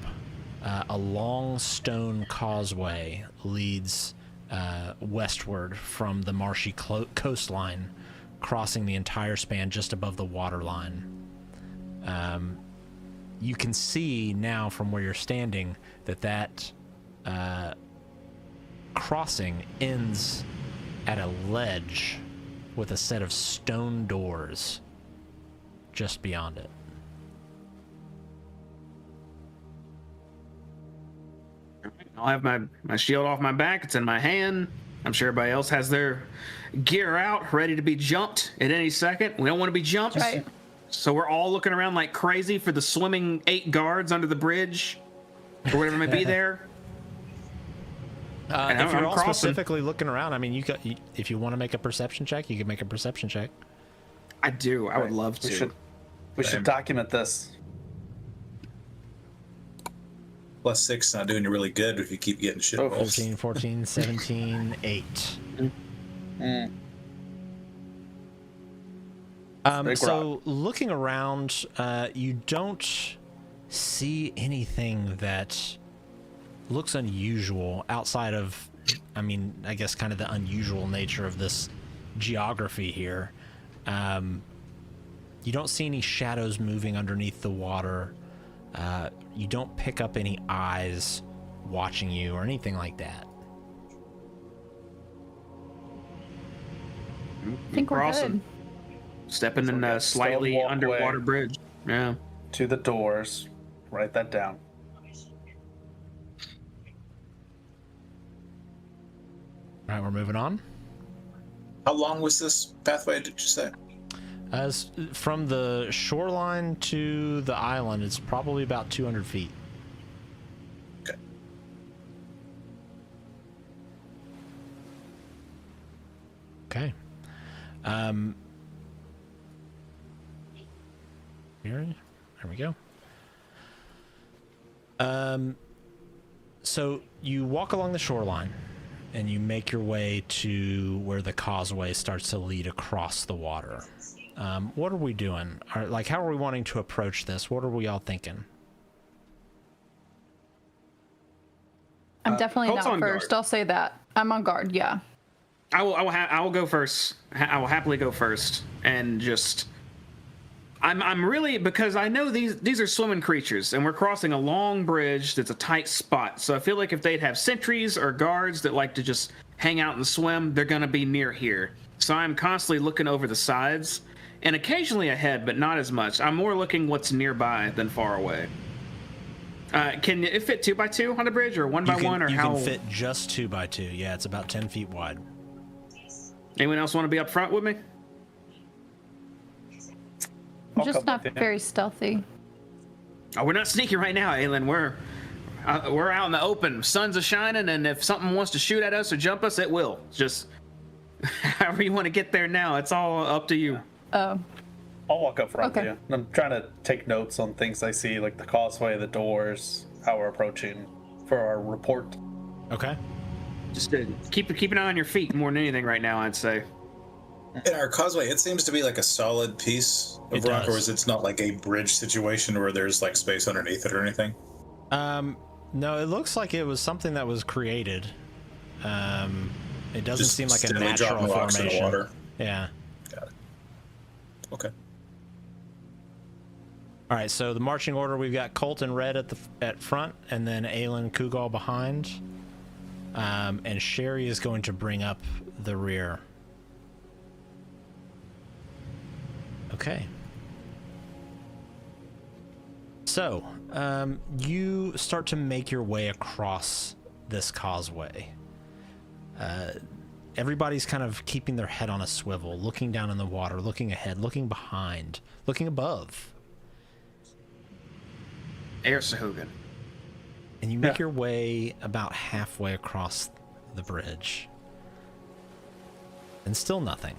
a long stone causeway leads westward from the marshy coastline, crossing the entire span just above the waterline. You can see now from where you're standing that crossing ends at a ledge with a set of stone doors just beyond it. I'll have my shield off my back. It's in my hand. I'm sure everybody else has their gear out, ready to be jumped at any second. We don't want to be jumped. Right. So we're all looking around like crazy for the swimming 8 guards under the bridge or whatever may be there. If you're all specifically looking around, I mean, if you want to make a perception check, you can make a perception check. I do. I would love to. We should document this. +6 not doing you really good if you keep getting shit rolls. 13, 14, 17, 8. So looking around, you don't see anything that looks unusual outside of, I guess kind of the unusual nature of this geography here. You don't see any shadows moving underneath the water. You don't pick up any eyes watching you or anything like that. I think we're good. Stepping in a slightly underwater bridge. Yeah. To the doors. Write that down. All right, we're moving on. How long was this pathway, did you say? As from the shoreline to the island, it's probably about 200 feet. Okay. Okay. Here we go. So you walk along the shoreline and you make your way to where the causeway starts to lead across the water. What are we doing? How are we wanting to approach this? What are we all thinking? I'm definitely not first. I'll say that. I'm on guard. Yeah. I will go first. I will happily go first, and just I'm really, because I know these are swimming creatures, and we're crossing a long bridge that's a tight spot. So I feel like if they'd have sentries or guards that like to just hang out and swim, they're gonna be near here. So I'm constantly looking over the sides, and occasionally ahead, but not as much. I'm more looking what's nearby than far away. Can it fit 2x2 on the bridge, or 1x1, or how? You can fit just 2x2. Yeah, it's about 10 feet wide. Anyone else want to be up front with me? I'm just not very stealthy. Oh, we're not sneaky right now, Aelin. We're out in the open. Sun's a shining, and if something wants to shoot at us or jump us, it will. Just however you want to get there now. It's all up to you. Oh. I'll walk up front Okay. to you. I'm trying to take notes on things I see, like the causeway, the doors, how we're approaching for our report. Okay. Just keep an eye on your feet more than anything right now, I'd say. In our causeway, it seems to be like a solid piece of rock, or is it not like a bridge situation where there's like space underneath it or anything? No, it looks like it was something that was created. It doesn't Just seem like a steadily natural dropping rocks in the formation. water. Yeah. Got it. Okay. All right, so the marching order, we've got Colt and Red at front, and then Aelin Kugal behind. And Sherry is going to bring up the rear. Okay. So, you start to make your way across this causeway. Everybody's kind of keeping their head on a swivel, looking down in the water, looking ahead, looking behind, looking above. Air Sahugan. And you make your way about halfway across the bridge. And still nothing.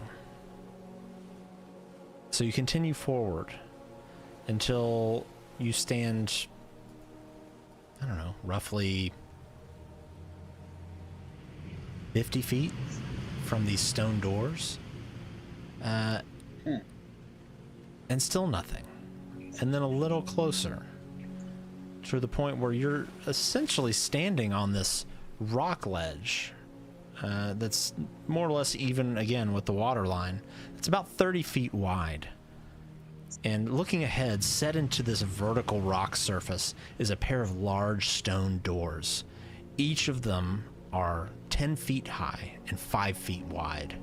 So you continue forward until you stand, I don't know, roughly 50 feet from these stone doors. And still nothing. And then a little closer to the point where you're essentially standing on this rock ledge that's more or less even, again, with the water line. It's about 30 feet wide. And looking ahead, set into this vertical rock surface, is a pair of large stone doors. Each of them are 10 feet high and 5 feet wide.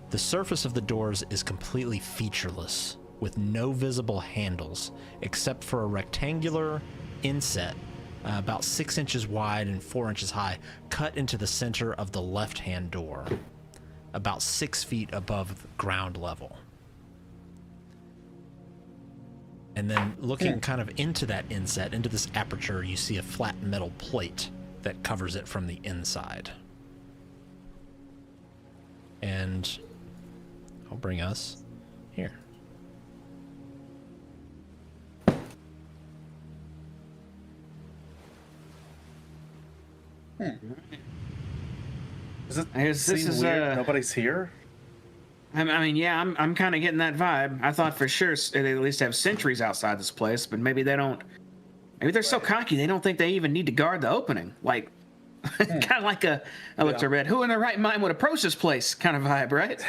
The surface of the doors is completely featureless, with no visible handles, except for a rectangular inset about 6 inches wide and 4 inches high, cut into the center of the left-hand door, about 6 feet above ground level. And then looking kind of into that inset, into this aperture, you see a flat metal plate that covers it from the inside. And I'll bring us here. Is it This is weird? Nobody's here? I mean, yeah, I'm kind of getting that vibe. I thought for sure they at least have sentries outside this place, but maybe they don't. Maybe they're so cocky they don't think they even need to guard the opening. Like, kind of like I looked to Red. Who in their right mind would approach this place? Kind of vibe, right?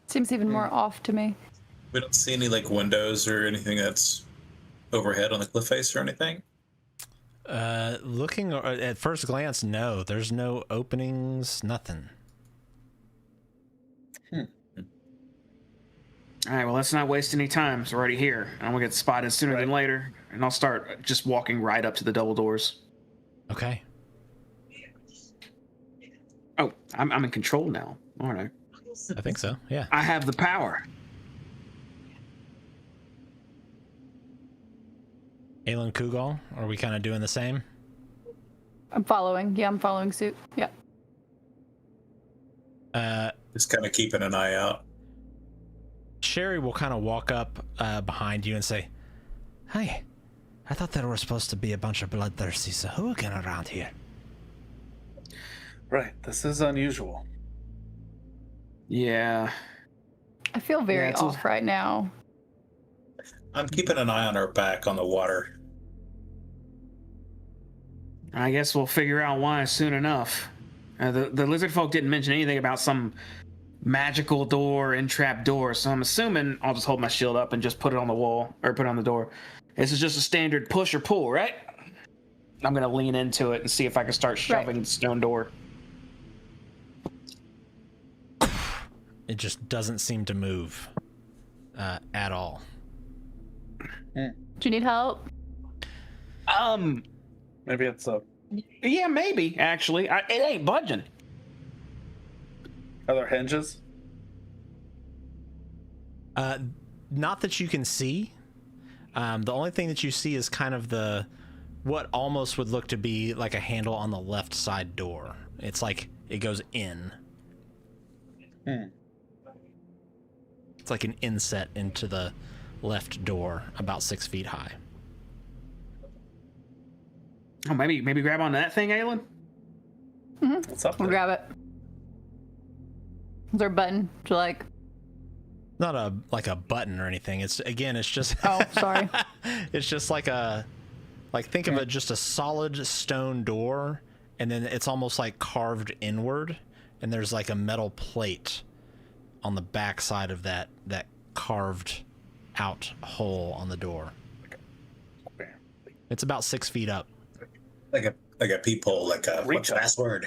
Seems even more off to me. We don't see any like windows or anything that's overhead on the cliff face or anything. Looking at first glance, no. There's no openings, nothing. All right, well, let's not waste any time. It's already here. I'm gonna get spotted sooner than later, and I'll start just walking right up to the double doors. Okay. Oh, I'm in control now. All right. I think so, yeah. I have the power. Aelin Kugal, are we kind of doing the same? I'm following. Yeah, I'm following suit. Yeah. Just kind of keeping an eye out. Sherry will kind of walk up behind you and say, "Hey, I thought there were supposed to be a bunch of bloodthirsty Sahuagin around here." Right, this is unusual. Yeah. I feel very off right now. I'm keeping an eye on our back on the water. I guess we'll figure out why soon enough. The lizard folk didn't mention anything about some magical door, entrapped door, so I'm assuming I'll just hold my shield up and just put it on the wall, or put it on the door. This is just a standard push or pull, right? I'm gonna lean into it and see if I can start shoving the stone door. It just doesn't seem to move at all. Do you need help? Maybe it's a. Yeah, maybe actually. It ain't budging. Are there hinges? Not that you can see. The only thing that you see is kind of what almost would look to be like a handle on the left side door. It's like it goes in. It's like an inset into the left door, about 6 feet high. Oh, maybe grab onto that thing, Aelin? What's up there? We'll grab it. Is there a button to like? Not a button or anything. It's just. Oh, sorry. It's just think of it just a solid stone door, and then it's almost like carved inward, and there's like a metal plate on the back side of that carved out hole on the door. It's about 6 feet up. Like a peephole, what's the password?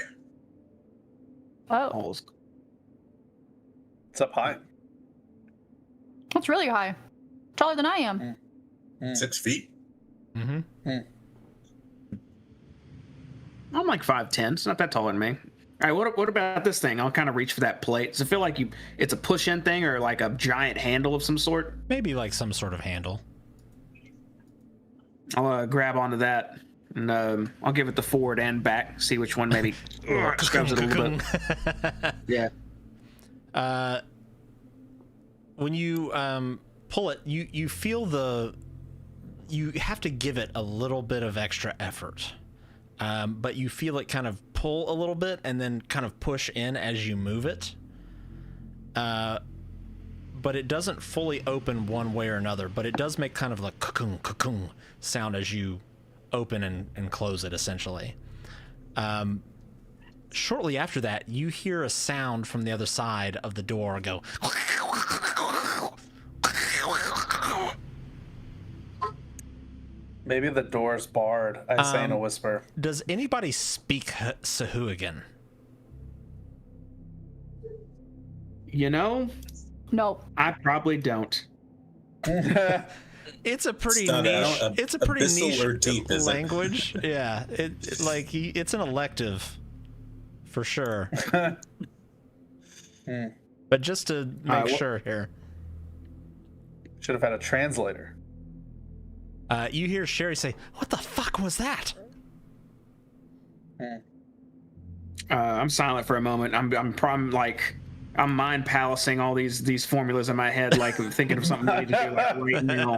Oh, It's up high. that's really high. Taller than I am. 6 feet. Mm-hmm. I'm like 5'10", it's not that taller than me. All right, what about this thing? I'll kind of reach for that plate. Does it feel like it's a push-in thing or like a giant handle of some sort? Maybe like some sort of handle. I'll grab onto that, and I'll give it the forward and back, see which one maybe scrubs it a little bit. Yeah. When you pull it, you feel you have to give it a little bit of extra effort. But you feel it kind of pull a little bit and then kind of push in as you move it. But it doesn't fully open one way or another, but it does make kind of like cocoon sound as you open and close it, essentially. Shortly after that, you hear a sound from the other side of the door go. Maybe the door's barred, I say in a whisper. Does anybody speak Sahuagin? You know, Nope. I probably don't. It's a pretty It's niche. not It's a pretty niche or deep, is it? language. Yeah, it's an elective, for sure. But just to make sure here, Should have had a translator. you hear Sherry say, "What the fuck was that?" I'm silent for a moment. I'm mind palacing all these formulas in my head, like I'm thinking of something I need to do like right now.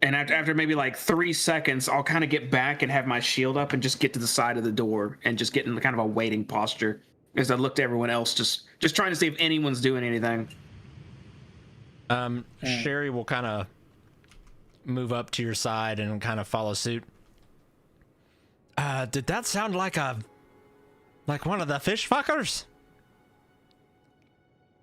And after maybe like 3 seconds, I'll kind of get back and have my shield up and just get to the side of the door and just get in kind of a waiting posture as I look to everyone else, just trying to see if anyone's doing anything. Sherry will kind of move up to your side and kind of follow suit. Did that sound like one of the fish fuckers?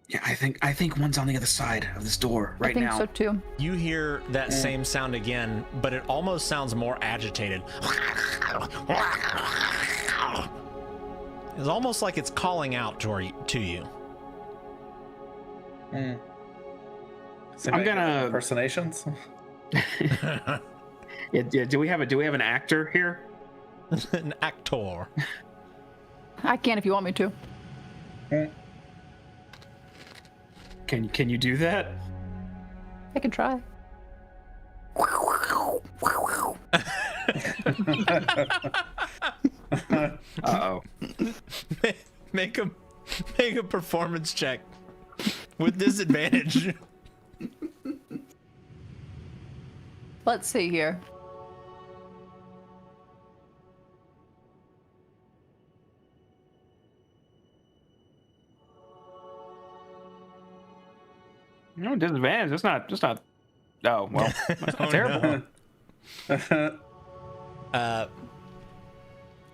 Yeah, I think one's on the other side of this door right now. I think so too. You hear that same sound again, but it almost sounds more agitated. It's almost like it's calling out to you. I'm gonna impersonations. Yeah, do we have an actor here? An actor. I can if you want me to. Can you do that? I can try. Uh-oh. Make a performance check with disadvantage. Let's see here. No disadvantage. That's not. Oh well, that's not terrible.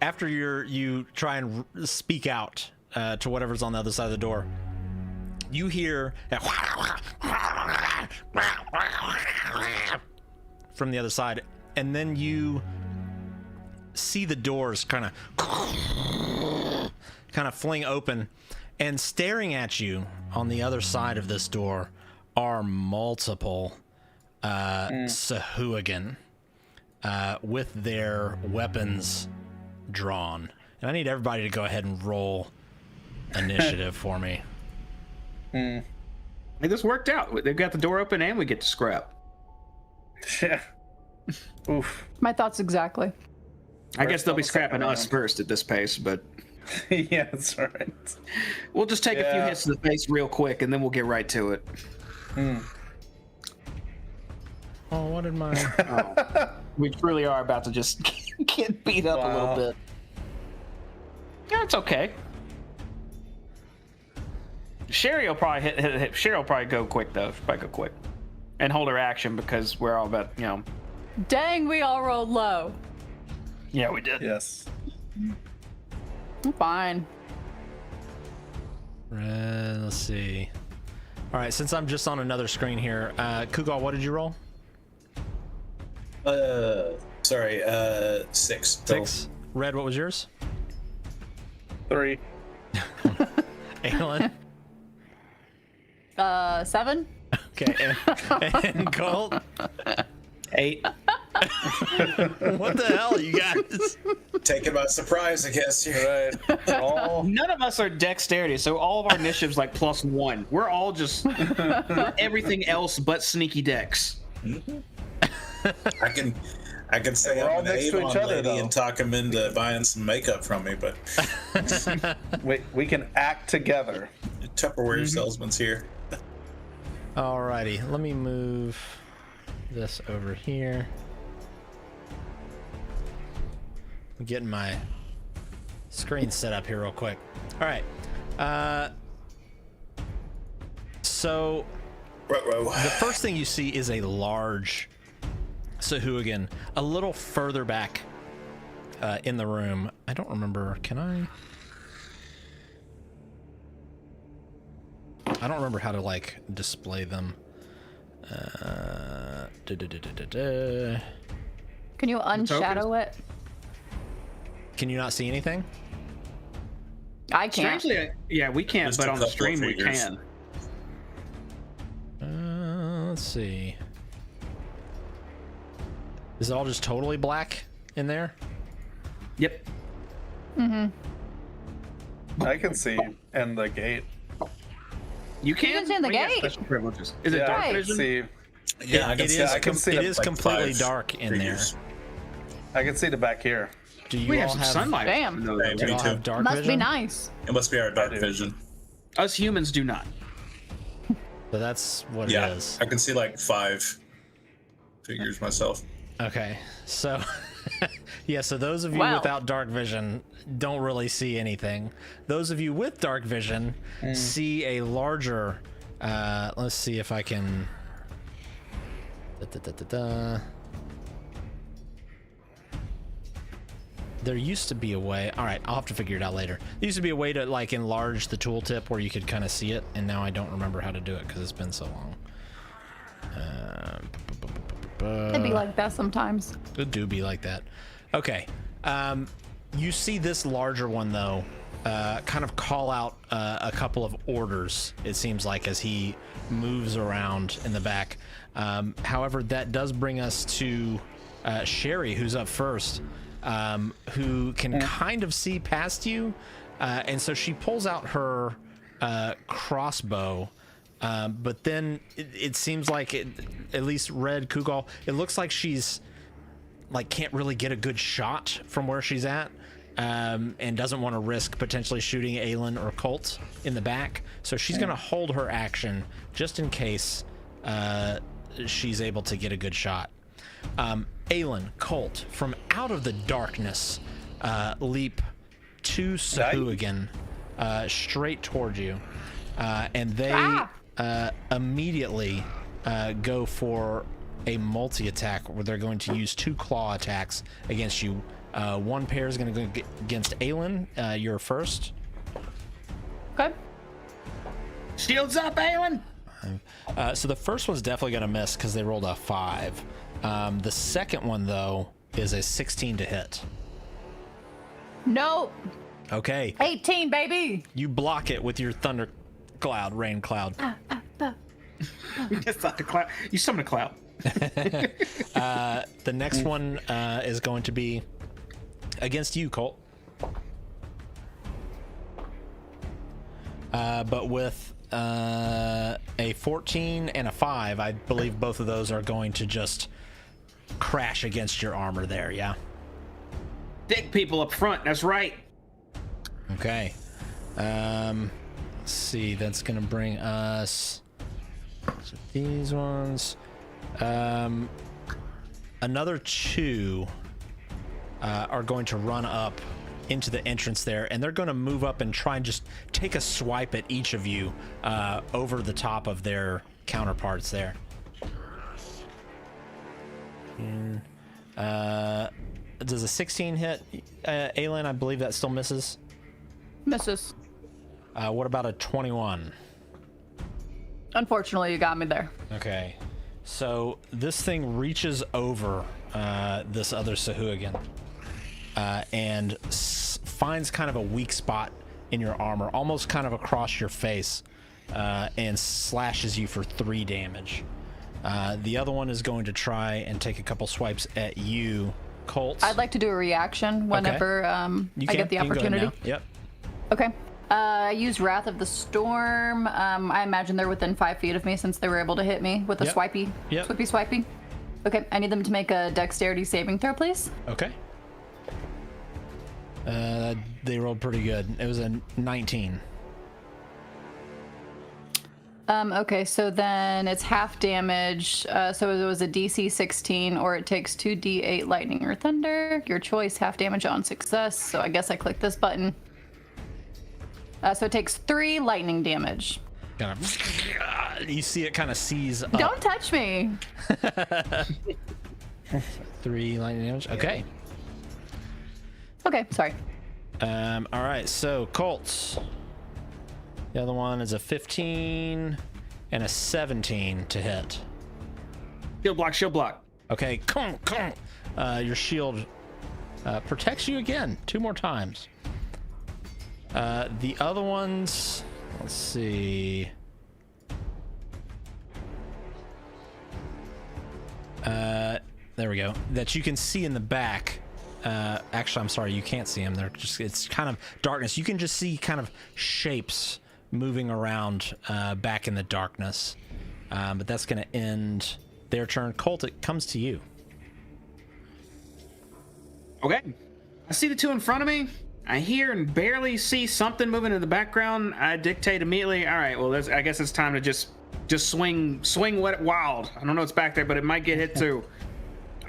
After you try and speak out to whatever's on the other side of the door, you hear from the other side, and then you see the doors kind of fling open, and staring at you on the other side of this door are multiple Sahuagin with their weapons drawn. And I need everybody to go ahead and roll initiative for me. Hey, this worked out. They've got the door open and we get to scrap. Yeah. Oof. My thoughts exactly. I guess they'll be scrapping us first at this pace, but Yeah, that's right. we'll just take a few hits to the face real quick and then we'll get right to it. Oh, what did my... We truly are about to just get beat up a little bit. Yeah, it's okay. Sherry will probably hit. Sherry will probably go quick though. She'll probably go quick, and hold her action because we're all about, you know. Dang, we all rolled low. Yeah, we did. Yes. I'm fine. Let's see. All right, since I'm just on another screen here, Kugal, what did you roll? Sorry, 6. 6. Red, what was yours? 3. Aelin? 7. Okay, and Colt? 8. What the hell, you guys? Taken by surprise, I guess. You're right. None of us are dexterity, so all of our initiatives like +1. We're all just everything else but sneaky dex. I can say we're all I'm an next to each Avon other, lady though. and talk him into buying some makeup from me, but We can act together. Tupperware salesman's here. Alrighty, let me move this over here. I'm getting my screen set up here real quick. All right. So the first thing you see is a large Sahuagin, a little further back in the room. I don't remember. Can I don't remember how to like display them. Can you unshadow it? Can you not see anything? I can't. Strangely, yeah, we can't, Just but a on the couple of stream we figures. can. Let's see. Is it all just totally black in there? Yep. I can see in the gate. You can? can see in the We got gate. Special privileges. Is it Yeah, dark I can vision? see. Yeah, I can see. I can see it up is like completely 5 dark in figures. I can see the back here. there. Do you We all have some have sunlight. Damn. No, Hey, Do you me all too. have dark Must vision? be nice. It must be our dark do. vision. Us humans do not. So that's what Yeah, it is. I can see like 5 figures myself. Okay, so yeah, so those of you Wow. without dark vision don't really see anything. Those of you with dark vision see a larger. Let's see if I can. There used to be a way. All right, I'll have to figure it out later. There used to be a way to like enlarge the tooltip where you could kind of see it, and now I don't remember how to do it because it's been so long. It'd be like that sometimes. It do be like that. Okay. You see this larger one though, kind of call out a couple of orders. It seems like as he moves around in the back. However, that does bring us to Sherry, who's up first, who can kind of see past you, and so she pulls out her crossbow. But then it seems like at least Red Kugal, it looks like she's like can't really get a good shot from where she's at, and doesn't want to risk potentially shooting Aelin or Colt in the back. So she's gonna hold her action just in case she's able to get a good shot. Aelin, Colt, from out of the darkness, leap to Sahuagin, straight toward you, and they immediately go for a multi-attack where they're going to use 2 claw attacks against you. One pair is going to go against Aelin. You're first. Okay. Shields up, Aelin! So the first one's definitely going to miss because they rolled a 5. The second one, though, is a 16 to hit. No. Okay. 18, baby. You block it with your thunder cloud, rain cloud. It's not a cloud. You summon a cloud. The next one is going to be against you, Colt. But with a 14 and a 5, I believe both of those are going to just crash against your armor there, yeah? Dick people up front, that's right. Okay. Let's see, that's gonna bring us to these ones. Another 2 are going to run up into the entrance there, and they're going to move up and try and just take a swipe at each of you over the top of their counterparts there. Does a 16 hit, Aelin? I believe that still misses. Misses. What about a 21? Unfortunately, you got me there. Okay, so this thing reaches over this other Sahuagin and finds kind of a weak spot in your armor, almost kind of across your face, and slashes you for 3 damage. The other one is going to try and take a couple swipes at you, Colt. I'd like to do a reaction whenever I get the opportunity. Yep. Okay. I use Wrath of the Storm. I imagine they're within 5 feet of me since they were able to hit me with a swipey. Okay, I need them to make a dexterity saving throw, please. Okay. They rolled pretty good. It was a 19. Okay, so then it's half damage. So it was a DC 16, or it takes 2d8 lightning or thunder. Your choice, half damage on success. So I guess I click this button. So it takes 3 lightning damage. Kind of, you see it kind of seize up. Don't touch me. 3 lightning damage. Okay. Okay, sorry. All right, so Colts. The other one is a 15 and a 17 to hit. Shield block. Okay, come. Your shield protects you again 2 more times. The other ones, let's see. There we go. That you can see in the back. Actually, I'm sorry, you can't see them. It's kind of darkness. You can just see kind of shapes moving around back in the darkness. But that's going to end their turn. Colt, it comes to you. Okay. I see the 2 in front of me. I hear and barely see something moving in the background. I dictate immediately, all right, well, I guess it's time to just swing wild. I don't know what's back there, but it might get hit too.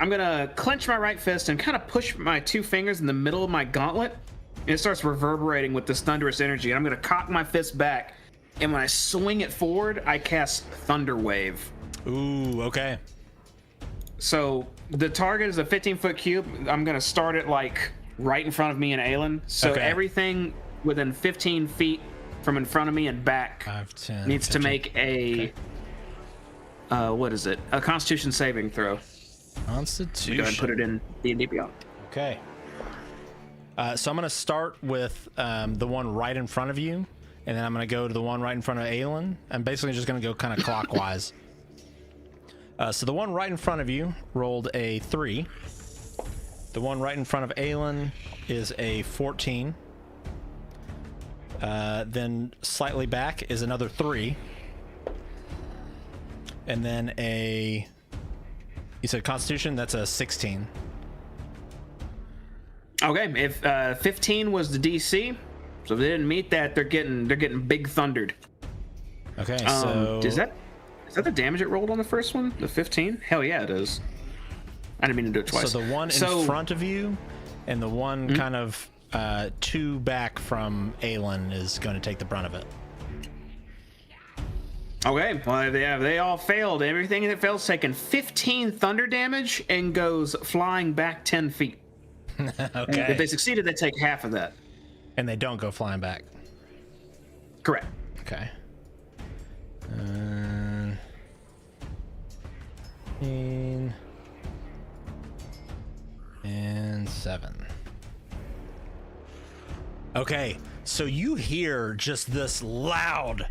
I'm gonna clench my right fist and kind of push my 2 fingers in the middle of my gauntlet, and it starts reverberating with this thunderous energy. And I'm gonna cock my fist back, and when I swing it forward, I cast Thunder Wave. Ooh, okay. So the target is a 15-foot cube. I'm gonna start it like right in front of me and Aelin. So everything within 15 feet from in front of me and back 5, 10, needs 15. to make a what is it? A Constitution saving throw. Constitution. Go ahead and put it in D&D Beyond. Okay. So I'm going to start with the one right in front of you, and then I'm going to go to the one right in front of Aelin. I'm basically just going to go kind of clockwise. So the one right in front of you rolled a 3. The one right in front of Aelin is a 14. Then slightly back is another 3. And then you said Constitution, that's a 16. Okay, if 15 was the DC, so if they didn't meet that, they're getting big thundered. Okay, so is that the damage it rolled on the first one? The 15? Hell yeah, it is. I didn't mean to do it twice. So the one in front of you and the one kind of 2 back from Aelin is going to take the brunt of it. Okay, well, they all failed. Everything that fails taking 15 thunder damage and goes flying back 10 feet. Okay. If they succeeded, they take half of that. And they don't go flying back. Correct. Okay. 15 and 7. Okay, so you hear just this loud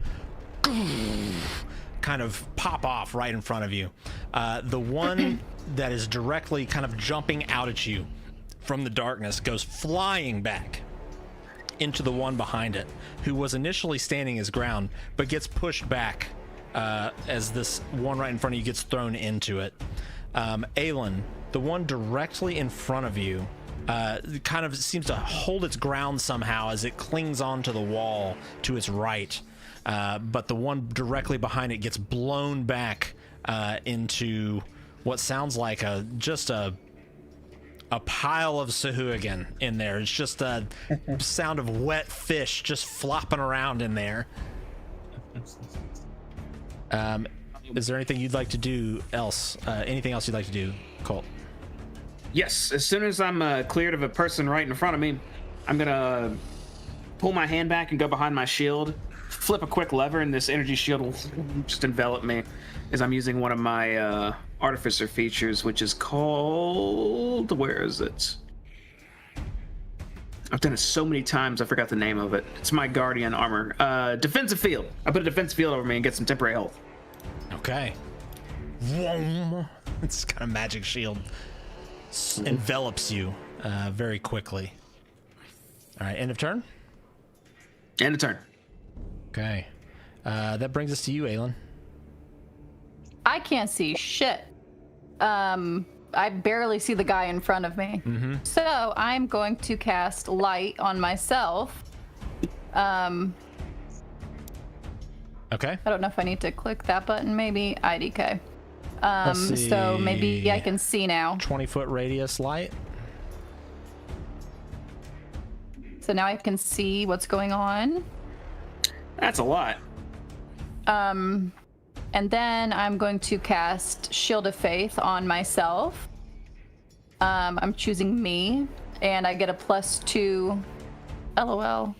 kind of pop off right in front of you. The one that is directly kind of jumping out at you from the darkness goes flying back into the one behind it, who was initially standing his ground, but gets pushed back as this one right in front of you gets thrown into it. Aelin, the one directly in front of you, kind of seems to hold its ground somehow as it clings onto the wall to its right. But the one directly behind it gets blown back into what sounds like just a pile of Sahuagin in there. It's just a sound of wet fish just flopping around in there. Is there anything you'd like to do else? Anything else you'd like to do, Colt? Yes, as soon as I'm cleared of a person right in front of me, I'm gonna pull my hand back and go behind my shield, flip a quick lever, and this energy shield will just envelop me as I'm using one of my artificer features, which is called, where is it? I've done it so many times I forgot the name of it. It's my guardian armor. Defensive field. I put a defensive field over me and get some temporary health. Okay. Vroom. It's kind of magic shield. Envelops you very quickly. All right, end of turn? End of turn. Okay. That brings us to you, Aelin. I can't see shit. I barely see the guy in front of me. Mm-hmm. So I'm going to cast light on myself. Okay. I don't know if I need to click that button. Maybe IDK. Let's see. So maybe I can see now. 20-foot radius light. So now I can see what's going on. That's a lot. And then I'm going to cast Shield of Faith on myself. I'm choosing me, and I get a +2. LOL.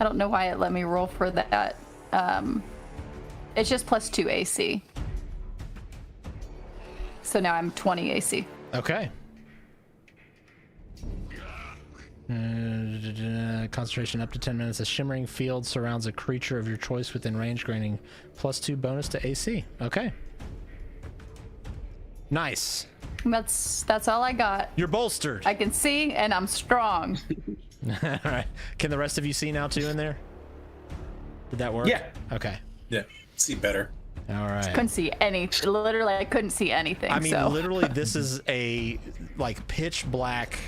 I don't know why it let me roll for that. It's just +2 AC. So now I'm 20 AC. Okay. Concentration up to 10 minutes. A shimmering field surrounds a creature of your choice within range, granting +2 bonus to AC. Okay. Nice. That's all I got. You're bolstered. I can see, and I'm strong. All right. Can the rest of you see now too in there? Did that work? Yeah. Okay. Yeah. See better. All right. Couldn't see any. Literally, I couldn't see anything. I mean, so. literally, this is a like pitch black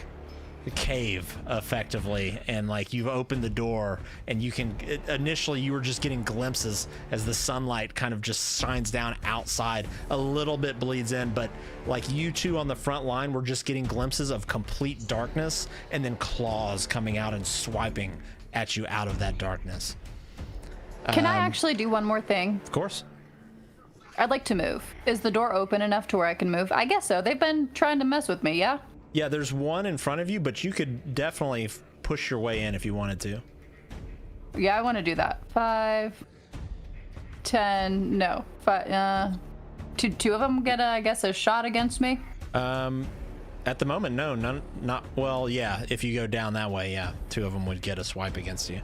cave effectively, and like you've opened the door and you can initially you were just getting glimpses as the sunlight kind of just shines down outside, a little bit bleeds in, but like you two on the front line were just getting glimpses of complete darkness and then claws coming out and swiping at you out of that darkness. Can I actually do one more thing? Of course. I'd like to move. Is the door open enough to where I can move? I guess so. They've been trying to mess with me, yeah? Yeah, there's one in front of you, but you could definitely push your way in if you wanted to. Yeah, I want to do that. 5, 10, no. 5, two of them get, I guess, a shot against me? At the moment, no. None, not, well, yeah, if you go down that way, yeah. 2 of them would get a swipe against you.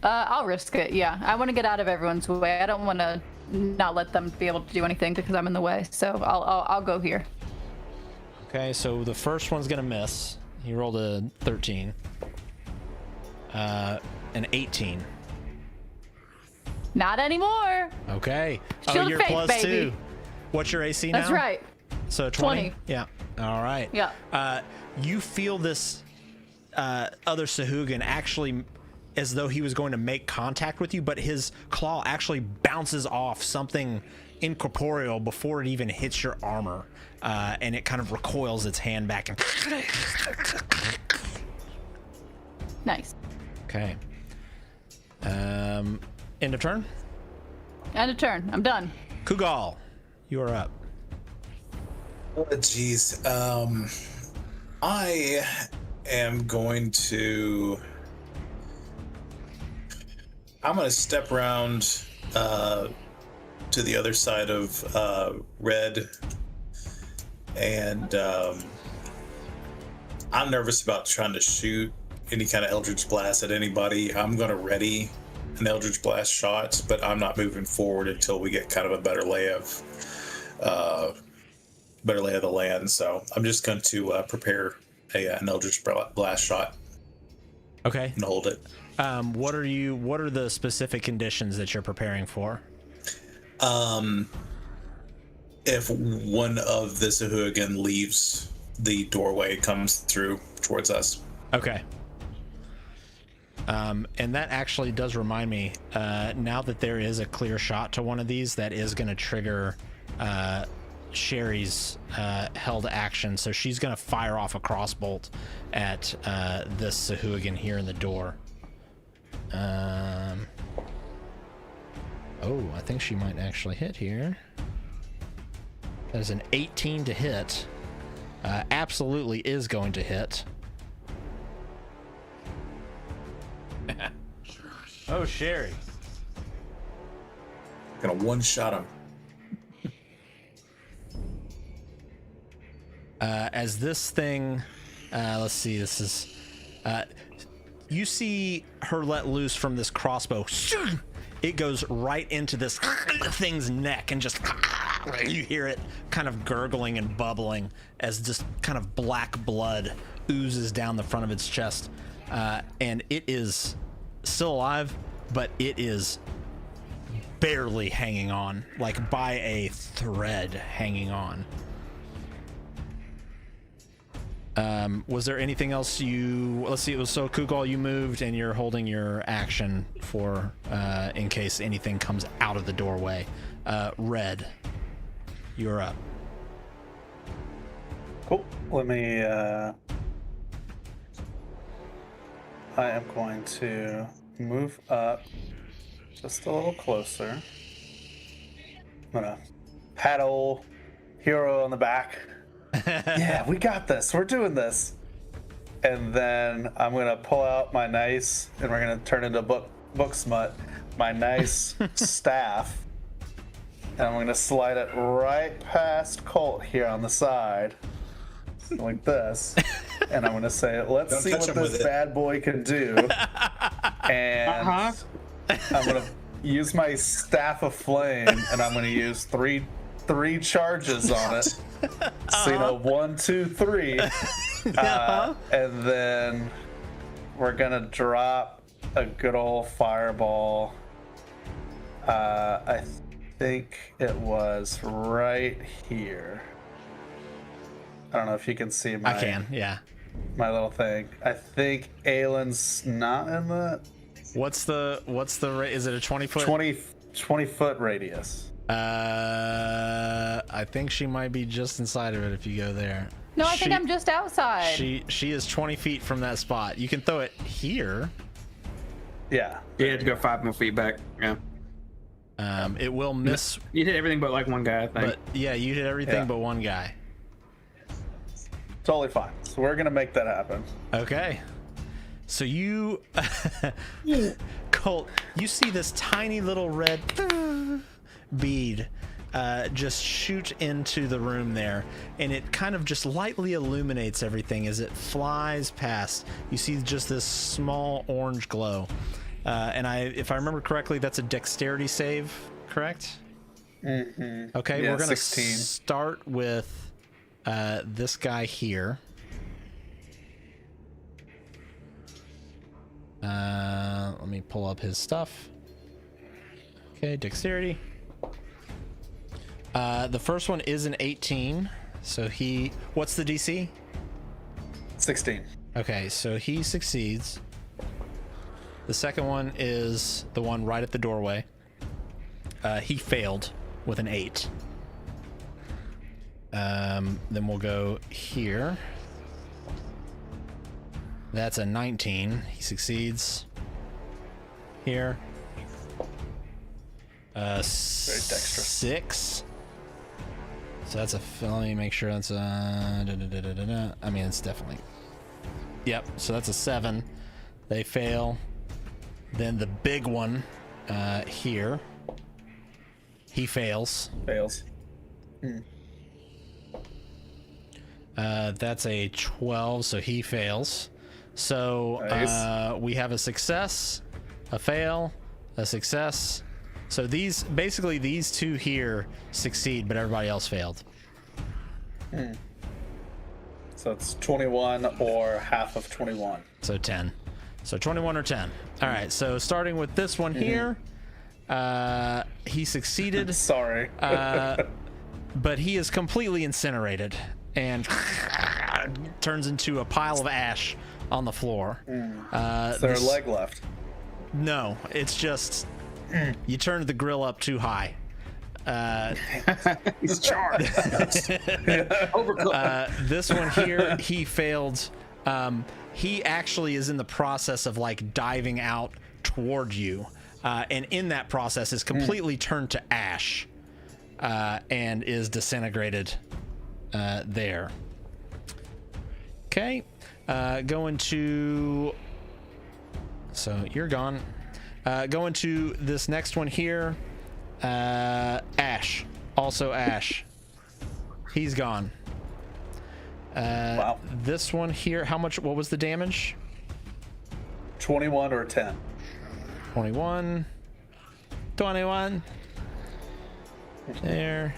I'll risk it, yeah. I want to get out of everyone's way. I don't want to not let them be able to do anything because I'm in the way. So I'll go here. Okay, so the first one's gonna miss. He rolled a 13. An 18. Not anymore. Okay. Shield oh, you're of faith, plus baby. 2. What's your AC now? That's right. So 20? 20. Yeah. All right. Yeah. You feel this other Sahuagin actually as though he was going to make contact with you, but his claw actually bounces off something incorporeal before it even hits your armor, and it kind of recoils its hand back and Nice. okay. End of turn. End of turn. I'm done. Kugal, you are up. Oh, jeez. I am going to. I'm going to step around to the other side of Red, and I'm nervous about trying to shoot any kind of Eldritch Blast at anybody. I'm going to ready an Eldritch Blast shot, but I'm not moving forward until we get kind of a better lay of the land. So I'm just going to prepare an Eldritch Blast shot. Okay. And hold it. What are the specific conditions that you're preparing for? If one of the Sahuagin leaves the doorway, comes through towards us. Okay. And that actually does remind me, now that there is a clear shot to one of these, that is going to trigger Sherry's held action. So she's going to fire off a crossbolt at this Sahuagin here in the door. Oh, I think she might actually hit here. That is an 18 to hit. Absolutely is going to hit. Oh, Sherry. Gonna one-shot him. As this thing, let's see, this is, you see her let loose from this crossbow. It goes right into this thing's neck and just, you hear it kind of gurgling and bubbling as just kind of black blood oozes down the front of its chest. And it is still alive, but it is barely hanging on, like by a thread hanging on. Was there anything else let's see, it was so Kugal, you moved and you're holding your action for in case anything comes out of the doorway. Red, you're up. Cool. Let me I am going to move up just a little closer. I'm gonna pat old Hero on the back. Yeah, we got this. We're doing this. And then I'm gonna pull out my nice, and we're gonna turn into book smut, my nice staff, and I'm gonna slide it right past Colt here on the side, like this. And I'm gonna say, let's see what this bad boy can do. And I'm gonna use my staff of flame, and I'm gonna use three charges on it. So 1, 2, 3, and then we're gonna drop a good old fireball. I think it was right here. I don't know if you can see my. I can, yeah. My little thing. I think Aylin's not in the. What's the is it a 20 foot? 20 foot radius. I think she might be just inside of it if you go there. No, I think I'm just outside. She is 20 feet from that spot. You can throw it here. Yeah. You had to go 5 more feet back. Yeah. It will miss. You hit everything but like one guy, I think. But yeah, you hit everything but one guy. Totally fine. So we're gonna make that happen. Okay. So you, Colt, you see this tiny little red bead just shoot into the room there, and it kind of just lightly illuminates everything as it flies past. You see just this small orange glow, and if I remember correctly, that's a dexterity save, correct? Mm-hmm. Okay, yeah, we're gonna 16. start with this guy here. Let me pull up his stuff. Okay, dexterity. The first one is an 18, so what's the DC? 16. Okay, so he succeeds. The second one is the one right at the doorway. He failed with an 8. Then we'll go here. That's a 19. He succeeds. Here. Very dexterous. 6. So that's let me make sure that's I mean, it's definitely. Yep. So that's a 7. They fail. Then the big one here. He fails. Fails. That's a 12, so he fails. So nice. We have a success, a fail, a success. So these two here succeed, but everybody else failed. So it's 21 or half of 21. So 10. So 21 or 10. All right, so starting with this one here, he succeeded. Sorry. But he is completely incinerated and turns into a pile of ash on the floor. Is there a leg left? No, it's just you turned the grill up too high. He's charred. Overcooked. This one here, he failed. He actually is in the process of like diving out toward you, and in that process is completely turned to ash, and is disintegrated there. Okay, going to. So you're gone. Going to this next one here. Ash. Also Ash. He's gone. Wow. This one here, what was the damage? 21 or 10. 21. 21. There.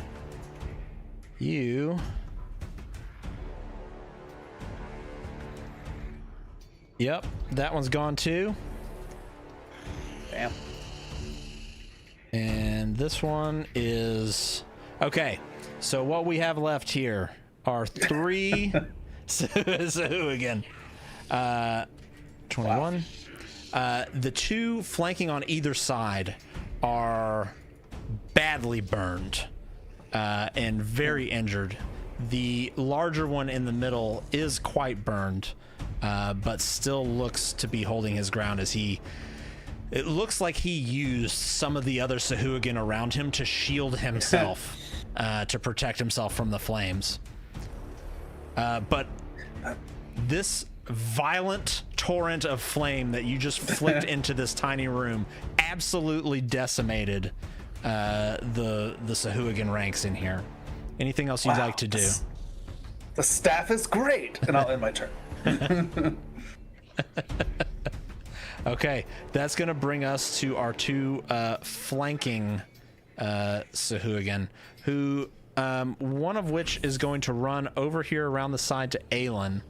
You. Yep, that one's gone too. Damn. And this one is okay. So what we have left here are 3. so again, 21. Wow. The 2 flanking on either side are badly burned and very injured. The larger one in the middle is quite burned, but still looks to be holding his ground as it looks like he used some of the other Sahuagin around him to shield himself, to protect himself from the flames. But this violent torrent of flame that you just flicked into this tiny room absolutely decimated the Sahuagin ranks in here. Anything else you'd like to do? The staff is great, and I'll end my turn. Okay, that's going to bring us to our 2 flanking Sahuagin, who one of which is going to run over here around the side to Aelin.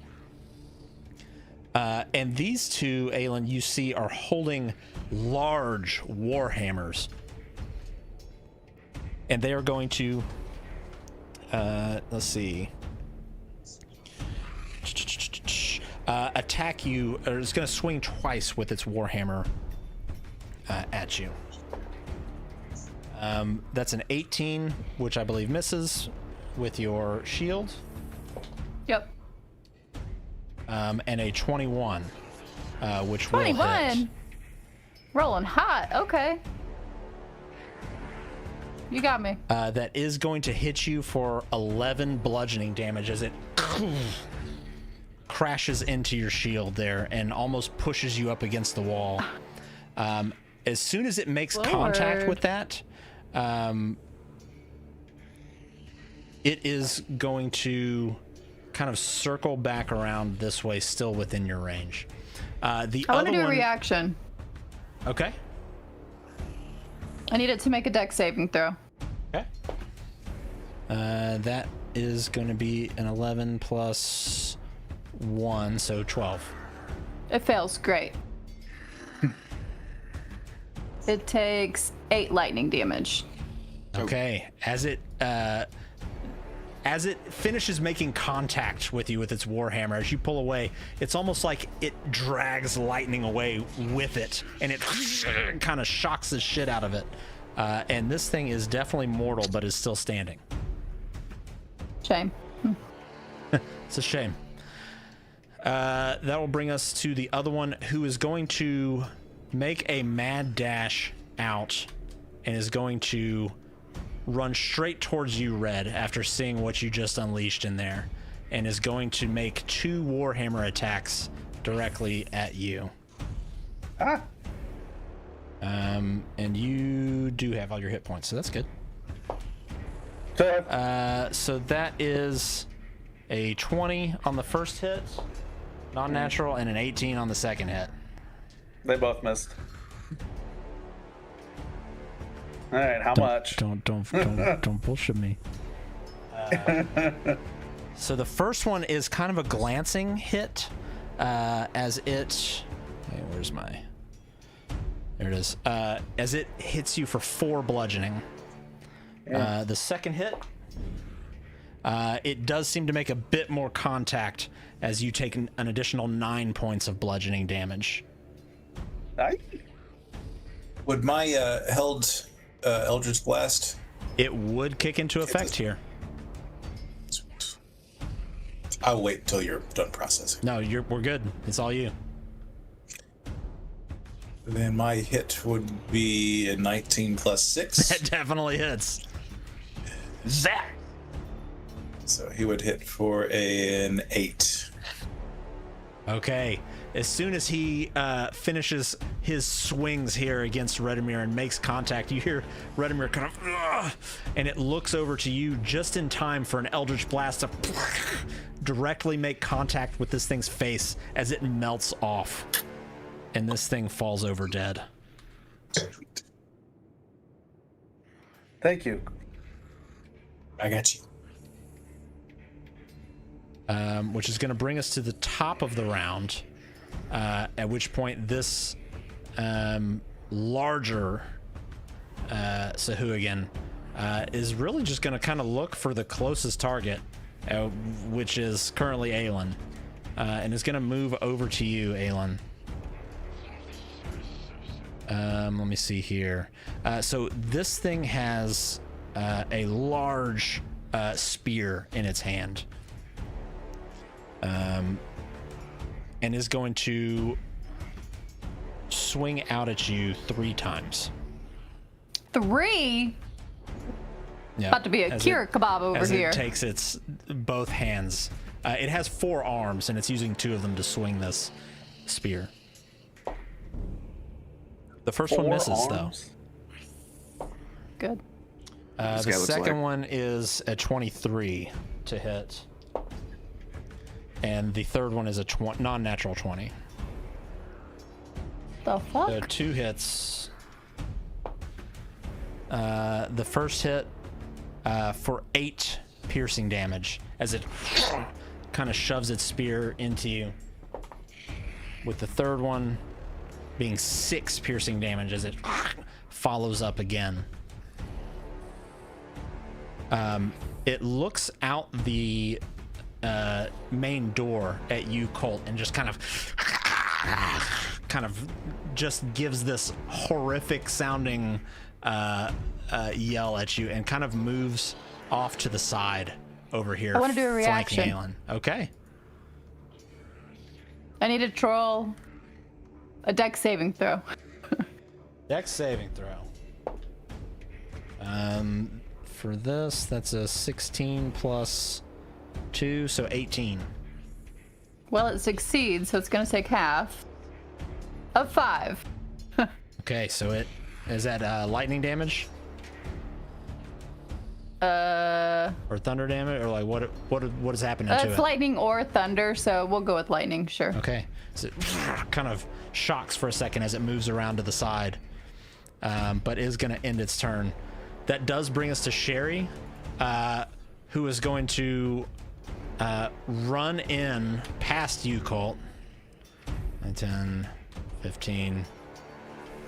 And these 2, Aelin, you see are holding large warhammers. And they are going to, let's see, attack you, or it's going to swing twice with its warhammer at you. That's an 18, which I believe misses with your shield. Yep. And a 21, which 21. will hit. Rolling hot. Okay. You got me. That is going to hit you for 11 bludgeoning damage as it crashes into your shield there and almost pushes you up against the wall. As soon as it makes contact with that, it is going to kind of circle back around this way, still within your range. I want to do a reaction. Okay. I need it to make a dex saving throw. Okay. That is going to be an 11 plus 1, so 12. It fails. Great. It takes 8 lightning damage. Okay. As it finishes making contact with you with its warhammer, as you pull away, it's almost like it drags lightning away with it, and it kind of shocks the shit out of it. And this thing is definitely mortal, but is still standing. Shame. It's a shame. That will bring us to the other one, who is going to make a mad dash out and is going to run straight towards you, Red, after seeing what you just unleashed in there, and is going to make 2 warhammer attacks directly at you. And you do have all your hit points, so that's good. So that is a 20 on the first hit, non-natural, and an 18 on the second hit. They both missed. All right, how much? Don't bullshit me. So the first one is kind of a glancing hit, as it. Hey, where's my? There it is. As it hits you for 4 bludgeoning. The second hit, it does seem to make a bit more contact as you take an additional 9 points of bludgeoning damage. Nice. Would my held Eldritch Blast? It would kick into effect here. I'll wait until you're done processing. No, we're good. It's all you. Then my hit would be a 19 plus 6. That definitely hits. Zap. So he would hit for an 8. Okay. As soon as he finishes his swings here against Redimir and makes contact, you hear Redimir kind of, "Ugh," and it looks over to you just in time for an Eldritch Blast to directly make contact with this thing's face as it melts off. And this thing falls over dead. Thank you. I got you. Which is going to bring us to the top of the round, at which point this larger Sahuagin is really just going to kind of look for the closest target, which is currently Aelin, and is going to move over to you, Aelin. Let me see here. So this thing has a large spear in its hand. And is going to swing out at you 3 times. 3? Yeah. About to be a Kira kebab over here. It takes its both hands. It has 4 arms, and it's using 2 of them to swing this spear. The first one misses, arms. though. Good. The second one is a 23 to hit. And the third one is a non-natural 20. The fuck? So 2 hits. The first hit for 8 piercing damage as it kind of shoves its spear into you. With the third one being 6 piercing damage as it follows up again. It looks out the main door at you, Colt, and just kind of just gives this horrific sounding yell at you and kind of moves off to the side over here. I want to do a reaction. Aelin. Okay. I need to troll a dex saving throw. Dex saving throw. For this, that's a 16 plus 2, so 18. Well, it succeeds, so it's going to take half of 5. Okay, so it is that lightning damage or thunder damage, or like what is happening to it? It's lightning or thunder, so we'll go with lightning, sure. Okay, so it kind of shocks for a second as it moves around to the side, but is going to end its turn. That does bring us to Sherry, who is going to run in past you, Colt. 10, 15,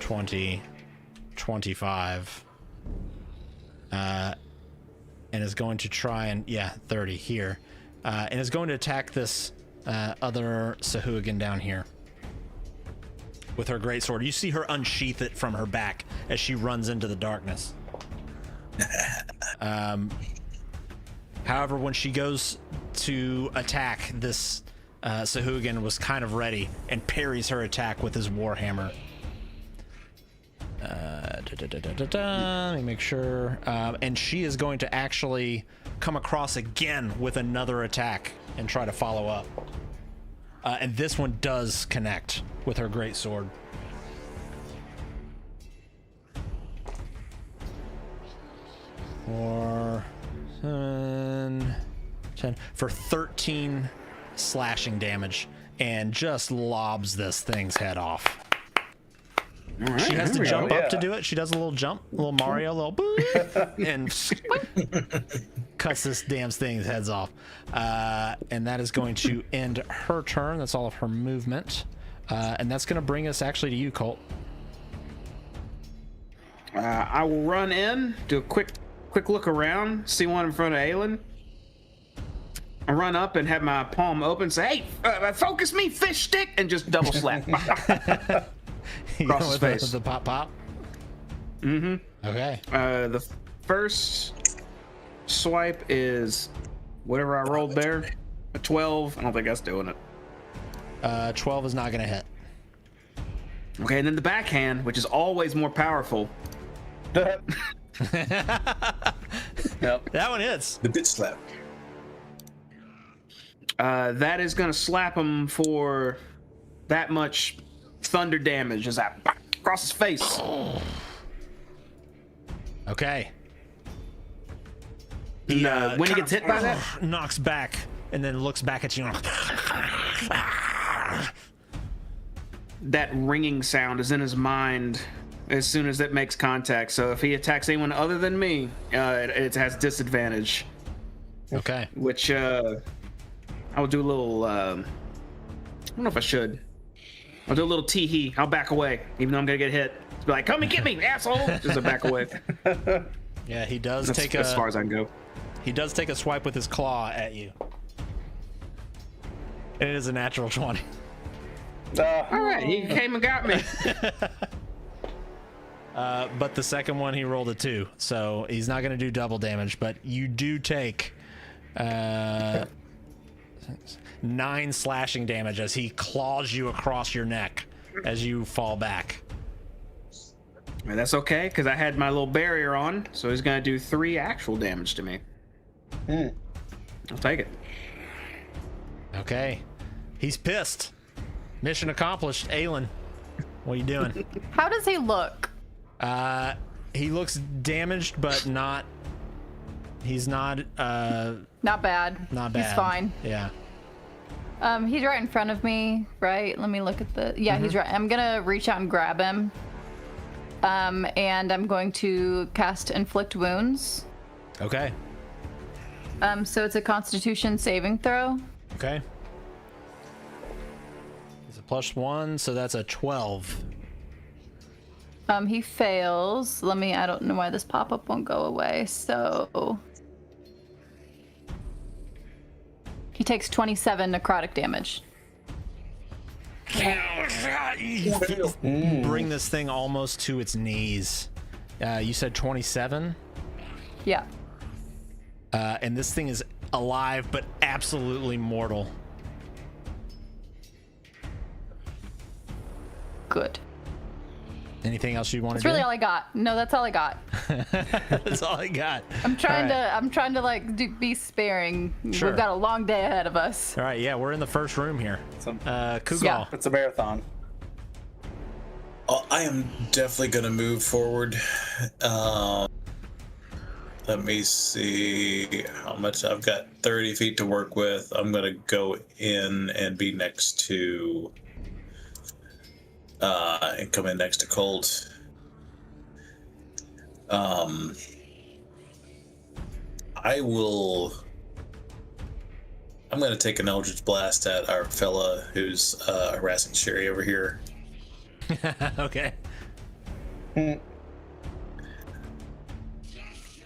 20, 25. And is going to try and, 30 here. And is going to attack this other Sahuagin down here with her greatsword. You see her unsheath it from her back as she runs into the darkness. However, when she goes to attack, this Sahuagin was kind of ready and parries her attack with his warhammer. Let me make sure. And she is going to actually come across again with another attack and try to follow up. And this one does connect with her greatsword. For 7, 10, for 13 slashing damage, and just lobs this thing's head off. All right, She has to jump go. up to Yeah. do it. She does a little jump, a little Mario, a little boop, and cuts this damn thing's heads off. And that is going to end her turn. That's all of her movement. And that's going to bring us actually to you, Colt. I will run in, do a quick look around, see one in front of Aelin. I run up and have my palm open, say, "Hey, focus me, fish stick," and just double slap. Across his face. The pop. Mm-hmm. Okay. The first swipe is whatever I rolled there. A 12. I don't think that's doing it. 12 is not going to hit. Okay, and then the backhand, which is always more powerful. Yep. That one hits. The bitch slap. That is going to slap him for that much thunder damage as that across his face. Okay. When he gets hit by that, knocks back and then looks back at you. That ringing sound is in his mind as soon as it makes contact. So if he attacks anyone other than me, it has disadvantage. Okay. Which I'll do a little. I don't know if I should. I'll do a little tee-hee. I'll back away, even though I'm gonna get hit. Be like, "Come and get me, asshole!" Just a back away. Yeah, he does That's take as far as I can go. He does take a swipe with his claw at you. And it is a natural 20. All right, he came and got me. But the second one he rolled a 2, so he's not going to do double damage. But you do take 9 slashing damage as he claws you across your neck as you fall back. And that's okay, because I had my little barrier on, so he's gonna do 3 actual damage to me. I'll take it. Okay, he's pissed. Mission accomplished. Aelin, what are you doing? How does he look? He looks damaged, but not. He's not. Not bad. Not bad. He's fine. Yeah. He's right in front of me, right? Let me look at the. Yeah, he's right. I'm gonna reach out and grab him. And I'm going to cast Inflict Wounds. Okay. So it's a Constitution saving throw. Okay. It's a +1, so that's a 12. He fails. I don't know why this pop-up won't go away. So he takes 27 necrotic damage. Bring this thing almost to its knees. You said 27? Yeah. And this thing is alive, but absolutely mortal. Good. Anything else you want to That's do? really all I got. No, that's all I got. That's all I got. I'm trying to like be sparing. Sure. We've got a long day ahead of us. All right, yeah, we're in the first room here. Kugal. Yeah. It's a marathon. I am definitely going to move forward. Let me see how much I've got. 30 feet to work with. I'm going to go in and be next to and come in next to Colt. I'm going to take an Eldritch Blast at our fella who's harassing Sherry over here. Okay.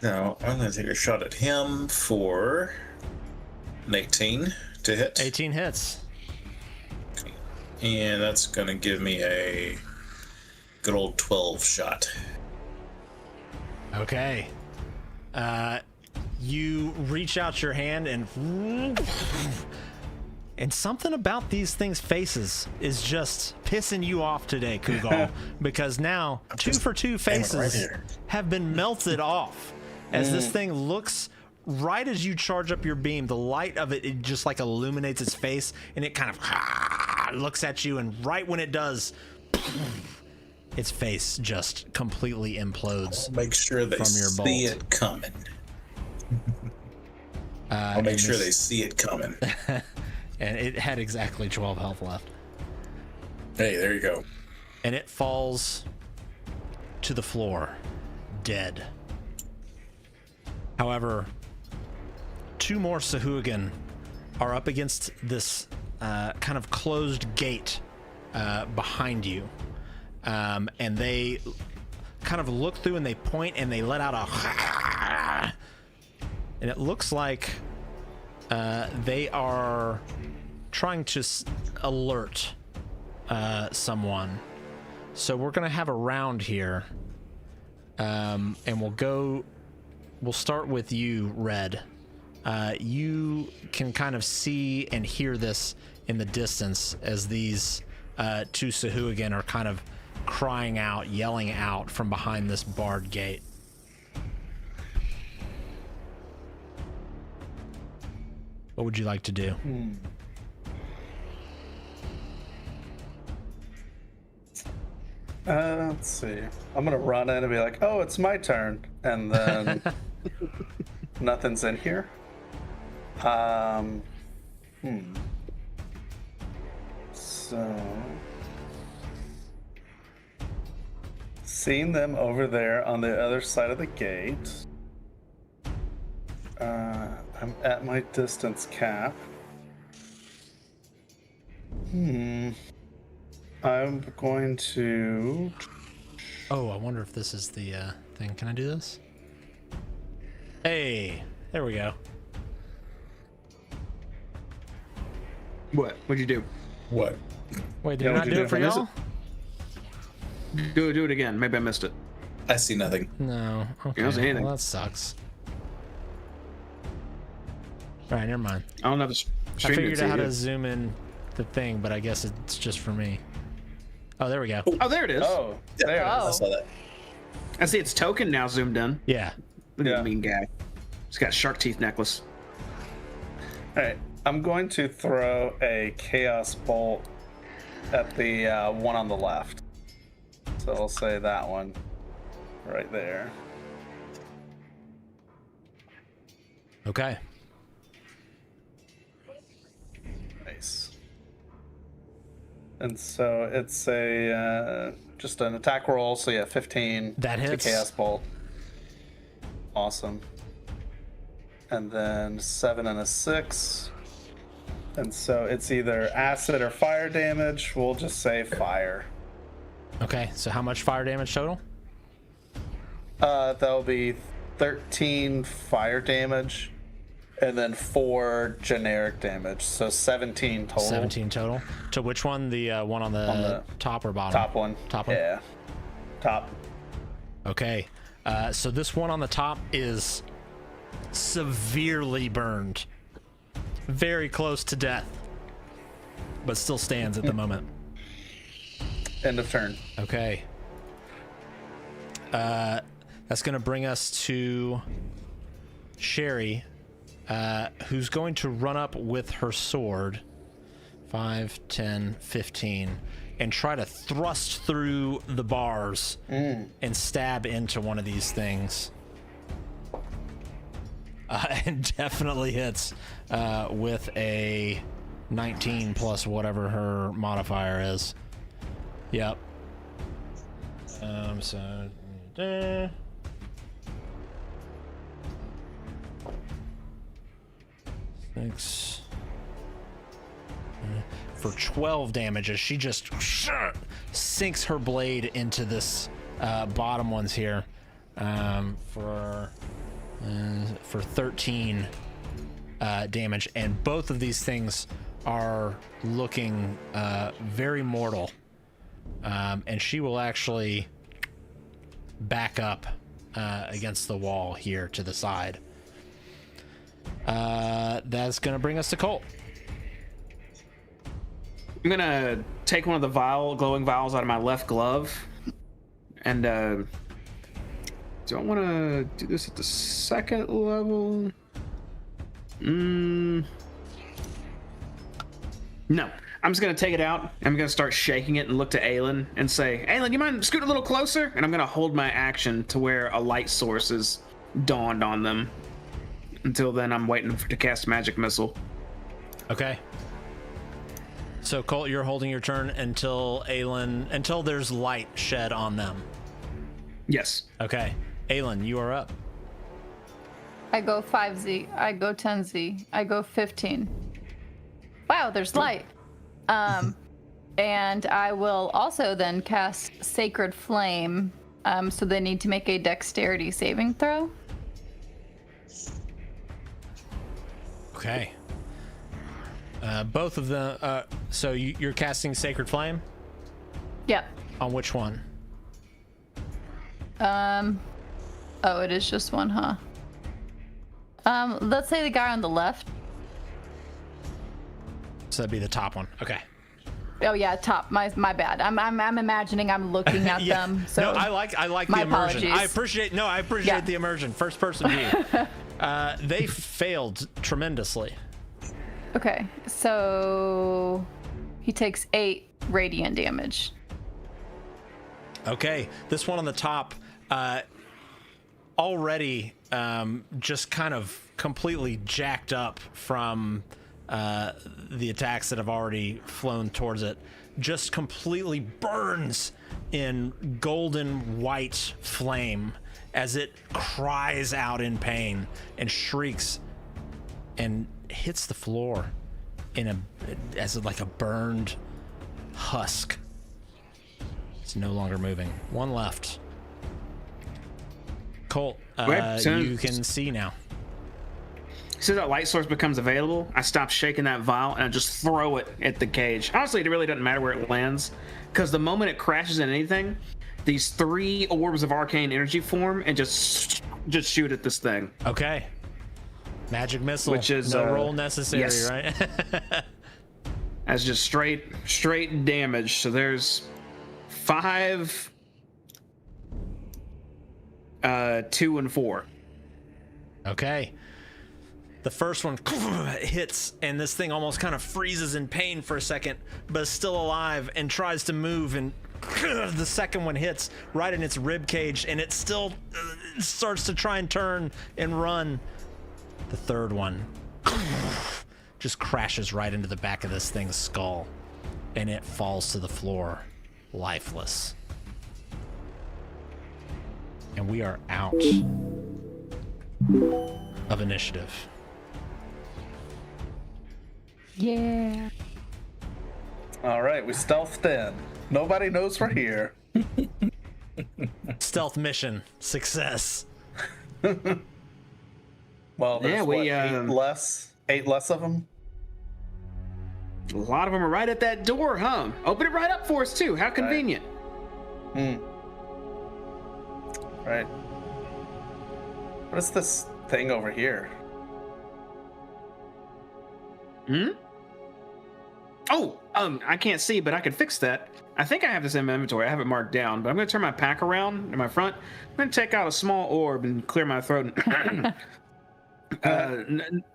Now, I'm going to take a shot at him for an 18 to hit. 18 hits. And that's going to give me a good old 12 shot. Okay. You reach out your hand and something about these things' faces is just pissing you off today, Kugal, because now 2 for 2 faces have been melted off as this thing looks right as you charge up your beam. The light of it just like illuminates its face, and it kind of looks at you, and right when it does, its face just completely implodes. Make sure they from your see bolt. it coming. I'll make sure they see it coming. And it had exactly 12 health left. Hey, there you go. And it falls to the floor, dead. However, 2 more Sahuagin are up against this kind of closed gate behind you. And they kind of look through and they point and they let out a... And it looks like they are trying to alert someone. So we're going to have a round here. And we'll start with you, Red. You can kind of see and hear this in the distance as these 2 Sahuagin are kind of crying out, yelling out from behind this barred gate. What would you like to do? Let's see. I'm gonna run in and be like, "Oh, it's my turn," and then nothing's in here. So, seeing them over there on the other side of the gate, I'm at my distance cap. I'm going to... Oh, I wonder if this is the thing. Can I do this? Hey, there we go. What? What'd you do? What? Wait, did you not do it for y'all? Do it again. Maybe I missed it. I see nothing. No. Okay. don't see anything. Well, that sucks. All right, never mind. I don't have the I stream. figured out how to zoom in the thing, but I guess it's just for me. Oh, there we go. Oh, there it is. Oh, there it is. I saw that. I see its token now zoomed in. Yeah. Look at Yeah. that mean guy. He's got a shark teeth necklace. All right, I'm going to throw a chaos bolt at the one on the left. So I'll say that one right there. Okay. Nice. And so it's a just an attack roll. So yeah, 15. That to hits. Chaos bolt. Awesome. And then 7 and a 6. And so it's either acid or fire damage. We'll just say fire. Okay, so how much fire damage total? That'll be 13 fire damage and then 4 generic damage. So 17 total. 17 total. To which one? The one on the top or bottom? Top one. Top one? Yeah. Top. Okay. So this one on the top is severely burned. Very close to death. But still stands at the moment. End of turn. Okay. That's going to bring us to Sherry, who's going to run up with her sword, 5, 10, 15, and try to thrust through the bars and stab into one of these things. And definitely hits with a 19 plus whatever her modifier is. Yep. So... 6 for 12 damage as she just sinks her blade into this bottom ones here for 13 damage, and both of these things are looking very mortal, and she will actually back up against the wall here to the side. That's gonna bring us to Colt. I'm gonna take one of the glowing vials out of my left glove, and do I want to do this at the second level? No. I'm just gonna take it out. I'm gonna start shaking it and look to Aelin and say, "Aelin, you mind scoot a little closer?" And I'm gonna hold my action to where a light source is dawned on them. Until then, I'm waiting to cast magic missile. Okay. So Colt, you're holding your turn until there's light shed on them. Yes. Okay. Aelin, you are up. I go 5Z. I go 10Z. I go 15. Wow, there's light. And I will also then cast Sacred Flame. So they need to make a dexterity saving throw. Okay. Both of them. So you're casting Sacred Flame? Yep. On which one? Oh, it is just one, huh? Let's say the guy on the left. So that'd be the top one. Okay. Oh yeah, top. My bad. I'm imagining I'm looking at them. So no, I like the immersion. Apologies. I appreciate the immersion. First person view. They failed tremendously. Okay, so he takes 8 radiant damage. Okay, this one on the top, already just kind of completely jacked up from the attacks that have already flown towards it, just completely burns in golden white flame as it cries out in pain and shrieks and hits the floor as like a burned husk. It's no longer moving. One left. Colt, you can see now. As soon as that light source becomes available, I stop shaking that vial and I just throw it at the cage. Honestly, it really doesn't matter where it lands, because the moment it crashes in anything, these 3 orbs of arcane energy form and just shoot at this thing. Okay. Magic missile. Which is no roll necessary, yes. right? That's just straight damage. So there's 5, 2, and 4. Okay. The first one hits, and this thing almost kind of freezes in pain for a second, but is still alive and tries to move, and the second one hits right in its rib cage, and it still starts to try and turn and run. The third one just crashes right into the back of this thing's skull, and it falls to the floor, lifeless. And we are out of initiative. Yeah. All right, we stealthed in. Nobody knows we're here. Stealth mission success. Well, there's eight less of them. A lot of them are right at that door, huh? Open it right up for us too. How convenient. Right. What is this thing over here? Oh, I can't see, but I can fix that. I think I have this in my inventory. I have it marked down, but I'm going to turn my pack around in my front. I'm going to take out a small orb and clear my throat.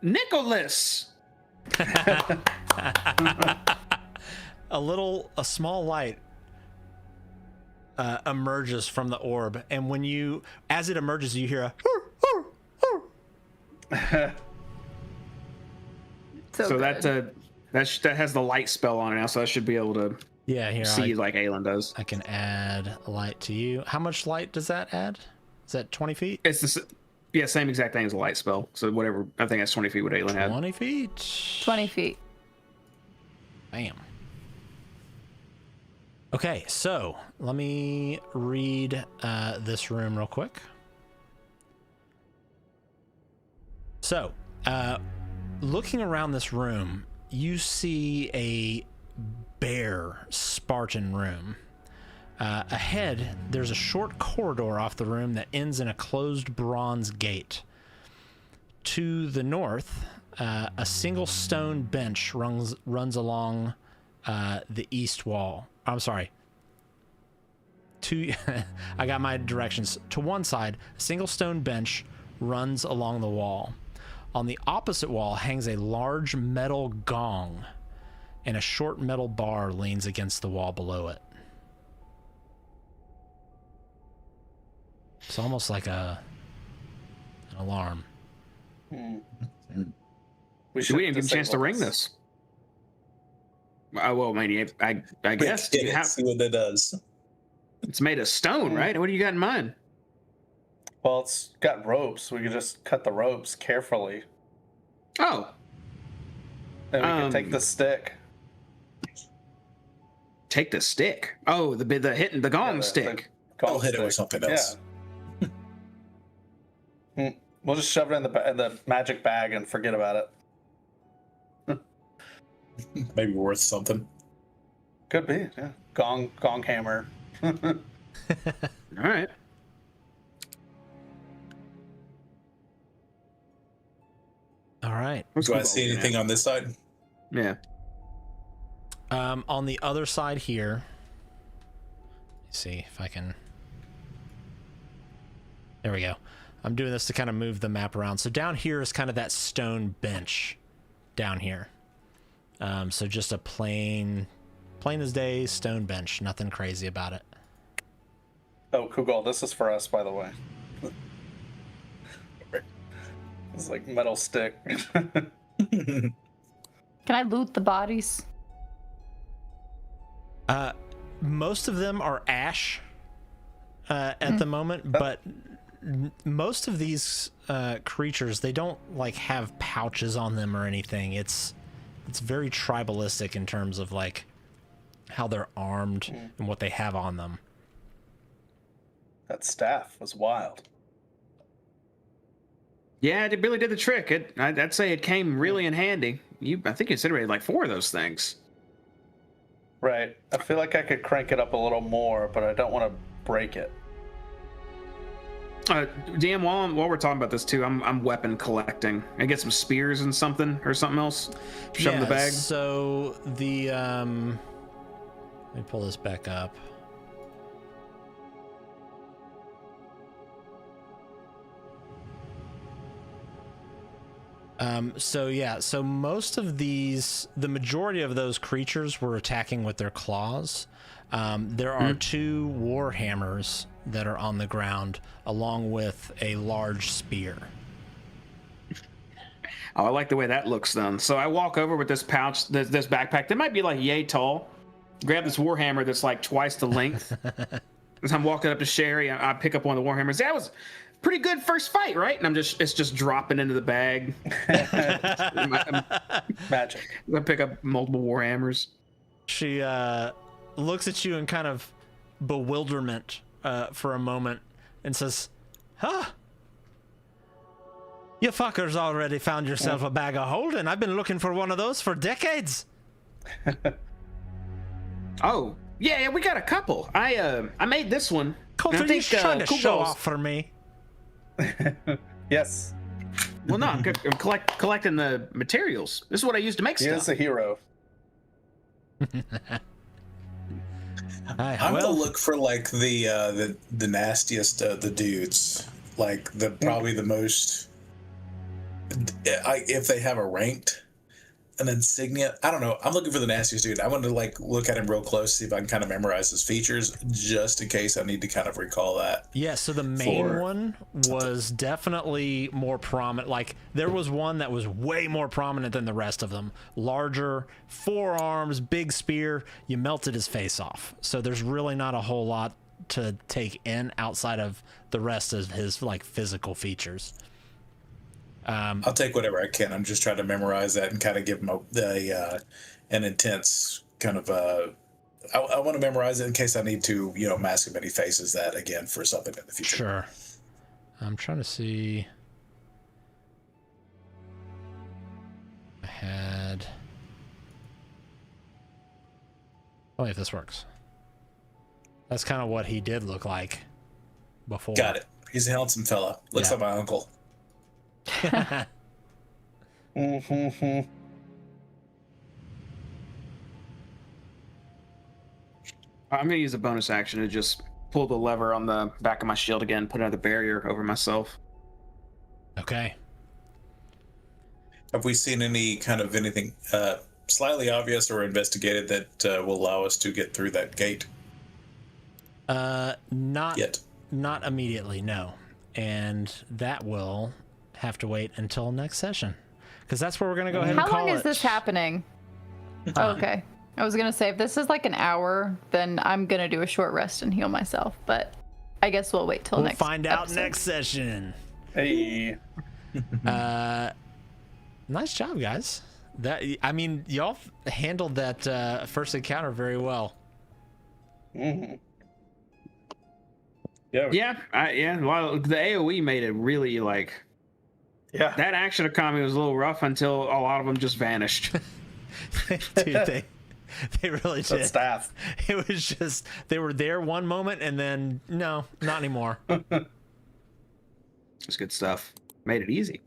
Nicholas! A small light emerges from the orb, and as it emerges, you hear a So that has the light spell on it now, so I should be able to see like Aelin does. I can add light to you. How much light does that add? Is that 20 feet? It's the same exact thing as a light spell. So whatever, I think that's 20 feet what Aelin had. 20 feet? 20 feet. Bam. Okay, so let me read this room real quick. So, looking around this room, you see a bare, Spartan room. Ahead, there's a short corridor off the room that ends in a closed bronze gate. To the north, a single stone bench runs along the east wall. I'm sorry. I got my directions. To one side, a single stone bench runs along the wall. On the opposite wall hangs a large metal gong, and a short metal bar leans against the wall below it. It's almost like an alarm. We didn't even get a chance to ring this. Well, maybe I guess. See what that does. It's made of stone, right? What do you got in mind? Well, it's got ropes. We could just cut the ropes carefully. Oh. Then we can take the stick. Take the stick. Oh, the hitting the gong stick. I'll hit it with something else. Yeah. We'll just shove it in the magic bag and forget about it. Maybe worth something. Could be, yeah. Gong hammer. All right. All right. Do I see anything on this side? Yeah. On the other side here, let's see if I can. There we go. I'm doing this to kind of move the map around. So down here is kind of that stone bench down here. So just a plain as day stone bench. Nothing crazy about it. Oh, Kugel, this is for us, by the way. It's like metal stick. Can I loot the bodies? Most of them are ash at the moment, but most of these creatures, they don't like have pouches on them or anything. It's very tribalistic in terms of like how they're armed and what they have on them. That staff was wild. Yeah, it really did the trick. I'd say it came really in handy. I think you incinerated like 4 of those things. Right. I feel like I could crank it up a little more, but I don't want to break it. DM, while we're talking about this too, I'm weapon collecting. I get some spears and something else. Shove in the bag. So the let me pull this back up. So most of these, the majority of those creatures were attacking with their claws. There are 2 war hammers that are on the ground, along with a large spear. Oh, I like the way that looks then. So I walk over with this pouch, this backpack that might be like yay tall. Grab this warhammer that's like twice the length. As I'm walking up to Sherry, I pick up one of the warhammers. That was pretty good first fight, right? And it's just dropping into the bag. Magic. I pick up multiple warhammers. She looks at you in kind of bewilderment for a moment and says, "Huh? You fuckers already found yourself a bag of holding. I've been looking for one of those for decades." Oh, yeah, we got a couple. I made this one. Coulter, you trying to show off for me? Yes. Well, no, I'm collecting the materials. This is what I use to make stuff. He is a hero. I'm gonna look for like the nastiest of the dudes, like probably the most. If they have a ranked, an insignia, I don't know. I'm looking for the nastiest dude. I want to like look at him real close, see if I can kind of memorize his features, just in case I need to kind of recall that. Yeah. So the main one was definitely more prominent. Like there was one that was way more prominent than the rest of them. Larger, 4 arms, big spear. You melted his face off. So there's really not a whole lot to take in outside of the rest of his like physical features. I'll take whatever I can. I'm just trying to memorize that and kind of give him an intense kind of. I want to memorize it in case I need to, mask many faces that again for something in the future. Sure. I'm trying to see. I had. Oh, if this works. That's kind of what he did look like before. Got it. He's a handsome fella. Looks like my uncle. Mm-hmm. I'm gonna use a bonus action to just pull the lever on the back of my shield again, put another barrier over myself. Okay. Have we seen any kind of anything slightly obvious or investigated that will allow us to get through that gate? Not yet. Not immediately, no. And that will have to wait until next session, because that's where we're going to go ahead and call it. How long is this happening? Okay. I was going to say, if this is like an hour, then I'm going to do a short rest and heal myself. But I guess we'll wait till next. We'll find out episode. next session. Hey. Nice job, guys. I mean, y'all handled that first encounter very well. Mm-hmm. Yeah. Well, the AOE made it really like. Yeah. That action economy was a little rough until a lot of them just vanished. Dude, they really did. That staff. It was just they were there one moment and then no, not anymore. It's good stuff. Made it easy.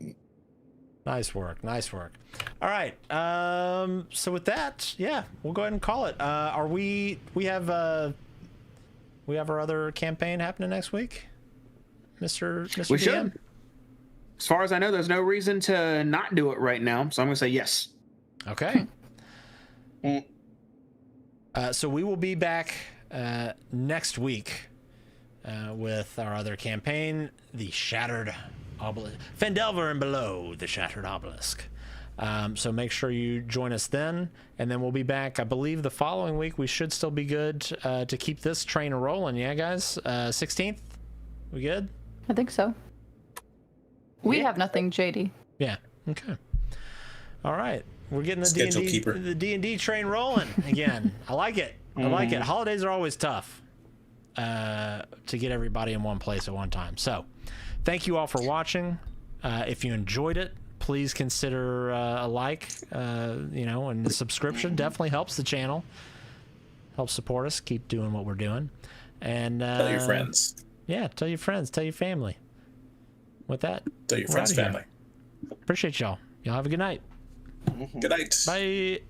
Nice work. All right. So with that, yeah, we'll go ahead and call it. We have our other campaign happening next week, Mr. We DM? should. As far as I know, there's no reason to not do it right now, so I'm gonna say yes. Okay. So we will be back next week with our other campaign, the Shattered Obelisk, Phandelver Below, the Shattered Obelisk. So make sure you join us then, and then we'll be back. I believe the following week we should still be good to keep this train rolling. Yeah, guys. 16th, we good? I think so. We have nothing, JD. Yeah. Okay. All right. We're getting the Schedule D&D keeper. the D&D train rolling again. I like it. I like it. Holidays are always tough to get everybody in one place at one time. So, thank you all for watching. If you enjoyed it, please consider a like, and the subscription definitely helps the channel. Helps support us, keep doing what we're doing. And Tell your friends. Yeah, tell your friends, tell your family. With that, Tell your we're friends' outta here. family. Appreciate y'all. Y'all have a good night. Good night. Bye.